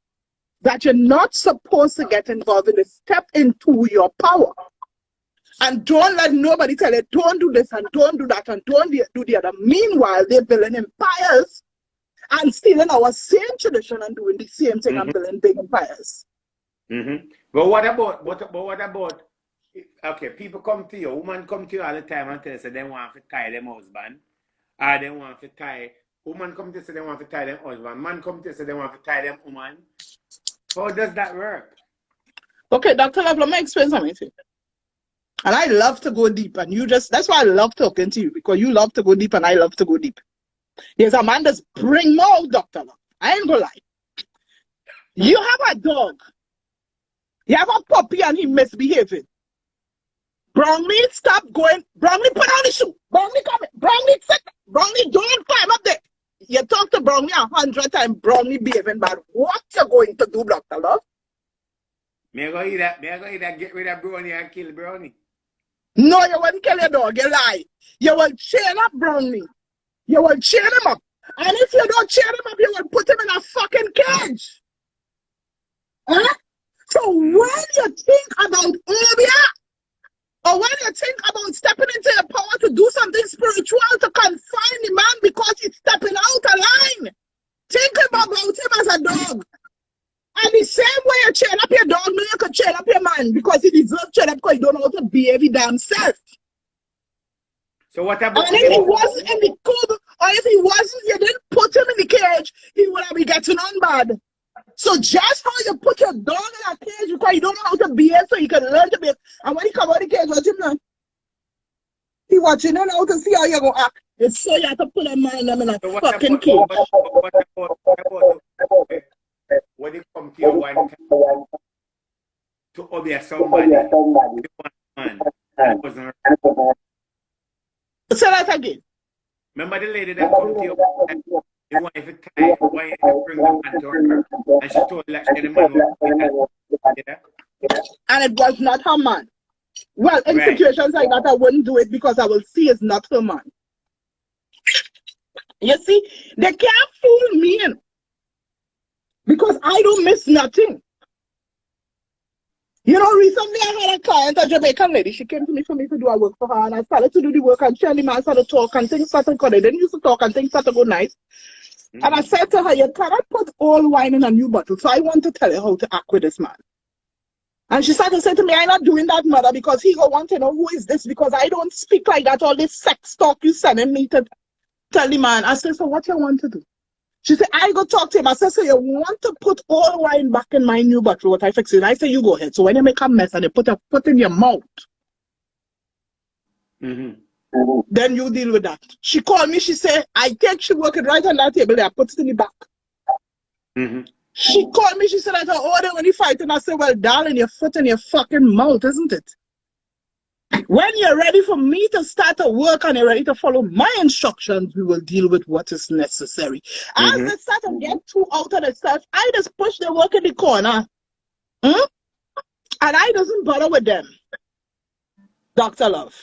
that you're not supposed to get involved in this. Step into your power. And don't let nobody tell you, don't do this and don't do that and don't do the other. Meanwhile, they're building empires and stealing our same tradition and doing the same thing and building big empires. But what about, okay, people come to you, women come to you all the time and tell you they want to tie them husband, or they want to tie, woman come to you say they want to tie them husband, man come to you say they want to tie them woman. How does that work? Okay, Dr. Love, let me explain something to you. And I love to go deep, and that's why I love talking to you, because you love to go deep and I love to go deep. There's a man that's bring more, Dr. Love. I ain't gonna lie. You have a dog. You have a puppy and he misbehaving. Brownie, stop going. Brownie, put on the shoe. Brownie, come in. Brownie, sit. Brownie, don't climb up there. You talk to Brownie 100 times, Brownie behaving bad. What you going to do, Dr. Love? Me I go eat that, get rid of Brownie and kill Brownie. No, you won't kill your dog, you lie. You will chain up Brownie. You will chain him up. And if you don't chain him up, you will put him in a fucking cage. Huh? So when you think about Obia, or when you think about stepping into your power to do something spiritual to confine the man because he's stepping out of line, think about him as a dog. And the same way you chain up your dog, no, you can chain up your man because he deserves chain up because he don't know how to behave his damn self. So what about? And if he wasn't in the coop, or if he wasn't, you didn't put him in the cage, he would have been getting on bad. So just how you put your dog in a cage because you don't know how to behave, so you can learn to behave. And when he come out of the cage, watch him now. He watching you now to see how you're going to act. It's so you have to put a man in a fucking cage. What about when you come to your one time to obey somebody, man, and it wasn't right. Say that again. Remember the lady that come to you, the wife to tie, why you bring the man to her, and she told like the man was and it was not her man. Well, in situations like that, I wouldn't do it because I will see it's not her man. You see, they can't fool me because I don't miss nothing. You know, recently I had a client, a Jamaican lady. She came to me for me to do a work for her, and I started to do the work, and she and the man started to talk, and things started going. They didn't used to talk, and things started to go nice. And I said to her, you cannot put old wine in a new bottle, so I want to tell you how to act with this man. And she started to say to me, I'm not doing that, mother, because he will want to know who is this, because I don't speak like that, all this sex talk you sending me to tell the man. I said, so what you want to do? She said, I go talk to him. I said, so you want to put all wine back in my new bottle, what I fix it? I said, you go ahead. So when you make a mess and you put a foot in your mouth, then you deal with that. She called me, she said, I think she working right on that table there, I put it in the back. She called me, she said, I thought, oh, they only fighting. I said, well, darling, your foot in your fucking mouth, isn't it? When you're ready for me to start to work and you're ready to follow my instructions, we will deal with what is necessary. As they start to get too out of themselves, I just push the work in the corner. And I doesn't bother with them, Dr. Love.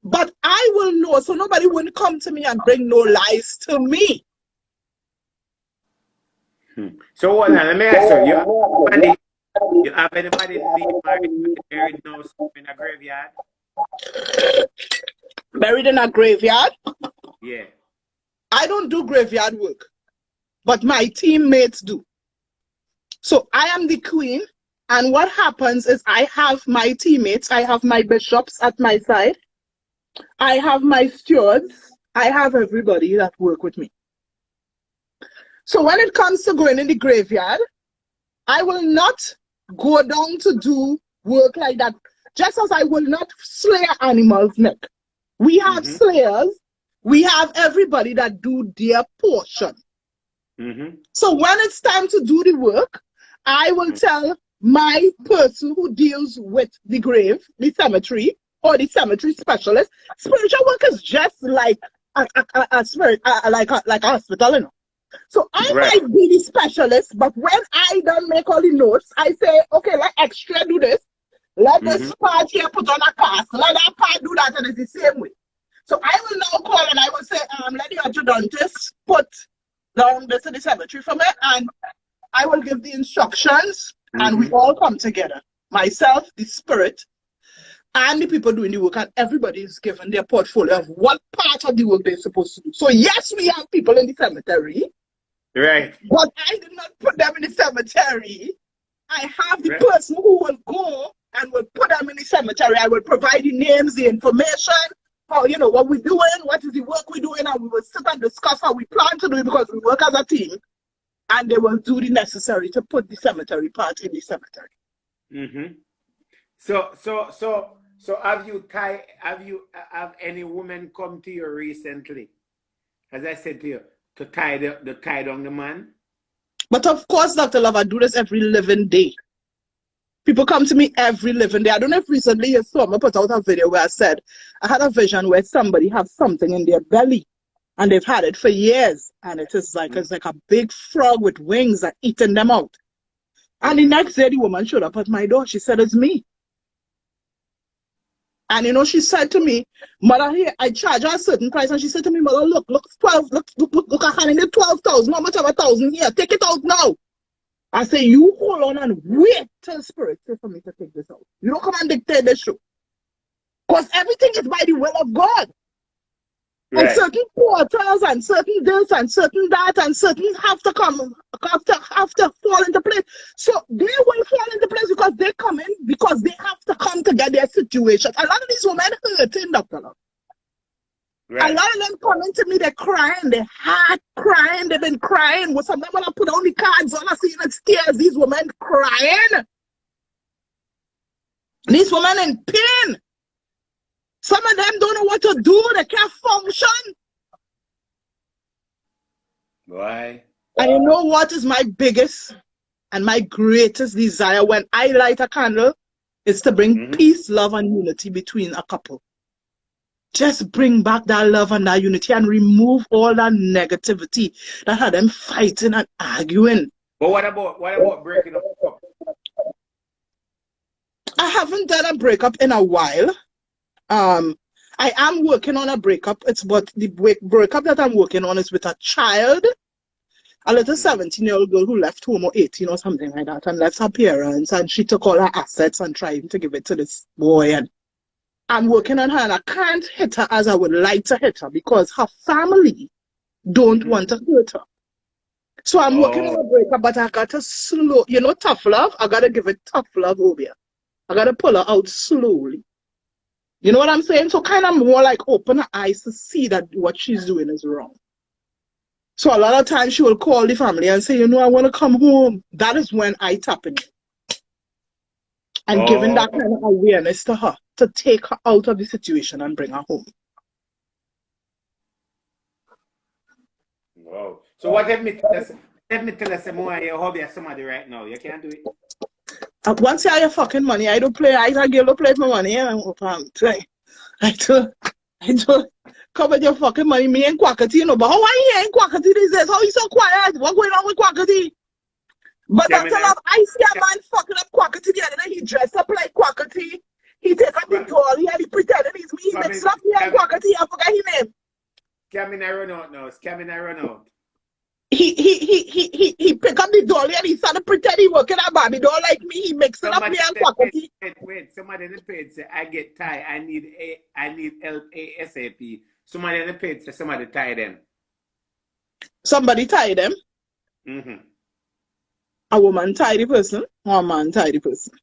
But I will know, so nobody wouldn't come to me and bring no lies to me. So hold on, let me ask you have anybody married now in a graveyard? Buried in a graveyard? Yeah. I don't do graveyard work, but my teammates do. So I am the queen, and what happens is I have my teammates, I have my bishops at my side, I have my stewards, I have everybody that work with me. So when it comes to going in the graveyard, I will not go down to do work like that, just as I will not slay an animal's neck. We have slayers, we have everybody that do their portion. So when it's time to do the work, I will tell my person who deals with the grave, the cemetery, or the cemetery specialist. Spiritual work is just like a spirit, like a hospital, you know. So I might be the specialist, but when I don't make all the notes, I say, okay, let extra do this. Let this part here put on a cast. Let that part do that, and it's the same way. So I will now call and I will say, let the adjuntist put down this in the cemetery for me, and I will give the instructions, and we all come together. Myself, the spirit, and the people doing the work, and everybody is given their portfolio of what part of the work they're supposed to do. So yes, we have people in the cemetery, right? But I did not put them in the cemetery. I have the person who will go and will put them in the cemetery. I will provide the names, the information, how, you know, what we're doing, what is the work we're doing, and we will sit and discuss how we plan to do it, because we work as a team, and they will do the necessary to put the cemetery part in the cemetery. So have any woman come to you recently, as I said to you, to tie down the man? But of course, Dr. Love, I do this every living day. People come to me every living day. I don't know if recently you saw me put out a video where I said I had a vision where somebody has something in their belly and they've had it for years, and it's like a big frog with wings that eating them out. And the next day the woman showed up at my door. She said, it's me. And you know, she said to me, Mother, here I charge her a certain price, and she said to me, Mother, look, 12, look, I handing you 12,000. How much of 1,000 here? Take it out now. I say, you hold on and wait till Spirit says for me to take this out. You don't come and dictate this show. Because everything is by the will of God. Right. And certain quarters and certain this and certain that and certain have to fall into place. So they will fall into place because they come in, because they have to come to get their situation. A lot of these women hurting, Dr. Love. Right. A lot of them coming to me, they're crying, they're hard crying, they've been crying. Well, some of them when I put on the cards, all I see is tears, these women crying. These women in pain. Some of them don't know what to do, they can't function. Why? And you know what is my biggest and my greatest desire when I light a candle? Is to bring peace, love, and unity between a couple. Just bring back that love and that unity and remove all that negativity that had them fighting and arguing. But what about breaking up? I haven't done a breakup in a while. I am working on a breakup. It's but the breakup that I'm working on is with a child, a little 17-year-old girl who left home, or 18 or something like that, and left her parents, and she took all her assets and tried to give it to this boy. And I'm working on her, and I can't hit her as I would like to hit her because her family don't want to hurt her. So I'm working on a breakup, but I got to slow, you know, tough love. I got to give it tough love over here. I got to pull her out slowly. You know what I'm saying? So kind of more like open her eyes to see that what she's doing is wrong. So a lot of times she will call the family and say, you know, I want to come home. That is when I tap in. And giving that kind of awareness to her to take her out of the situation and bring her home. Wow. So what let me tell us more of your hobby as somebody right now. You can't do it. Once you have your fucking money, I don't play. I don't play for money. I don't cover your fucking money. Me and Quackity, you know. But how are you in Quackity these days? How you so quiet? What going on with Quackity? But Dr. Love, I see a man fucking up Quackity the other day. He cabin and run out. He pick up the dolly and he started pretend he working at Barbie doll like me. He mixing up me and quackity. Wait. Somebody in the page say, I get tie. I need help ASAP. Somebody in the page say, somebody tie them. Somebody tie them. Mm-hmm. A woman tie the person, or a man tie the person.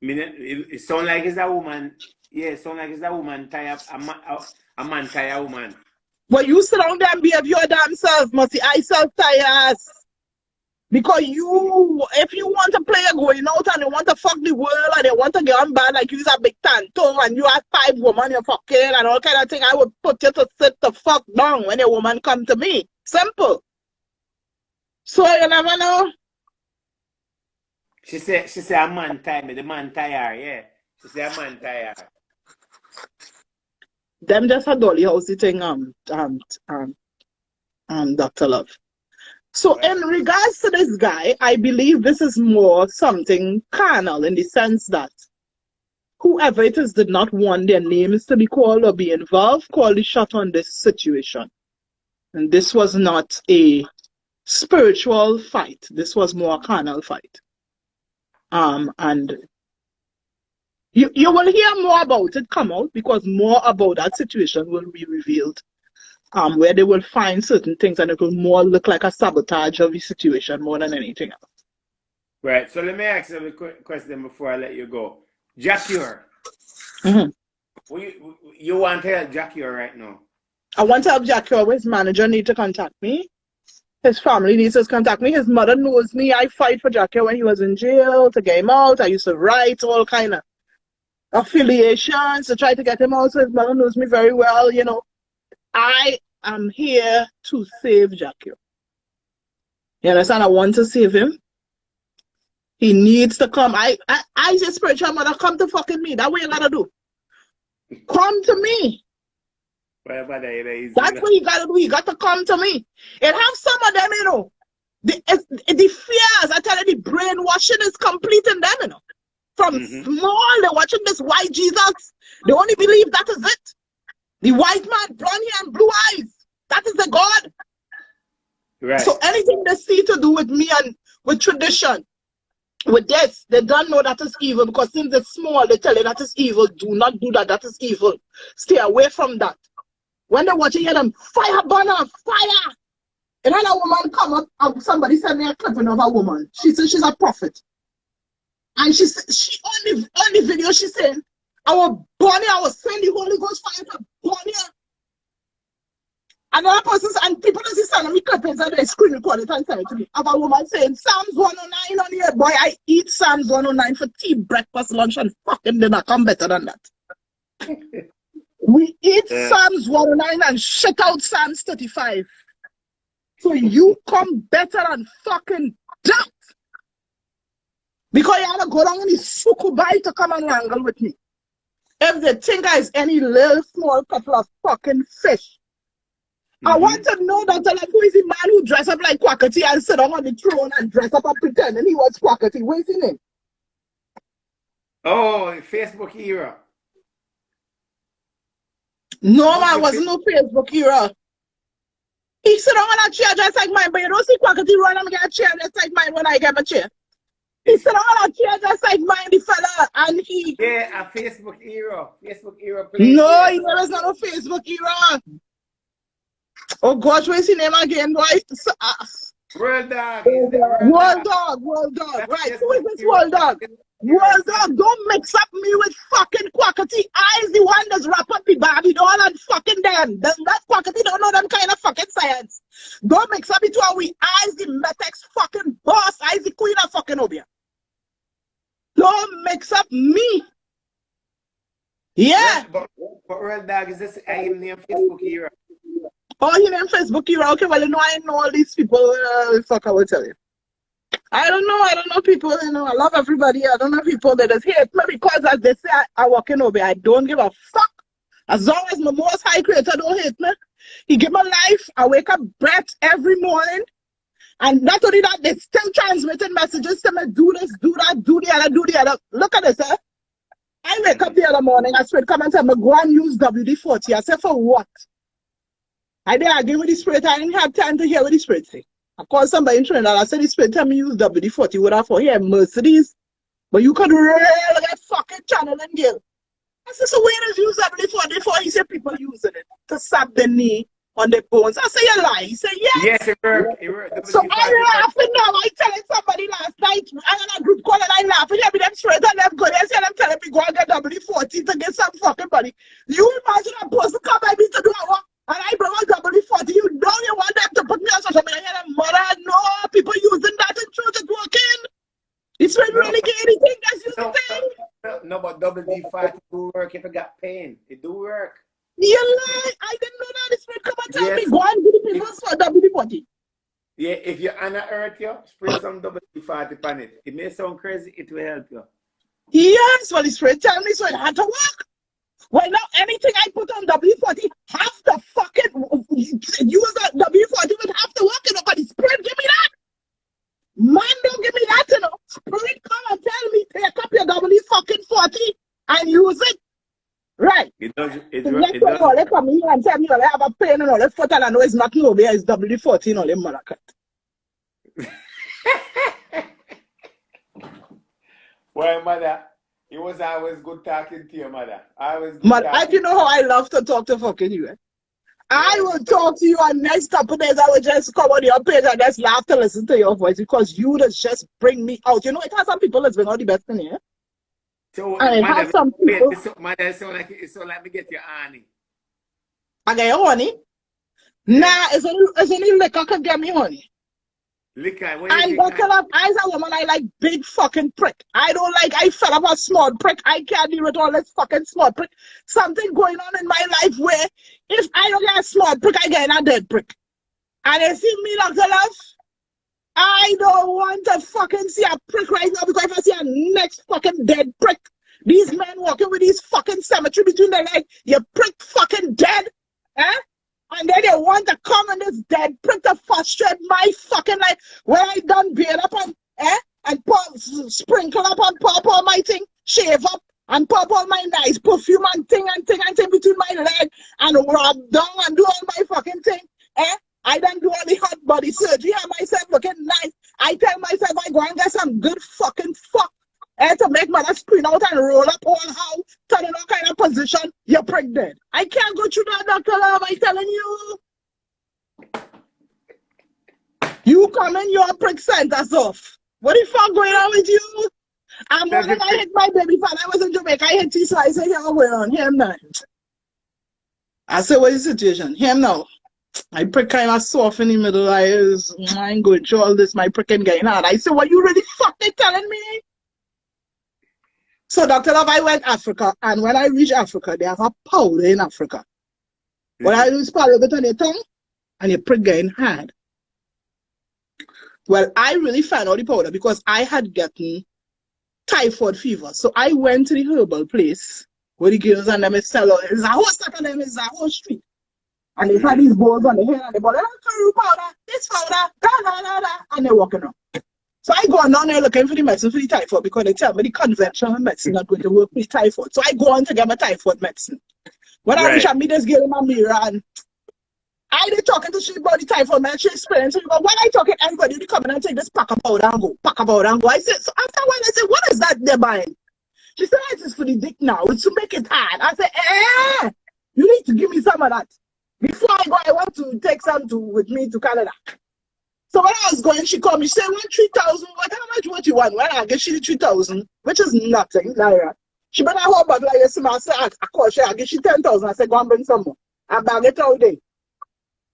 It sound like it's a woman. Yeah, it sound like it's a woman tie up a man tie a woman. But you sit down there and behave your damn self, must see I self tie ass. Because if you want to play a going out and you want to fuck the world and you want to get on bad like you's a big tanto and you have 5 women you're fucking and all kind of thing, I would put you to sit the fuck down when a woman come to me. Simple. So you never know. She said a man tie me, the man tie her, yeah. She said a man tie her. Them just a dolly housey thing, Dr. Love. So Right. in regards to this guy, I believe this is more something carnal in the sense that whoever it is did not want their names to be called or be involved, call the shot on this situation. And this was not a spiritual fight. This was more a carnal fight. And you will hear more about it come out because more about that situation will be revealed. Where they will find certain things and it will more look like a sabotage of the situation more than anything else. Right. So let me ask you a quick question before I let you go. Jacure. Mm-hmm. You want to help Jacure right now? I want to help Jacure. His manager need to contact me. His family needs to contact me. His mother knows me. I fight for Jacure when he was in jail to get him out. I used to write all kind of affiliations to try to get him out. So his mother knows me very well, you know. I am here to save Jackie. You understand? I want to save him. He needs to come. I say spiritual mother, come to fucking me. That's what you gotta do. Come to me. That's what you gotta do. You got to come to me. And have some of them, you know. The fears, I tell you, the brainwashing is complete in them, you know. From small, they're watching this white Jesus. They only believe that is it. The white man, blonde hair and blue eyes. That is the God. Right. So anything they see to do with me and with tradition, with this, they don't know that is evil because since they're small, they tell you that is evil. Do not do that. That is evil. Stay away from that. When they're watching, hear them, fire, burner, fire. And then a woman come up, somebody sent me a clipping of a woman. She said she's a prophet. And she on the video, she said, I was saying the Holy Ghost fire to burn you. Another person, and people don't see sending me clippings and they screen record it and send it to me. I have a woman saying, Psalms 109 on here, boy, I eat Psalms 109 for tea, breakfast, lunch, and fucking dinner. Come better than that. We eat Psalms 109 and shut out Psalms 35. So you come better than fucking that. Because you have to go down in the sukubai to come and wrangle with me. If they think I is any little small couple of fucking fish. I want to know that who is the man who dress up like Quackity and sit down on the throne and dress up and pretend and he was Quackity. Where's his name? Oh, Facebook era. No, man, wasn't no Facebook era. He sit down on a chair just like mine, but you don't see Quackity run and get a chair just like mine when I get my chair. He sit on a chair just like mine, the fella, and he... Yeah, a Facebook era. Facebook era. No, he never is not a Facebook era. Oh gosh, what's his name again, boy? World Dog. World Dog. Right, who is this World Dog? World Dog, don't mix up me with fucking Quackity. I is the one that's wrap up the Barbie doll and fucking them. That Quackity don't know them kind of fucking science. Don't mix up between we. I is the Metex fucking boss. I is the queen of fucking Obia. Don't mix up me. Yeah. But World Dog, is this I name Facebook era? Oh, he named Facebook era. Okay, well, you know, I know all these people. Fuck, I will tell you. I don't know people, you know, I love everybody. I don't know people that just hate me because as they say, I walk in over. I don't give a fuck. As long as my most high creator don't hate me. He give me life. I wake up breath every morning. And not only that, they still transmitting messages to me, do this, do that, do the other, do the other. Look at this, eh? I wake up the other morning, I straight come and tell me, go and use WD-40. I say, for what? I did argue with the spirit. I didn't have time to hear what the spirit say. I called somebody in Trinidad. I said the spirit tell me use WD-40 with her for here Mercedes. But you could really get fucking channel and gill. I said, so where does use WD-40 for? He said people using it to stab the knee on the bones. I said, you lie. He said, yes. Yes, it worked. It worked. So I laughing now. I telling somebody last night, I had a group call and I laughing. Yeah, them straight and them good. They said I'm telling me go and get WD-40 to get some fucking money. You imagine a person come by me to do a work and I bring a WD-40. You know you want them to put me on social media. And mother, no, people using that in church is working. It's when really get anything that's used to thing. No, but WD-40 do work if you got pain. It do work. You lie. I didn't know that. This man come and tell me go and give the people for WD-40. Yeah, if you're on a earth, you spray some WD-40 on it. It may sound crazy, it will help you. Yes, well, the spirit tell me so it had to work. Well, now anything I put on W40 have to fucking use that W40 would have to work, you know, but the spirit give me that. Man, don't give me that, you know. Spirit come and tell me, take up your W40 and use it. Right. It does. It So does. they come here and tell me, I have a pain and all that foot, and I know it's nothing over here, it's W40 and all them motherfucker. Well, mother, it was always good talking to you, mother. You know how I love to talk to fucking you. I will talk to you and next couple days I will just come on your page and just laugh to listen to your voice because you just bring me out. You know, it has some people that's been all the best in here. So, and it has some people. Mother, it's so like me get your honey. I get your honey? Yeah. Nah, it's only liquor can get me honey. Liquor? I'm as a woman, I like big fucking prick. I fell up a small prick. I can't deal with all this fucking small prick. Something going on in my life where if I don't get a small prick, I get a dead prick. And you see me, Dr. Love, I don't want to fucking see a prick right now because if I see a next fucking dead prick, these men walking with these fucking cemetery between their legs, you prick fucking dead, eh? And then they want to come in this dead prick to frustrate my fucking life where I done beard up and sprinkle up and pop all my thing, shave up and pop all my nice perfume and thing between my leg and rub down and do all my fucking thing, I done do all the hot body surgery and myself looking nice. I tell myself I go and get some good fucking fuck to make my spin out and roll up all how, turn in all kind of position, you're pregnant. I can't go through that, Dr. Love, I'm telling you. You come in your prick centers off. What the fuck going on with you? I'm when I hit my baby father, I was in Jamaica, I hit his slice, I said, here, wait on him now. I said, what is the situation? Him now. My prick kind of soft in the middle. I ain't going through all this, my prick ain't getting hard. I said, what you really fucking telling me? So, Dr. Love, I went to Africa, and when I reached Africa, they have a powder in Africa. What I do is pour a bit on your tongue, and your prick getting hard. Well, I really found out the powder because I had gotten typhoid fever. So I went to the herbal place where the girls and them is selling. It's a whole stack of them, it's a whole street. And they had these balls on the head, and they bought powder, this powder, and they're walking around. So I go on down there looking for the medicine for the typhoid because they tell me the conventional medicine not going to work for the typhoid. So I go on to get my typhoid medicine. When I reach, I meet this girl in my mirror and I did talking to she about the typhoid medicine. She's explaining to me, but when I talking, everybody would come in and take this pack of powder and go, pack of powder and go. I said, so after a while, I said, what is that they're buying? She said, it's just for the dick now. It's to make it hard. I said, you need to give me some of that. Before I go, I want to take some with me to Canada. So when I was going, she called me. She said, "I want 3,000. What? How much? What you want?" Well, I guess she did 3,000, which is nothing, Lyra. She brought a whole bottle of yes, I said, I called her. I guess she 10,000. I said, "Go and bring some more." I bag it all day.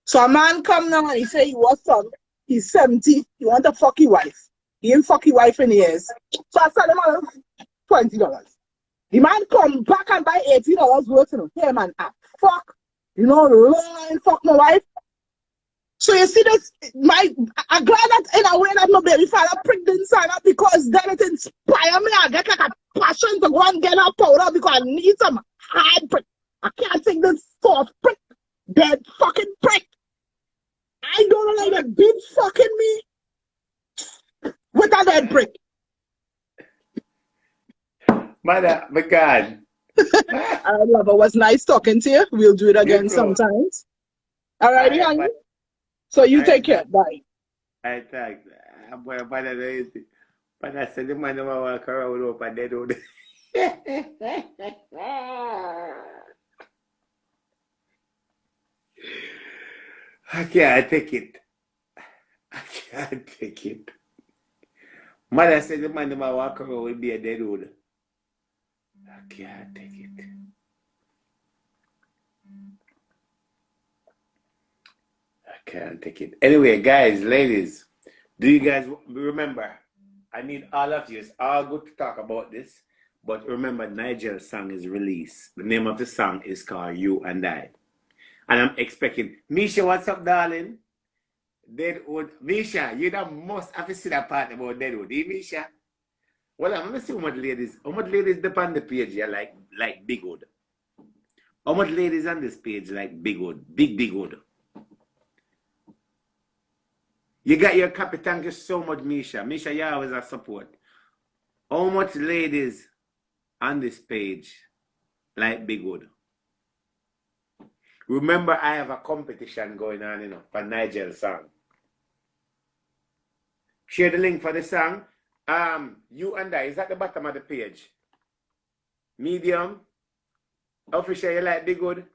So a man come now and he say he was some. He's 70. He want to fuck his wife. He ain't fuck his wife in years. So I sell him all $20. The man come back and buy $80 worth. You know, hey man, fuck. You know, long and fuck my wife. So you see this, I'm glad that in a way that my baby father pricked inside her because then it inspired me. I get like a passion to go and get a powder because I need some hard prick. I can't take this soft prick, dead fucking prick. I don't like that big fucking me with a dead prick. Mother, my God. I love it. It was nice talking to you. We'll do it again sometimes. Alrighty, Alright, honey. but So you I take care. thank, Bye. I thank. But I said the man who walk around up and they don't. I can't take it. I can't take it. Mother said the man who walk around will be a dead old. I can't take it. I can't take it. Anyway, guys, ladies, do you guys remember? I need all of you. It's all good to talk about this. But remember, Nigel's song is released. The name of the song is called You and I. And I'm expecting. Misha, what's up, darling? Deadwood. Misha, you don't must have to see that part about Deadwood. Eh, Misha? Well, I'm gonna see how much ladies depend on the page here like Big Wood. How much ladies on this page like Big Wood? Big Wood. You got your copy. Thank you so much, Misha. Misha, you always have support. How much ladies on this page like Big Wood? Remember, I have a competition going on, for Nigel's song. Share the link for the song. You and I is at the bottom of the page. Medium. Official, you like Big Wood?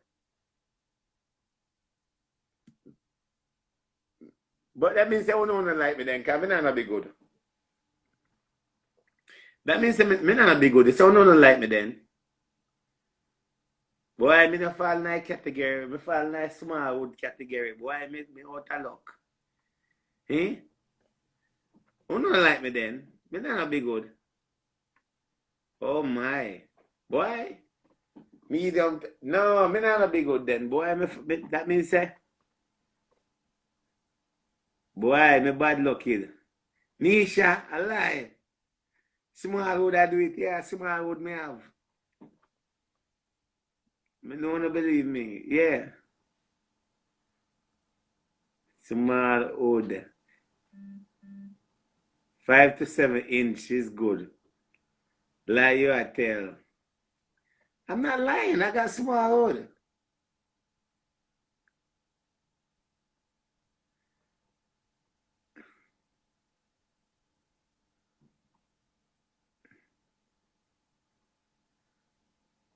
But that means you don't like me then, because I'm not Big Wood. That means I'm not Big Wood. So you don't like me then. Boy, I don't fall in that category. I fall in that small wood category. Boy, I make me out of luck. Eh? You don't like me then. I'm not Big Wood. Oh my. Boy. Medium. No, I'm not a Big Wood then. Boy, that means say. Boy, me bad luck kid. Nisha, I lie. Small wood I do it. Yeah, small wood me have. Me no one believe me. Yeah. Small wood. 5 to 7 inch is good. Lie you I tell. I'm not lying. I got small wood.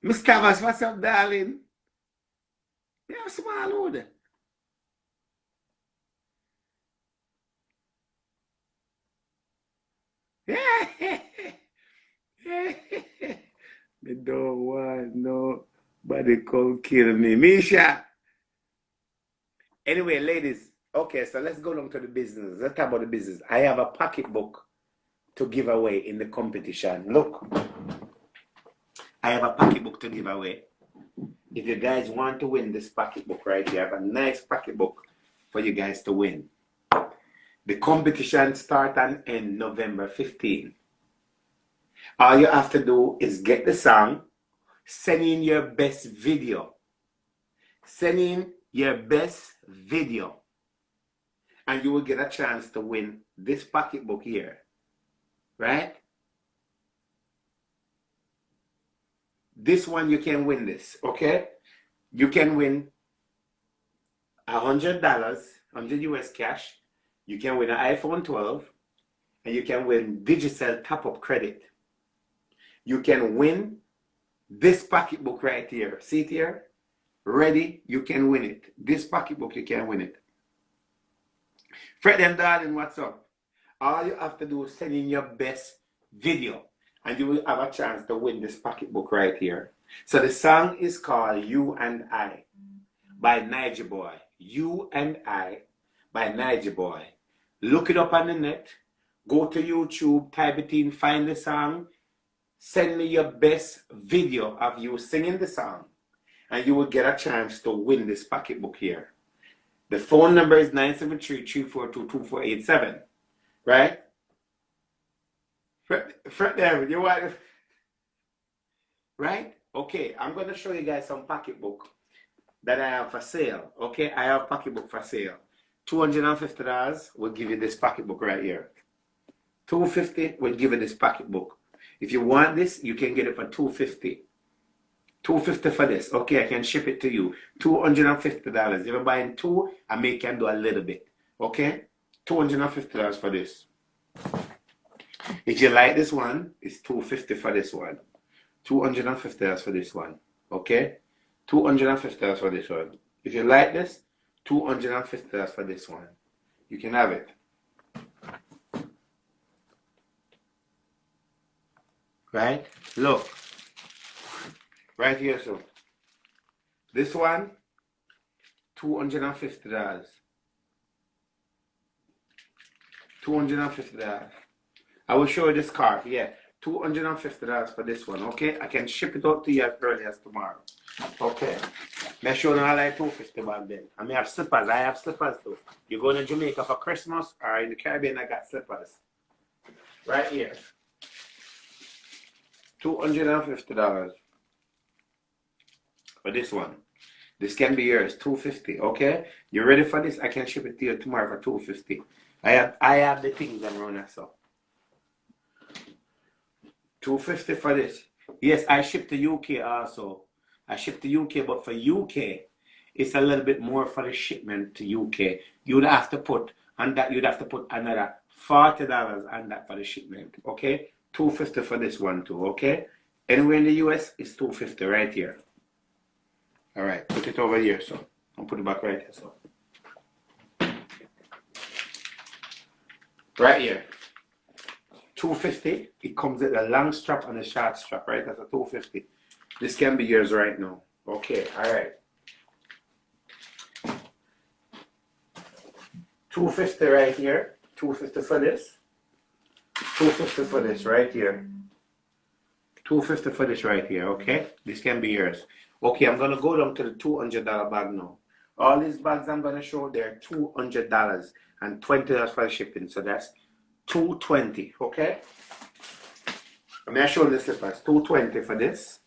Mr. Vass, what's up, darling? You have small wood. Me don't want nobody come kill me. Misha. Anyway, ladies, okay, so let's go on to the business. Let's talk about the business. I have a pocketbook to give away in the competition. Look, I have a pocketbook to give away. If you guys want to win this pocketbook right here, I have a nice pocketbook for you guys to win. The competition starts and ends November 15. All you have to do is get the song, send in your best video. Send in your best video. And you will get a chance to win this pocketbook here. Right? This one you can win this, okay? You can win $100, 100 US cash. You can win an iPhone 12. And you can win digital top-up credit. You can win this pocketbook right here. See it here? Ready? You can win it. This pocketbook, you can win it. Fred and darling, what's up? All you have to do is send in your best video. And you will have a chance to win this pocketbook right here. So the song is called You and I by NIGY Boy. You and I by NIGY Boy. Look it up on the net. Go to YouTube, type it in, find the song. Send me your best video of you singing the song. And you will get a chance to win this pocketbook here. The phone number is 973-342-2487. Right? Fred, there, you want it? Right? Okay, I'm going to show you guys some pocketbook that I have for sale. Okay, I have pocketbook for sale. $250 will give you this pocketbook right here. $250 will give you this pocketbook. If you want this, you can get it for $250. $250 for this. Okay, I can ship it to you. $250. If you're buying two, I may can do a little bit. Okay? $250 for this. If you like this one, it's $250 for this one. $250 for this one. Okay? $250 for this one. If you like this, $250 for this one. You can have it. Right? Look. Right here, so. This one, $250. $250. I will show you this card. Yeah. $250 for this one. Okay? I can ship it out to you as early as tomorrow. Okay. Make sure I like $250 back then. I may have slippers. I have slippers too. You go to Jamaica for Christmas or in the Caribbean, I got slippers. Right here. $250 for this one. This can be yours, $250. Okay? You ready for this? I can ship it to you tomorrow for $250. I have the things around that, so. $250 for this. Yes, I ship to UK also. I ship to UK, but for UK, it's a little bit more for the shipment to UK. You'd have to put on that. You'd have to put another $40 on that for the shipment. Okay, $250 for this one too. Okay, anywhere in the US, it's $250 right here. All right, put it over here. So I'll put it back right here. So right here. $250. It comes with a long strap and a short strap, right? That's a $250. This can be yours right now. Okay, all right. $250 right here. $250 for this. $250 for this right here. $250 for this right here. Okay, this can be yours. Okay, I'm gonna go down to the $200 bag now. All these bags I'm gonna show, they're $200 and $20 for the shipping. So that's $220. Okay. I'm gonna show the slippers. $220 for this.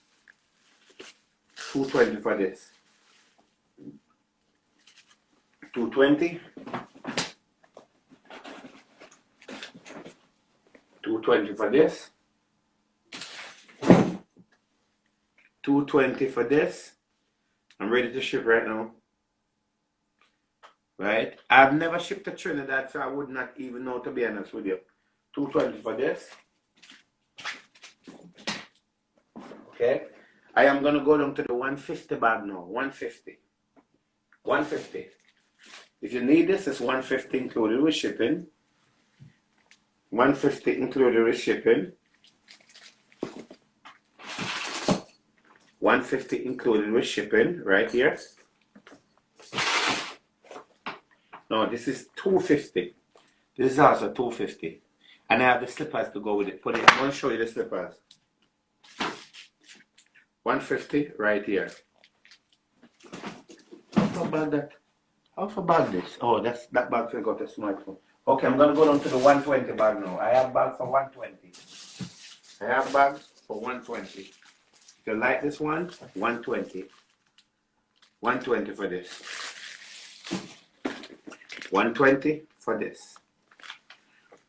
$220 for this. $220. $220 for this. $220 for this. I'm ready to ship right now. Right? I've never shipped to Trinidad, so I would not even know, to be honest with you. $220 for this. Okay. I am gonna go down to the $150 bag now. $150. $150. If you need this, it's $150 included with shipping. $150 included with shipping. $150 included with shipping right here. No, this is $250. This is also $250. And I have the slippers to go with it. I want to show you the slippers. $150 right here. How about that? How about this? Oh, that bag will go to smartphone. Okay, I'm gonna go down to the $120 bag now. I have bags for $120. I have bags for $120. If you like this one, $120. $120 for this. $120 for this.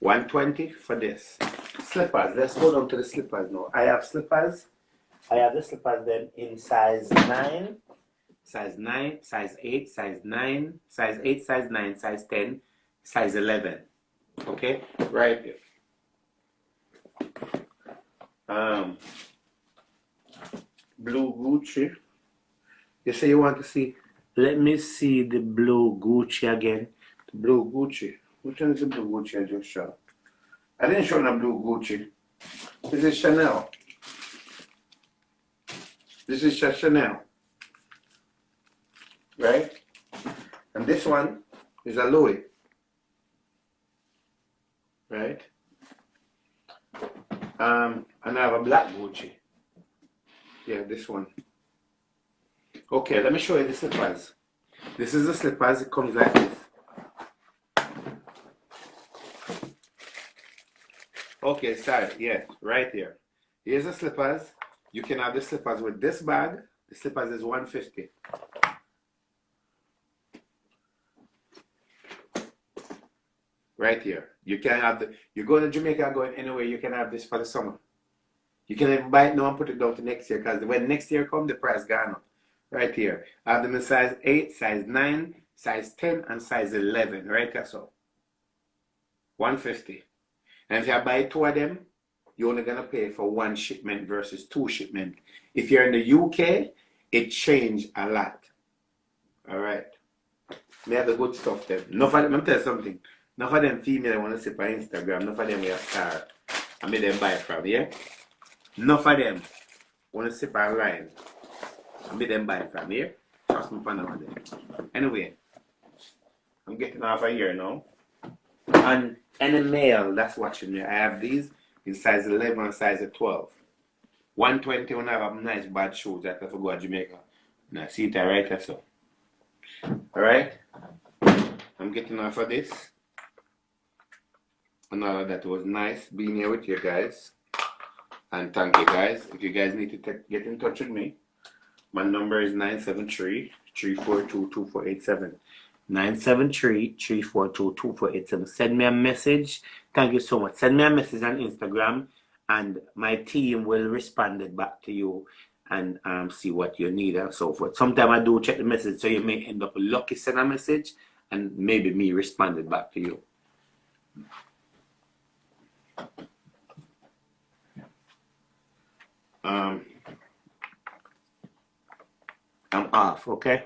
$120 for this. Slippers. Let's go down to the slippers now. I have slippers. I have the slippers then in size 9, size 9, size 8, size 9, size 8, size 9, size 10, size 11. Okay? Right there. Blue Gucci. You say you want to see? Let me see the blue Gucci again. The blue Gucci. Which one is the blue Gucci I just showed? I didn't show no blue Gucci. This is Chanel. This is Chanel. Right? And this one is a Louis. Right? And I have a black Gucci. Yeah, this one. Okay, let me show you the slippers. This is the slippers. It comes like this. Okay, sorry. Yeah, right here. Here's the slippers. You can have the slippers with this bag. The slippers is $150. Right here. You can have the. You go to Jamaica, going anywhere. You can have this for the summer. You can even buy it now and put it down to next year because when next year comes, the price gone up. Right here. I have them in size 8, size 9, size 10, and size 11. Right there, so. 150. And if you buy 2 of them, you're only gonna pay for 1 shipment versus 2 shipment. If you're in the UK, it changed a lot. Alright. They have the good stuff there. Enough of them, let me tell you something. Enough of them female want to sit on Instagram. Enough of them we are star. I made them buy from, yeah? Enough of them want to sit online. I made them buy from, yeah? Trust me for none of them. Anyway, I'm getting off of here now. And any male that's watching me, I have these in size 11 and size 12. 120 when I have nice bad shoes that I have to go to Jamaica. And I see it right there, so. Alright? I'm getting off of this. And all of that. Was nice being here with you guys. And thank you guys. If you guys need to get in touch with me, my number is 973-342-2487. 973-342-2487. Send me a message. Thank you so much. Send me a message on Instagram and my team will respond it back to you and see what you need and so forth. Sometimes I do check the message, so you may end up lucky send a message and maybe me respond it back to you. I'm off, okay?